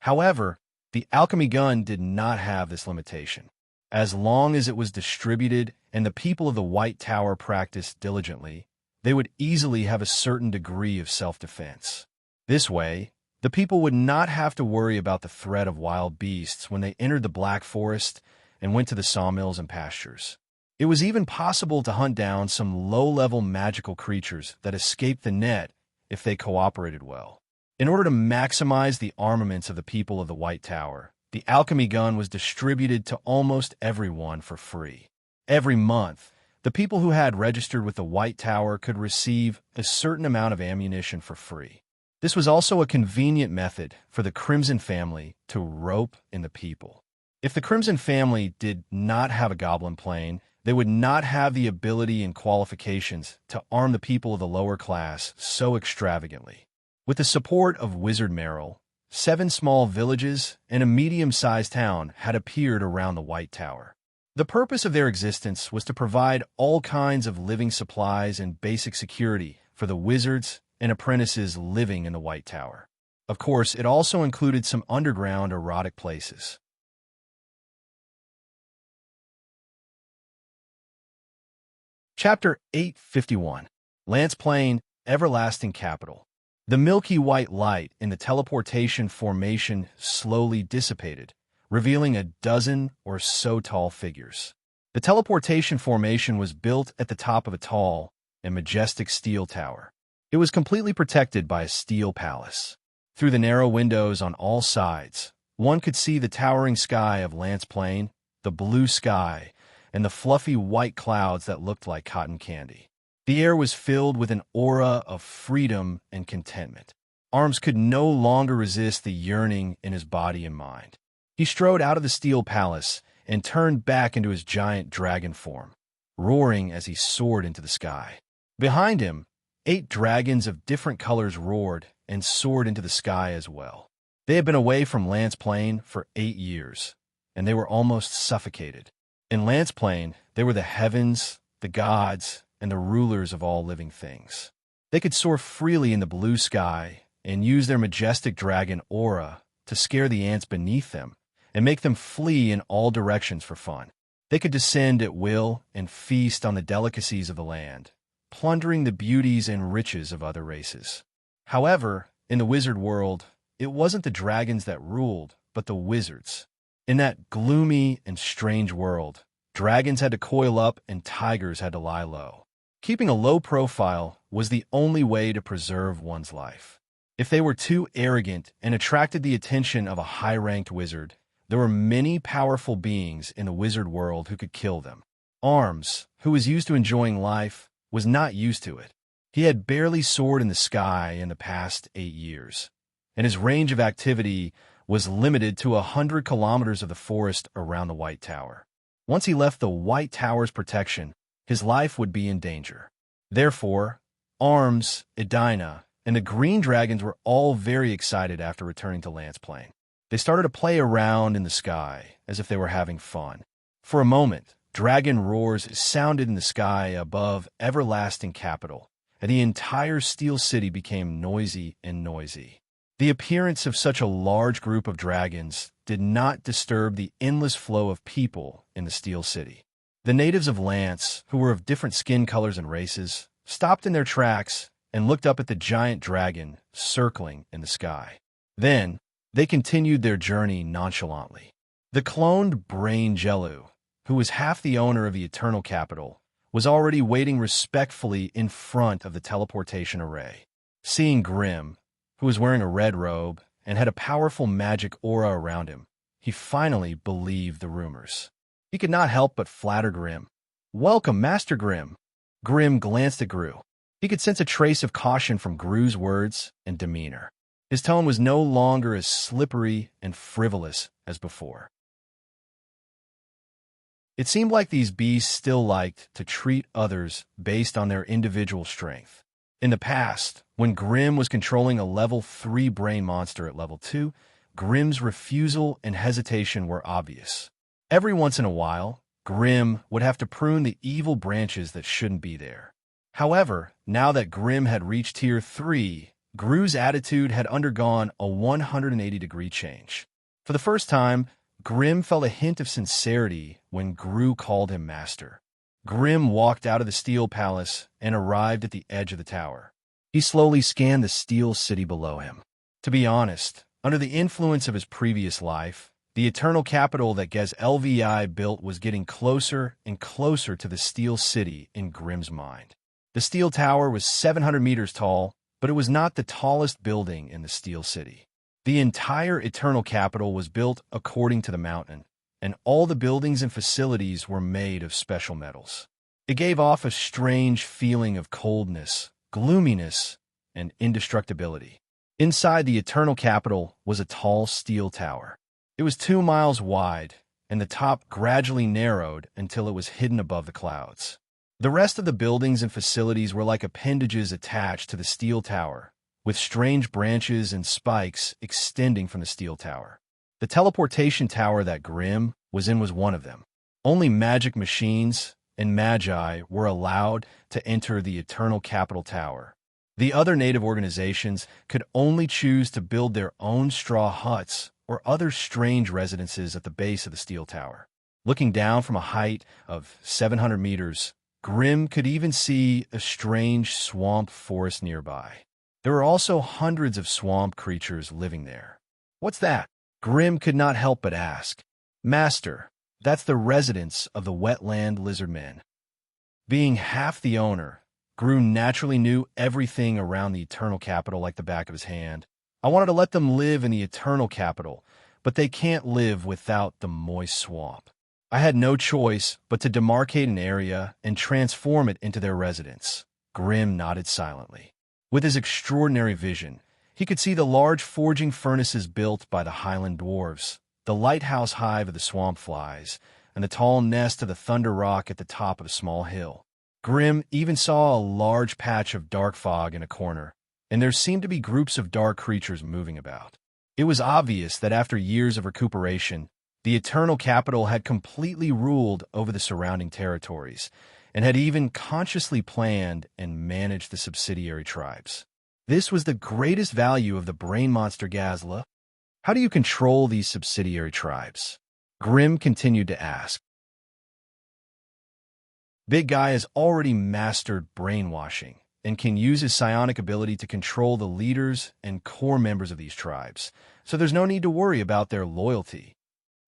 However, the alchemy gun did not have this limitation. As long as it was distributed and the people of the White Tower practiced diligently, they would easily have a certain degree of self-defense. This way, the people would not have to worry about the threat of wild beasts when they entered the Black Forest and went to the sawmills and pastures. It was even possible to hunt down some low-level magical creatures that escaped the net if they cooperated well. In order to maximize the armaments of the people of the White Tower, the alchemy gun was distributed to almost everyone for free. Every month, the people who had registered with the White Tower could receive a certain amount of ammunition for free. This was also a convenient method for the Crimson family to rope in the people. If the Crimson family did not have a goblin plane, they would not have the ability and qualifications to arm the people of the lower class so extravagantly. With the support of Wizard Merrill, 7 small villages and a medium-sized town had appeared around the White Tower. The purpose of their existence was to provide all kinds of living supplies and basic security for the wizards and apprentices living in the White Tower. Of course, it also included some underground erotic places. Chapter 851, Lance Plain, Everlasting Capital. The milky white light in the teleportation formation slowly dissipated, revealing a dozen or so tall figures. The teleportation formation was built at the top of a tall and majestic steel tower. It was completely protected by a steel palace. Through the narrow windows on all sides, one could see the towering sky of Lance Plain, the blue sky, and the fluffy white clouds that looked like cotton candy. The air was filled with an aura of freedom and contentment. Arms could no longer resist the yearning in his body and mind. He strode out of the steel palace and turned back into his giant dragon form, roaring as he soared into the sky. Behind him, 8 dragons of different colors roared and soared into the sky as well. They had been away from Lance Plain for 8 years, and they were almost suffocated. In Lance Plain, they were the heavens, the gods, and the rulers of all living things. They could soar freely in the blue sky and use their majestic dragon aura to scare the ants beneath them and make them flee in all directions for fun. They could descend at will and feast on the delicacies of the land, plundering the beauties and riches of other races. However, In the wizard world, it wasn't the dragons that ruled, but the wizards. In that gloomy and strange world, dragons had to coil up and tigers had to lie low. Keeping a low profile was the only way to preserve one's life. If they were too arrogant and attracted the attention of a high-ranked wizard, there were many powerful beings in the wizard world who could kill them. Arms, who was used to enjoying life, was not used to it. He had barely soared in the sky in the past 8 years, and his range of activity was limited to 100 kilometers of the forest around the White Tower. Once he left the White Tower's protection, his life would be in danger. Therefore, Arms, Edina, and the Green Dragons were all very excited after returning to Lance Plain. They started to play around in the sky as if they were having fun. For a moment, dragon roars sounded in the sky above Everlasting Capital, and the entire Steel City became noisy and noisy. The appearance of such a large group of dragons did not disturb the endless flow of people in the Steel City. The natives of Lance, who were of different skin colors and races, stopped in their tracks and looked up at the giant dragon circling in the sky. Then, they continued their journey nonchalantly. The cloned Brain Jellu, who was half the owner of the Eternal Capital, was already waiting respectfully in front of the teleportation array. Seeing Grim, who was wearing a red robe and had a powerful magic aura around him, he finally believed the rumors. He could not help but flatter Grim. "Welcome, Master Grim." Grim glanced at Gru. He could sense a trace of caution from Gru's words and demeanor. His tone was no longer as slippery and frivolous as before. It seemed like these beasts still liked to treat others based on their individual strength. In the past, when Grim was controlling a level 3 brain monster at level 2, Grim's refusal and hesitation were obvious. Every once in a while, Grim would have to prune the evil branches that shouldn't be there. However, now that Grim had reached Tier 3, Gru's attitude had undergone a 180-degree change. For the first time, Grim felt a hint of sincerity when Gru called him master. Grim walked out of the Steel Palace and arrived at the edge of the tower. He slowly scanned the Steel City below him. To be honest, under the influence of his previous life, the Eternal Capital that Gez LVI built was getting closer and closer to the Steel City in Grim's mind. The Steel Tower was 700 meters tall, but it was not the tallest building in the Steel City. The entire Eternal Capital was built according to the mountain, and all the buildings and facilities were made of special metals. It gave off a strange feeling of coldness, gloominess, and indestructibility. Inside the Eternal Capital was a tall steel tower. It was 2 miles wide, and the top gradually narrowed until it was hidden above the clouds. The rest of the buildings and facilities were like appendages attached to the steel tower, with strange branches and spikes extending from the steel tower. The teleportation tower that Grim was in was one of them. Only magic machines and magi were allowed to enter the Eternal Capital Tower. The other native organizations could only choose to build their own straw huts or other strange residences at the base of the steel tower. Looking down from a height of 700 meters, Grim could even see a strange swamp forest nearby. There were also hundreds of swamp creatures living there. "What's that?" Grim could not help but ask. "Master, that's the residence of the wetland lizard men." Being half the owner, Gru naturally knew everything around the Eternal Capital like the back of his hand. "I wanted to let them live in the Eternal Capital, but they can't live without the moist swamp. I had no choice but to demarcate an area and transform it into their residence." Grim nodded silently. With his extraordinary vision, he could see the large forging furnaces built by the Highland Dwarves, the lighthouse hive of the swamp flies, and the tall nest of the Thunder Rock at the top of a small hill. Grim even saw a large patch of dark fog in a corner, and there seemed to be groups of dark creatures moving about. It was obvious that after years of recuperation, the Eternal Capital had completely ruled over the surrounding territories, and had even consciously planned and managed the subsidiary tribes. This was the greatest value of the brain monster Gazla. How do you control these subsidiary tribes? Grim continued to ask. Big Guy has already mastered brainwashing and can use his psionic ability to control the leaders and core members of these tribes, so there's no need to worry about their loyalty.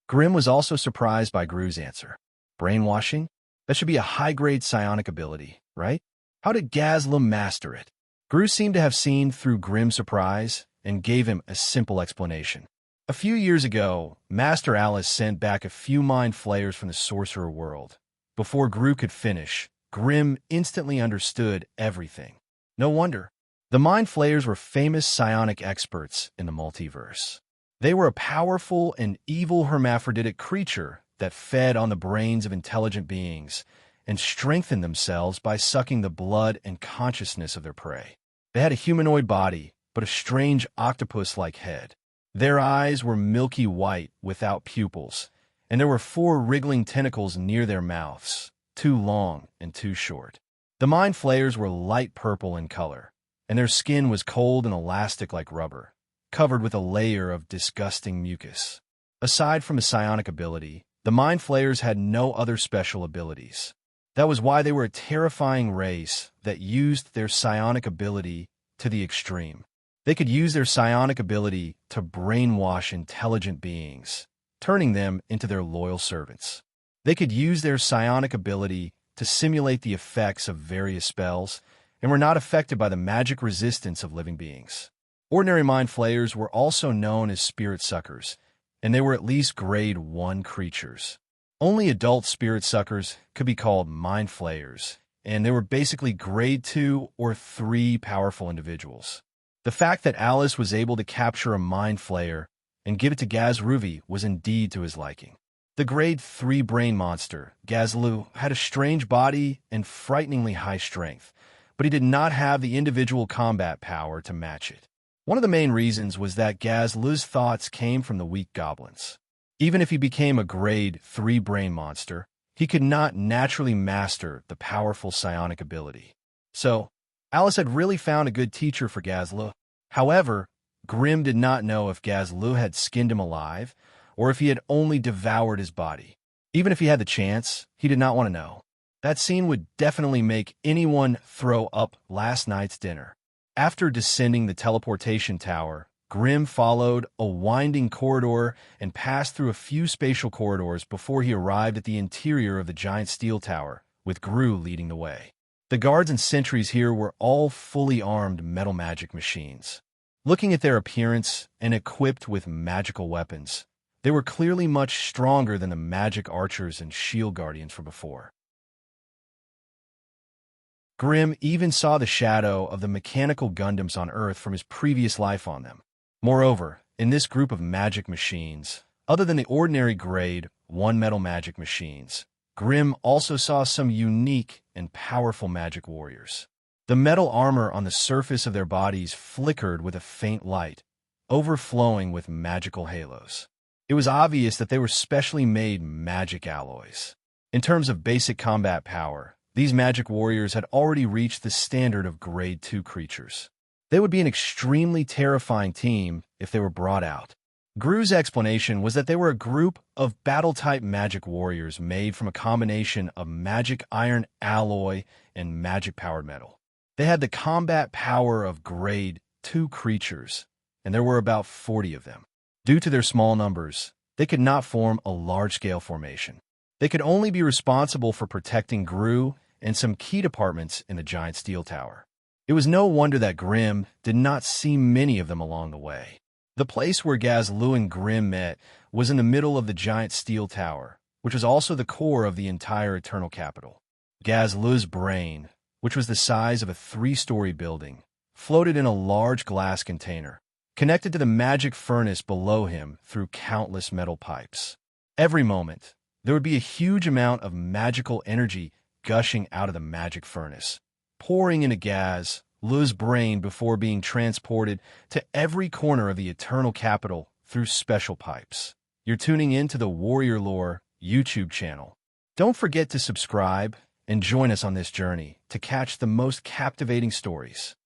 Grimm was also surprised by Gru's answer. Brainwashing? That should be a high-grade psionic ability, right? How did Gazlu master it? Gru seemed to have seen through Grimm's surprise and gave him a simple explanation. A few years ago, Master Alice sent back a few mind flayers from the sorcerer world. Before Gru could finish, Grimm instantly understood everything. No wonder. The mind flayers were famous psionic experts in the multiverse. They were a powerful and evil hermaphroditic creature that fed on the brains of intelligent beings and strengthened themselves by sucking the blood and consciousness of their prey. They had a humanoid body, but a strange octopus-like head. Their eyes were milky white without pupils, and there were 4 wriggling tentacles near their mouths, 2 long and 2 short. The mind flayers were light purple in color, and their skin was cold and elastic like rubber, covered with a layer of disgusting mucus. Aside from a psionic ability, the mind flayers had no other special abilities. That was why they were a terrifying race that used their psionic ability to the extreme. They could use their psionic ability to brainwash intelligent beings, turning them into their loyal servants. They could use their psionic ability to simulate the effects of various spells and were not affected by the magic resistance of living beings. Ordinary mind flayers were also known as spirit suckers, and they were at least grade 1 creatures. Only adult spirit suckers could be called mind flayers, and they were basically grade 2 or 3 powerful individuals. The fact that Alice was able to capture a mind flayer and give it to Gazruvi was indeed to his liking. The grade 3 brain monster, Gazlu, had a strange body and frighteningly high strength, but he did not have the individual combat power to match it. One of the main reasons was that Gazlu's thoughts came from the weak goblins. Even if he became a grade 3 brain monster, he could not naturally master the powerful psionic ability. So, Alice had really found a good teacher for Gazlu. However, Grimm did not know if Gazlu had skinned him alive or if he had only devoured his body. Even if he had the chance, he did not want to know. That scene would definitely make anyone throw up last night's dinner. After descending the teleportation tower, Grimm followed a winding corridor and passed through a few spatial corridors before he arrived at the interior of the giant steel tower, with Gru leading the way. The guards and sentries here were all fully armed metal magic machines. Looking at their appearance and equipped with magical weapons, they were clearly much stronger than the magic archers and shield guardians from before. Grimm even saw the shadow of the mechanical Gundams on Earth from his previous life on them. Moreover, in this group of magic machines, other than the ordinary grade 1 metal magic machines, Grimm also saw some unique and powerful magic warriors. The metal armor on the surface of their bodies flickered with a faint light, overflowing with magical halos. It was obvious that they were specially made magic alloys. In terms of basic combat power, these magic warriors had already reached the standard of grade 2 creatures. They would be an extremely terrifying team if they were brought out. Gru's explanation was that they were a group of battle-type magic warriors made from a combination of magic iron alloy and magic-powered metal. They had the combat power of grade 2 creatures, and there were about 40 of them. Due to their small numbers, they could not form a large-scale formation. They could only be responsible for protecting Gru and some key departments in the giant steel tower. It was no wonder that Grimm did not see many of them along the way. The place where Gazlu and Grimm met was in the middle of the giant steel tower, which was also the core of the entire Eternal Capital. Gazlu's brain, which was the size of a 3-story building, floated in a large glass container, connected to the magic furnace below him through countless metal pipes. Every moment, there would be a huge amount of magical energy gushing out of the magic furnace, pouring into Gazlu's brain before being transported to every corner of the Eternal Capital through special pipes. You're tuning in to the Warrior Lore YouTube channel. Don't forget to subscribe and join us on this journey to catch the most captivating stories.